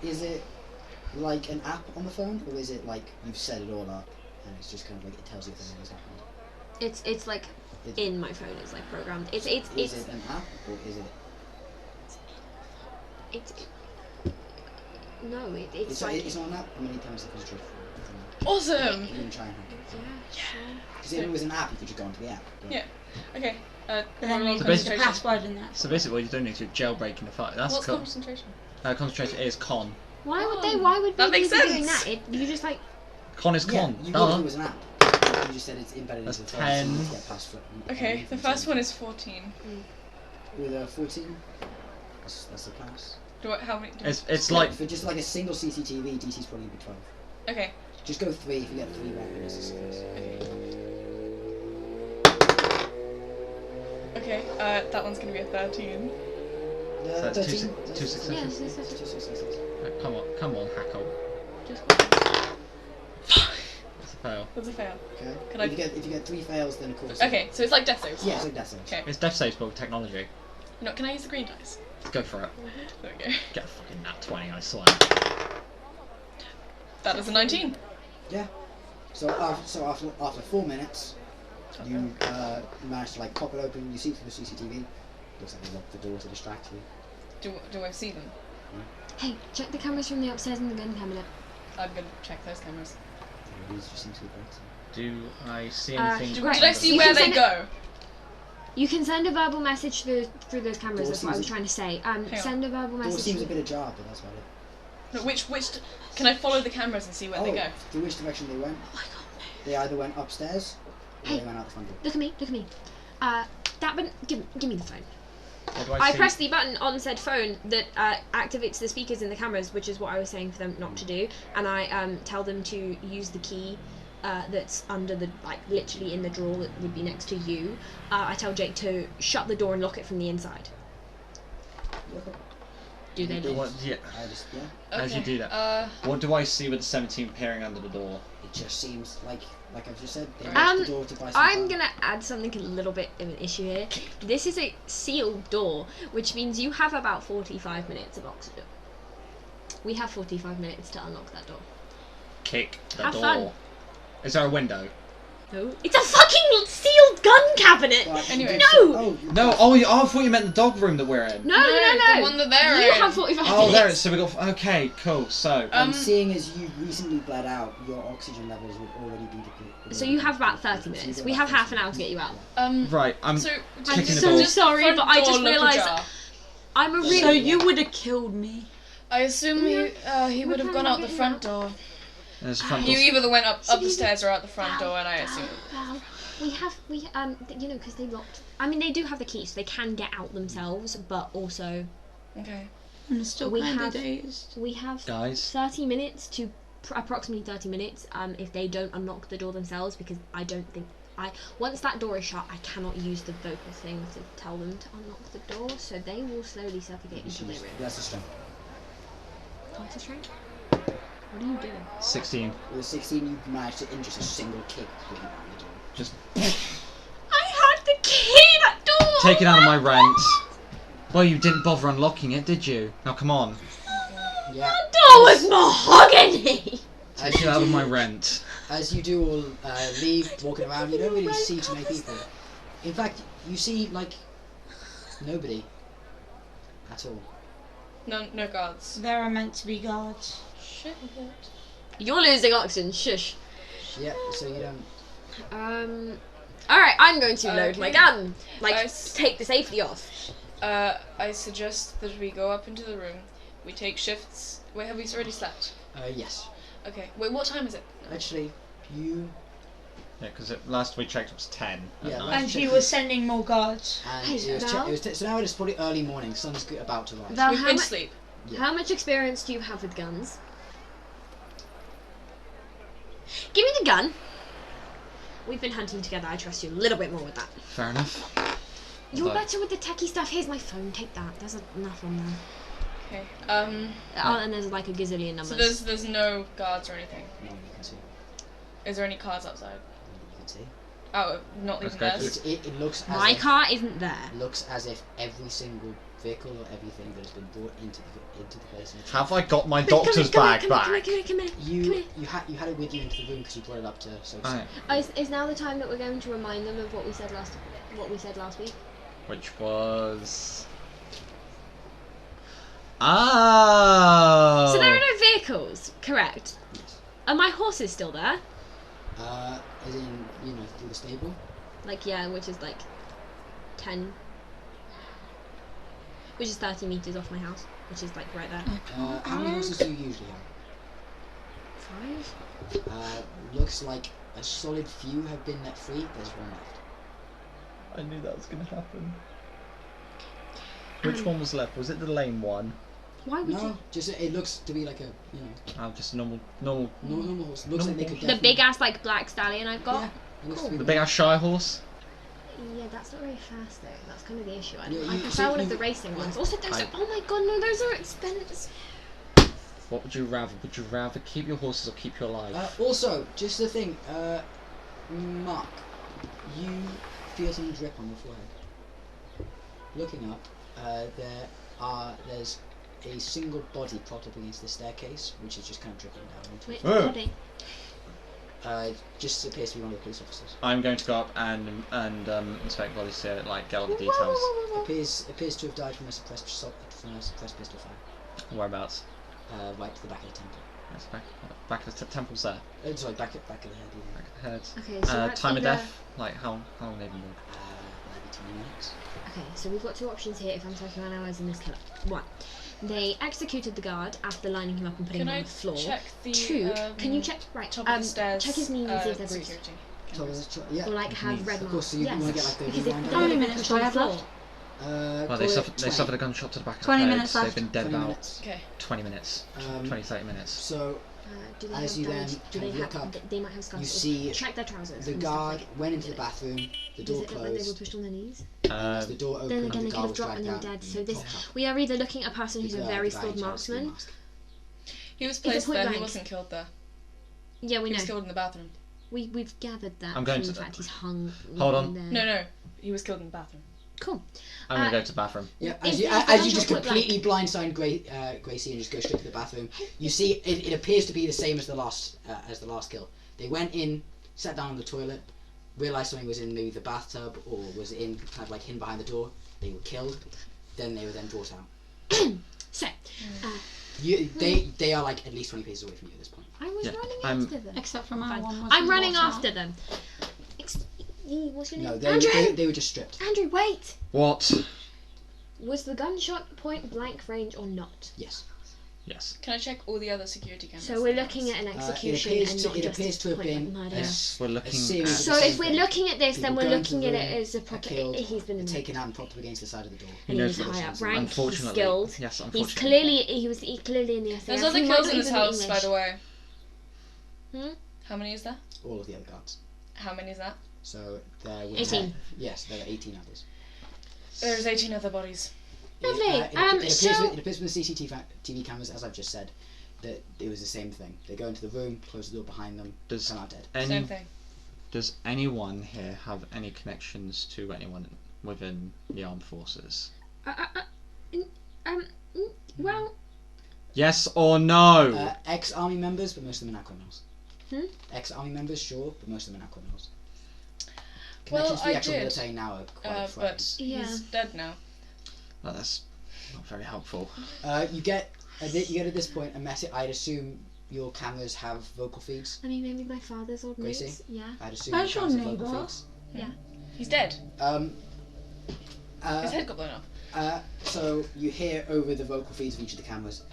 A: Is it like an app on the phone, or is it like you've set it all up and it's just kind of like it tells you if anything's happened?
F: It's like
A: It's-
F: in my phone. It's like programmed. It's
A: Is it an app or is it?
F: no. It's
A: It's,
F: like
A: it's not an app. How many times have you tried?
E: Awesome!
A: You can try and hack it.
F: yeah, sure.
A: Because if it was an app, you could just go into the app. but-
E: Yeah. Okay.
J: But then
E: roll
J: you
B: So
J: put the
B: basically-
J: password in that.
B: So basically, what you're doing is you're jailbreaking the file. That's
E: What's
B: cool.
E: concentration?
B: Concentration is con.
F: Why would they? Why would
E: That
F: they
E: makes
F: be doing
E: sense.
F: that? You just like
B: Con is
A: Yeah,
B: con.
A: you
B: Duh.
A: got it was an app. You just said it's embedded
B: That's
A: into the phone. so you
B: 10.
A: need to get past it.
E: Okay, the first one is 14.
A: With a 14. That's the pass.
E: How many?
B: It's like
A: for just like a single CCTV, DC's probably gonna be 12.
E: Okay.
A: Just go 3 if you get 3 right witnesses.
E: Okay. That one's gonna be a 13.
B: so that's
A: 13.
B: two successes.
J: Yes,
A: Two successes.
B: Come on, Hackle.
J: just
B: That's a fail.
E: That's a fail.
A: Okay.
E: Can
A: if you get 3 fails, then of course.
E: Okay, so it's like death saves.
A: Yeah, it's like death saves.
E: Okay.
B: It's death saves, but with technology.
E: No, can I use the green dice?
B: Go for it.
E: Okay.
B: Get a fucking nat 20, I swear.
E: That is a 19.
A: Yeah. So after 4 minutes, you manage to like pop it open. You see through the CCTV. Looks like they locked the door to distract you.
E: Do I see them?
J: Hey, check the cameras from the upstairs and the gun cabinet.
E: I'm gonna check those cameras.
A: These just seem to be broken.
B: Do I see anything?
J: Right.
E: Did I see
J: You
E: where
J: can
E: they
J: send
E: go?
J: You can send a verbal message through those cameras.
A: Door
J: That's what I was
A: seems-
J: trying to say.
E: on.
J: Send a verbal
A: Door
J: message.
A: seems a bit ajar, but that's about it.
E: No, which can I follow the cameras and see where they go?
A: Through which direction they went? They either went upstairs or
J: Hey.
A: they went out the front door.
J: Look at me. Look at me. That button. Give me the phone.
B: What do
J: I
B: see?
J: press the button on said phone that activates the speakers in the cameras, which is what I was saying for them not to do, and I tell them to use the key that's under the, like, literally in the drawer that would be next to you. I tell Jake to shut the door and lock it from the inside. Do they do?
B: What, yeah. As you do that. What do I see with the 17 peering under the door?
A: It just seems like I've just said, they locked the door to buy some
J: I'm
A: time.
J: gonna add something a little bit of an issue here. This is a sealed door, which means you have about 45 minutes to lock the door. We have 45 minutes to unlock that door.
B: Kick the
J: Have
B: door.
J: fun.
B: Is there a window?
J: No. It's a fucking sealed gun cabinet!
A: But
E: Anyway.
J: No!
B: No, I thought you meant the dog room that we're in.
J: No.
E: The one that they're
J: You
E: in.
J: have 45
B: Oh,
J: minutes.
B: there it is. So we got. Okay, cool. So.
A: And seeing as you recently bled out, your oxygen levels would already be depleted.
J: So you have about 30 minutes. We have half an hour to get you out.
B: Right, I'm
E: So
B: kicking the
J: so
B: door.
J: sorry,
E: front
J: but I just
E: door look
J: realised
E: ajar.
J: I'm a really...
D: So you would have killed me.
E: I assume he would have gone out the front door.
B: There's a front
E: You
B: door.
E: either went up the stairs or out the front door, and I assume.
J: Well, you know, because they locked... I mean, they do have the key, so they can get out themselves, but also...
E: Okay.
D: I'm still
J: We
D: kind
J: have-
D: of dazed.
J: We have
B: Guys.
J: 30 minutes to... approximately 30 minutes, if they don't unlock the door themselves, because I don't think... Once that door is shut, I cannot use the vocal thing to tell them to unlock the door, so they will slowly suffocate until they realize.
A: That's the strength.
J: What's the strength? What are you doing?
B: 16.
A: With a 16, you managed to in just a single kick bring out the door.
B: Just
J: I had the key, that door!
B: take it out of my rent. Well, you didn't bother unlocking it, did you? Now come on.
A: Yeah.
J: That door was mahogany!
B: Take it out of my rent.
A: As you do all leave, walking around, you don't really see too many people. In fact, you see, like, nobody. At all.
E: No guards.
D: There are meant to be guards.
E: Shit.
J: You're losing oxygen, shush.
A: Yeah, so you don't...
J: Alright, I'm going to load my
E: Okay.
J: gun. Like,
E: I s-
J: take the safety off.
E: I suggest that we go up into the room. We take shifts. Wait, have we already slept?
A: Yes.
E: Okay. Wait, what time is it?
A: Actually, you...
B: Yeah, because last we checked it was 10 at
A: Yeah,
B: night.
D: And he was sending more guards.
A: And
J: Hey,
A: it was,
J: Val?
A: so now it is probably early morning, sun's about to rise.
J: Val,
E: We've
J: how,
E: been
J: mu-
E: asleep.
A: Yeah.
J: how much experience do you have with guns? Give me the gun. We've been hunting together, I trust you a little bit more with that.
B: Fair enough.
J: You're
B: Although-
J: better with the techie stuff. Here's my phone, take that. There's enough on there.
E: Okay.
J: Oh, and there's like a gazillion
E: So
J: numbers.
E: there's no guards or anything.
A: No, you can see.
E: Is there any cars outside?
A: You can see.
E: Oh, not
B: Let's
E: even
B: go
E: theirs.
A: It looks as
J: My
A: if,
J: car isn't there.
A: looks as if every single vehicle or everything that has been brought into the place. In the
B: Have I got my
J: Come here,
B: doctor's
J: come here,
B: bag
J: come
B: back?
J: here, come here, come here, come here.
A: You had it with you into the room because you brought it up to so.
B: Right.
J: Is now the time that we're going to remind them of what we said last week?
B: Which was... Oh!
J: So there are no vehicles, correct?
A: Yes.
J: Are my horses still there?
A: As in, through the stable.
J: Like, yeah, which is like 10, which is 30 meters off my house, which is like right there.
A: How many horses do you usually have?
J: 5?
A: Looks like a solid few have been let free. There's one left.
B: I knew that was going to happen. Which one was left? Was it the lame one?
J: Why would you?
A: No, just it looks to be like a
B: Just a normal.
A: normal horse. Looks like they could.
J: The big ass like black stallion I've got.
A: Yeah, it looks to be
B: The big ass shy horse.
J: Yeah, that's not very fast though. That's kind of the issue. I
A: Yeah,
J: prefer one of the racing ones. Also, those are. Oh my god, no, those are expensive.
B: What would you rather? Would you rather keep your horses or keep your life?
A: Also, just the thing, Mark, you feel some drip on your forehead. Looking up, there's a single body propped up against the staircase, which is just kind of dripping down into
J: Wait,
B: Oh.
J: body.
A: just appears to be one of the police officers.
B: I'm going to go up and inspect bodies to get all the details.
A: Appears to have died from a suppressed pistol fire.
B: Whereabouts?
A: Right to the back of the temple.
B: Yes, back of the temple's there.
A: Sorry, back of the head. Yeah.
B: Back of the head.
J: Okay, so that's
B: Time of
J: either-
B: death? Like how long they've been dead?
A: Maybe 20 minutes.
J: Okay, so we've got two options here if I'm taking analysing this killer. One, they executed the guard after lining him up and putting
E: Can
J: him
E: I
J: on the floor.
E: check the
J: Two, can you check
E: top of the stairs?
J: check his knees and see if they're bruised.
E: security.
A: Yeah.
J: Or like have
B: Knees.
J: red
A: Of course, so you
J: marks.
A: want to get like the
J: Because if
A: rewind
J: they're
A: on
D: How
A: it.
D: many
J: been
D: minutes
J: pushed
D: do I
J: on the
D: have
J: floor.
D: left?
B: Well,
A: Call
B: they
A: it
B: suffered
A: 20.
B: a gunshot to the back of
D: 20
B: the head.
D: minutes
B: They've
D: left.
B: been dead
A: 20
B: about
A: minutes.
E: Okay.
B: 20 minutes. 20-30 minutes.
A: So
J: Do they
A: As
J: have
A: you
J: damage?
A: then
J: Do they
A: kind of look
J: have?
A: up,
J: They might have scars.
A: you see
J: check their trousers.
A: the
J: and stuff
A: guard
J: like
A: went into the bathroom, the
J: Does
A: door
J: it look like they were
A: closed,
J: pushed on their knees?
A: the door opened,
J: Then
A: and
J: again,
A: the
J: they could
A: guard
J: have
A: was
J: dropped and
A: dragged
J: they were
A: out.
J: dead. So
A: and
J: this,
A: popped up.
J: we are either looking at a person who's
A: The
J: a
A: guy-
J: very
A: the guy
J: skilled
A: who carries the
J: marksman.
A: mask.
E: He was
J: a
E: placed
J: point
E: there. He
J: blank.
E: wasn't killed there.
J: Yeah, we
E: He
J: know.
E: was killed in the bathroom.
J: We've gathered that.
B: I'm going
J: from
B: to
J: the
B: the-
J: fact he's hung.
B: Hold
J: in
B: on.
J: there.
E: No, he was killed in the bathroom.
J: Cool.
B: I'm going to go to the bathroom.
A: Yeah,
J: Is
A: as you,
J: there a
A: as you just
J: gunshot point
A: completely blindside Gracie and just go straight to the bathroom, you see it appears to be the same as the last kill. They went in, sat down on the toilet, realised something was in maybe the bathtub or was in kind of like hidden behind the door. They were killed. Then they were then brought out.
J: So,
A: They are like at least 20 paces away from you at this point.
J: I was
B: Yeah,
J: running
B: I'm-
J: after them.
D: Except for my
J: Fine.
D: one.
J: I'm running after them. What's your
A: No,
J: name? Andrew!
A: they were just stripped.
J: Andrew, wait!
B: What?
J: Was the gunshot point blank range or not?
A: Yes.
B: Yes.
E: Can I check all the other security cameras?
J: So we're looking at an execution
A: appears
J: and
A: to-
J: not
A: it
J: just
A: appears to have
J: point
A: been
J: blank
A: a
J: murder.
A: s-
B: We're looking
A: series
B: at...
A: of
J: So
A: the
J: if
A: same
J: we're
A: thing.
J: looking at this, then
A: People
J: we're
A: go into
J: looking
A: the
J: at it
A: room,
J: as a
A: are
J: proper.
A: killed,
J: He's been in
A: taken out and propped up against the side of the door.
J: and
B: knows
J: he's
B: what
J: high
B: it
J: up
B: is.
J: rank. He's
B: Unfortunately.
J: skilled.
B: Yes,
J: He's
B: unfortunately.
J: he's clearly in the SAS.
E: There's other
J: He might
E: kills
J: not
E: in this
J: even be
E: house, by
J: English.
E: the way.
J: Hmm?
E: How many is there?
A: All of the other guards.
E: How many is that?
A: So there were
J: 18.
A: Yes, there are 18 others.
E: There's 18 other bodies.
J: Lovely.
A: It appears
J: So
A: from the CCTV cameras, as I've just said, that it was the same thing. They go into the room, close the door behind them,
B: Does
A: come out dead.
E: Same thing.
B: Does anyone here have any connections to anyone within the armed forces?
J: well,
B: Yes or no?
A: Ex-army members, but most of them are now criminals.
J: Hmm?
A: Ex-army members, sure, but most of them are now criminals.
E: Well,
A: Connections to the
E: I
A: actual
E: did,
A: military now are quite
E: but
A: friends.
J: Yeah.
E: he's dead now.
B: Well, that's not very helpful.
A: You get at this point a message. I'd assume your cameras have vocal feeds.
J: I mean, maybe my father's old
A: Gracie?
J: mates. Yeah.
A: I'd assume
D: That's
A: your
D: your
A: cameras have vocal
D: neighbour.
A: feeds.
E: He's dead. His head got blown off.
A: So you hear over the vocal feeds of each of the cameras.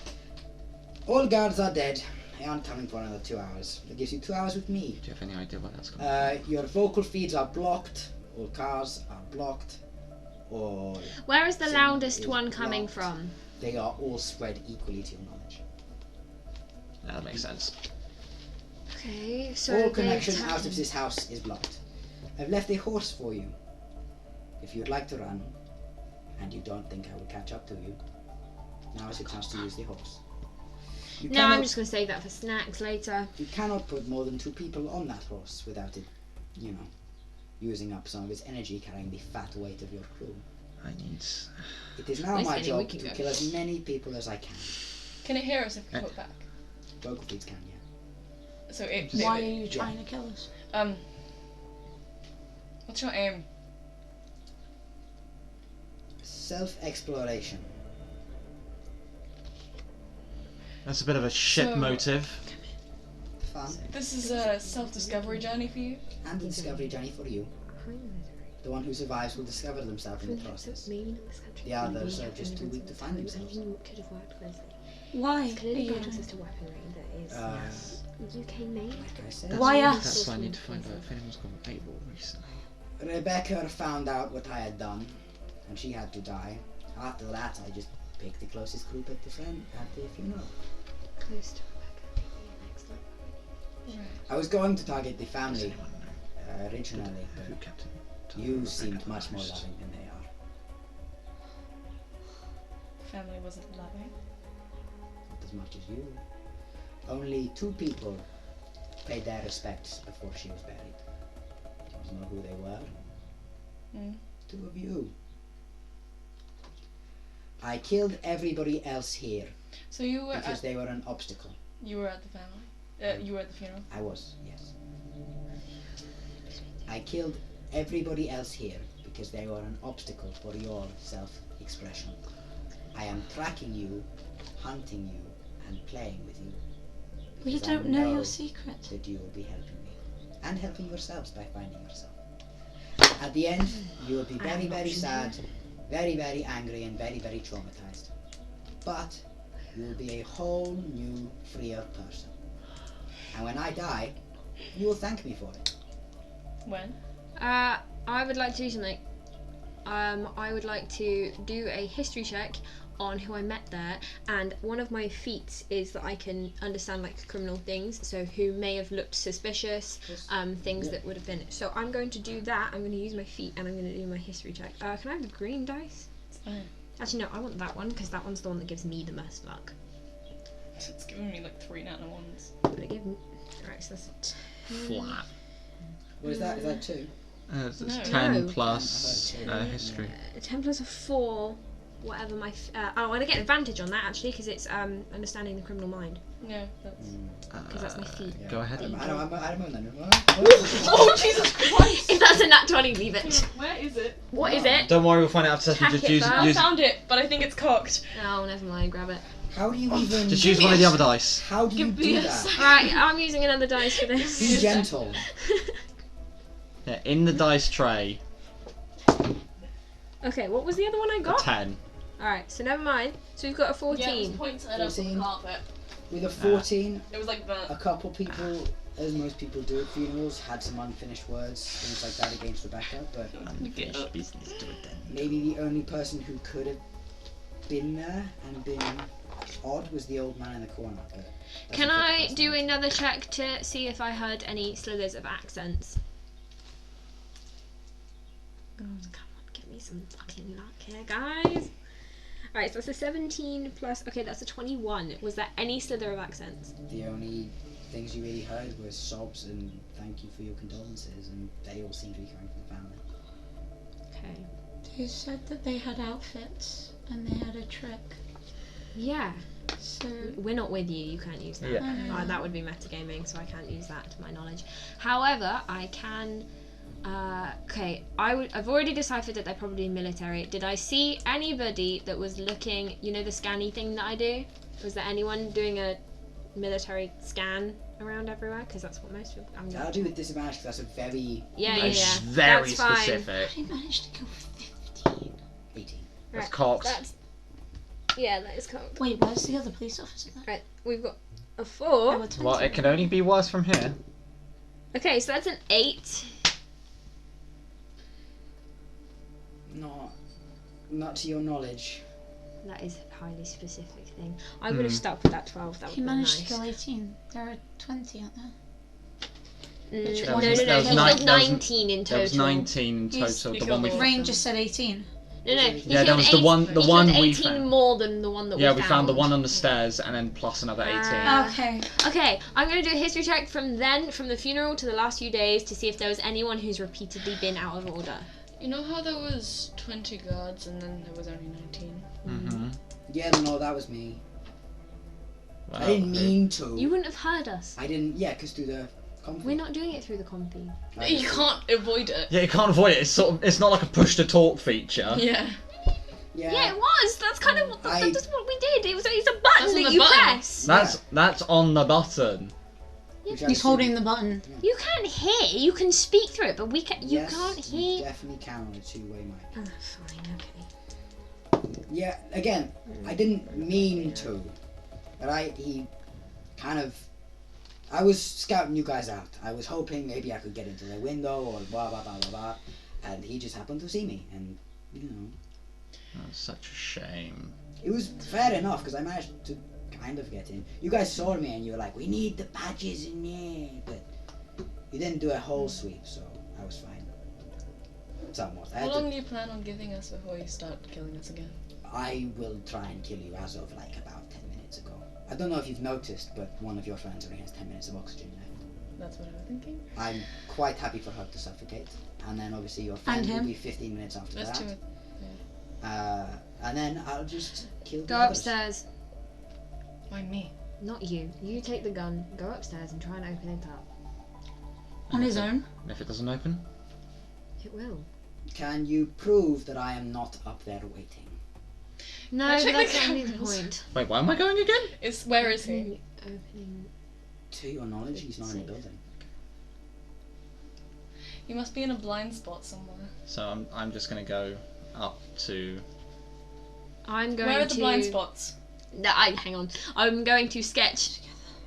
A: All guards are dead. They aren't coming for another 2 hours. That gives you 2 hours with me.
B: Do you have any idea where that's coming from?
A: Your vocal feeds are blocked. All cars are blocked. Or
J: Where is the
A: Sim
J: loudest
A: is
J: one coming
A: blocked.
J: from?
A: they are all spread equally to your knowledge.
B: Yeah, that makes sense.
J: Okay, so
A: All
J: they've
A: connection
J: tapped
A: out of
J: in.
A: this house is blocked. I've left a horse for you. If you'd like to run, and you don't think I will catch up to you, now is your chance to use the horse. You
J: No, I'm
A: cannot-
J: just going to save that for snacks later.
A: You cannot put more than 2 people on that horse without it, using up some of its energy carrying the fat weight of your crew.
B: I need...
A: It is now
J: Wait a
A: my
J: minute, we
A: job
J: can
A: to
J: go.
A: kill as many people as I can.
E: Can it hear us if we put back?
A: Vocal feeds can, yeah.
E: So it.
D: Why are you trying to kill us?
E: What's your aim?
A: Self-exploration.
B: That's a bit of a shit
E: So-
B: motive.
A: Fun.
E: This is a self-discovery journey for you.
A: And a discovery journey for you. The one who survives will discover themselves in the process. The others are just too weak to find themselves.
J: Could have worked with.
D: Why?
J: Clearly
D: are
J: got
D: you-
J: access to weaponry that is UK made.
A: Like I said,
D: Why us?
B: That's why I need to find out if anyone's gone able recently.
A: Rebecca found out what I had done, and she had to die. After that, I just pick the closest group at the funeral.
J: Close to Rebecca. Excellent.
A: I was going to target the family originally,
B: Who
A: but
B: kept it?
A: you seemed much more loving than they are.
E: Family wasn't loving.
A: Not as much as you. Only 2 people paid their respects before she was buried. Do you know who they were? 2 of you. I killed everybody else here
E: So you were
A: because
E: at,
A: they were an obstacle.
E: you were at the family. You were at the funeral.
A: I was, yes. I killed everybody else here because they were an obstacle for your self-expression. I am tracking you, hunting you, and playing with you.
D: We
A: because I
D: don't know your secret.
A: that you will be helping me. And helping yourselves by finding yourself. At the end, you will be very, very sad, very, very angry, and very, very traumatized. But you will be a whole new, freer person. And when I die, you will thank me for it.
E: When?
J: I would like to do something. I would like to do a history check on who I met there, and one of my feats is that I can understand like criminal things, so who may have looked suspicious, things that would have been. So I'm going to do that. I'm going to use my feat and I'm going to do my history check. Can I have the green dice?
E: It's fine.
J: Actually, no, I want that one because that one's the one that gives me the most luck.
E: It's giving me like 3 nano ones.
J: But it gave me. Alright, so that's a 10.
B: Flat.
A: What is that? Is that 2?
B: It's
E: No.
B: 10
J: No.
B: plus
A: 10.
B: history.
J: 10 plus a 4, whatever my. I'm going to get advantage on that actually because it's understanding the criminal mind.
E: No, that's.
J: Because that's my feat.
A: Yeah.
B: Go ahead.
A: I don't know.
E: Oh Jesus Christ!
J: If that's a nat 20, leave it.
E: Where is it?
J: What is it?
B: Don't worry, we'll find out after session.
J: Tack
B: Just
J: it
B: use,
J: first.
E: I
B: use,
E: found it, but I think it's cocked.
J: Oh, never mind, grab it.
A: How do you even...
B: just use one of the other dice.
A: How do you
E: Give me
A: do
E: a
A: that?
E: second.
J: Right, I'm using another dice for
A: Be
J: this.
A: gentle.
B: Yeah, in the dice tray,
J: Okay, what was the other one I
B: a
J: got?
B: 10.
J: Alright, so never mind. So we've got a 14.
E: pointed
A: up on the 14.
E: carpet.
A: With a 14,
E: It was like
A: a
E: that.
A: couple people, as most people do at funerals, had some unfinished words, things like that against Rebecca, but
B: Unfinished business, do it then.
A: maybe the only person who could have been there and been odd was the old man in the corner. But that's
J: Can
A: a
J: I
A: different
J: do
A: personality.
J: another check to see if I heard any slithers of accents? God, come on, give me some fucking luck here, guys. Alright, so that's a 17 plus. Okay, that's a 21. Was there any slither of accents?
A: The only things you really heard were sobs and thank you for your condolences, and they all seem to be coming from the family.
J: Okay.
D: They said that they had outfits and they had a trick.
J: Yeah.
D: So
J: We're not with you, you can't use that.
B: Yeah.
J: That would be metagaming, so I can't use that to my knowledge. However, I can. Okay, I've already deciphered that they're probably military. Did I see anybody that was looking, you know, the scanny thing that I do? Was there anyone doing a military scan around everywhere? Because that's what most people.
A: I'll do with disadvantage because that's a very
B: That's very
J: That's fine.
B: specific.
D: I managed to go 15.
A: 18.
B: That's
J: Right,
B: cocked.
J: That's. Yeah, that is cocked.
D: Wait, where's the other police officer then?
J: Right, we've got a
D: Oh,
J: 4.
D: a 20.
B: Well, it can only be worse from here.
J: Okay, so that's an 8.
A: Not to your knowledge.
J: That is a highly specific thing. I would have stuck with that 12. That would
D: He
J: be
D: managed
J: nice.
D: to kill 18. There are 20, aren't there?
J: Mm,
D: Which
J: no,
D: one?
J: no,
D: There
J: no.
D: was
J: He
B: nine-
J: killed
B: there was-
J: 19 in total.
B: There was 19 in
D: He's-
B: total.
E: he
B: The one we
E: killed
D: Rain just said 18.
J: No, no.
B: Yeah,
J: he
B: there
J: killed
B: was the one- the
J: he
B: one
J: killed
B: we
J: 18
B: found.
J: more than the one that
B: Yeah,
J: we
B: we found the one on the stairs and then plus another 18.
D: Okay.
J: Okay, I'm going to do a history check from the funeral to the last few days to see if there was anyone who's repeatedly been out of order.
E: You know how there was 20 guards and then there was only 19?
B: Mm-hmm.
A: Yeah, no, that was me. I didn't mean to.
J: You wouldn't have heard us.
A: I didn't. Yeah, because through the. Company.
J: We're not doing it through the compy.
E: You can't avoid it.
B: Yeah, you can't avoid it. It's sort of. It's not like a push to talk feature.
E: Yeah.
J: Yeah, it was. That's kind of that's what we did. It's a
E: That's
J: button
E: on
J: that
E: the
J: you
E: button.
J: press.
B: That's on the button.
A: Which I
D: He's
A: assume-
D: holding the button.
J: You can't hear. You can speak through it, but you
A: Yes,
J: can't
A: you
J: hear.
A: definitely can on a two-way mic.
J: Oh, fine. Okay.
A: Yeah, again, I didn't mean to, but he kind of. I was scouting you guys out. I was hoping maybe I could get into the window or blah blah blah blah blah, and he just happened to see me, and you know.
B: That's such a shame.
A: It was fair enough because I managed to kind of get in. You guys saw me and you were like, we need the badges in there, but you didn't do a whole sweep, so I was fine. Somewhat.
E: How long do you plan on giving us before you start killing us again?
A: I will try and kill you as of like about 10 minutes ago. I don't know if you've noticed, but one of your friends only has 10 minutes of oxygen left.
E: That's what I was thinking.
A: I'm quite happy for her to suffocate, and then obviously your friend will be 15 minutes after
E: That's
A: that.
E: true.
A: And then I'll just kill the
J: Go
A: others.
J: upstairs.
E: Why me?
J: Not you. You take the gun, go upstairs and try and open it up.
D: On his own.
B: And if it doesn't open?
J: It will.
A: Can you prove that I am not up there waiting?
J: No,
E: I
J: but
E: checked
J: that's
E: the
J: not really the
E: cameras.
J: point.
B: Wait, where am I going again?
E: Where is he?
J: Opening.
A: To your knowledge, he's not in the building.
E: He must be in a blind spot somewhere.
B: So I'm just gonna go up to.
J: I'm going
E: Where are the
J: to.
E: blind spots?
J: No, hang on. I'm going to sketch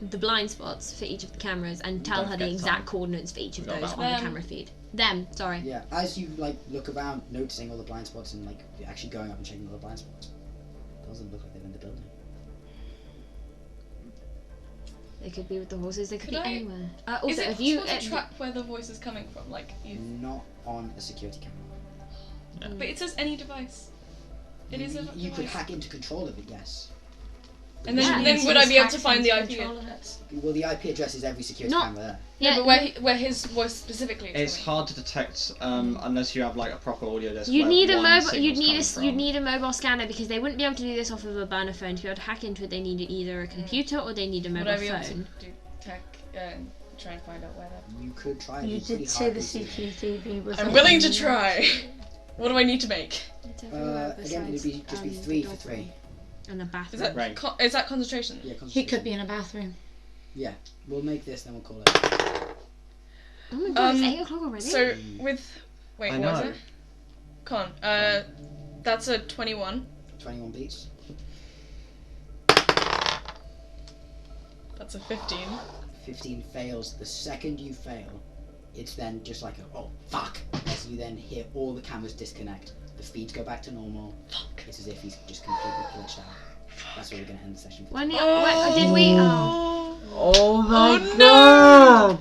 J: the blind spots for each of the cameras and tell
B: Don't
J: her the
B: forget
J: exact
B: time.
J: coordinates for each of
B: We got
J: those
B: that
J: on the
E: one.
J: camera feed. Them, sorry.
A: Yeah, as you like look around, noticing all the blind spots and like you're actually going up and checking all the blind spots. Doesn't look like they're in the building.
J: They could be with the horses. They could
E: Could
J: be
E: I-
J: anywhere.
E: Is
J: Also,
E: it
J: if you.
E: possible to track where the voice is coming from? Like, you...
A: Not on a security camera.
E: But it says any device. It is a
A: You could
E: device.
A: hack into control of it, yes.
E: And
J: Yeah.
E: then would I be able to find the IP address?
A: Well, the IP address is every security
J: Not-
A: camera there.
J: Yeah,
E: but where his voice specifically is
B: It's
E: coming
B: hard to detect unless you have like a proper audio desk.
J: you'd
B: where
J: need a
B: one
J: mobile.
B: signal's coming from.
J: You'd need a mobile scanner because they wouldn't be able to do this off of a burner phone. To be able to hack into it, they need either a computer or they need a
E: Would
J: mobile
E: I be able to
J: phone.
E: do tech and try and find out where that...
A: You could try.
D: You
A: it's pretty
D: did say
A: hard
D: the
A: to see.
D: CCTV was.
E: I'm
D: on.
E: willing to try. What do I need to make?
J: It's everywhere
A: Again, it'd be just be
J: besides,
A: 3
J: the
A: for
J: dog
A: 3.
J: and a
E: Is
J: bathroom.
E: that
B: Right.
E: Is that concentration?
A: Yeah,
D: He could be in a bathroom.
A: Yeah, we'll make this, then we'll call it.
J: Oh my god, it's 8
E: Um,
J: o'clock already.
E: So with wait,
B: I
E: what was
B: know.
E: it? Con. That's a 21.
A: 21 beats.
E: That's a 15.
A: 15 fails. The second you fail, it's then just like a, oh, fuck! As you then hear all the cameras disconnect. The feeds go back to normal.
E: Fuck.
A: It's as if he's just completely glitched out. That's where we're going to end the session for
J: When
A: today.
J: did we? Oh.
G: Oh my
E: no!
G: god!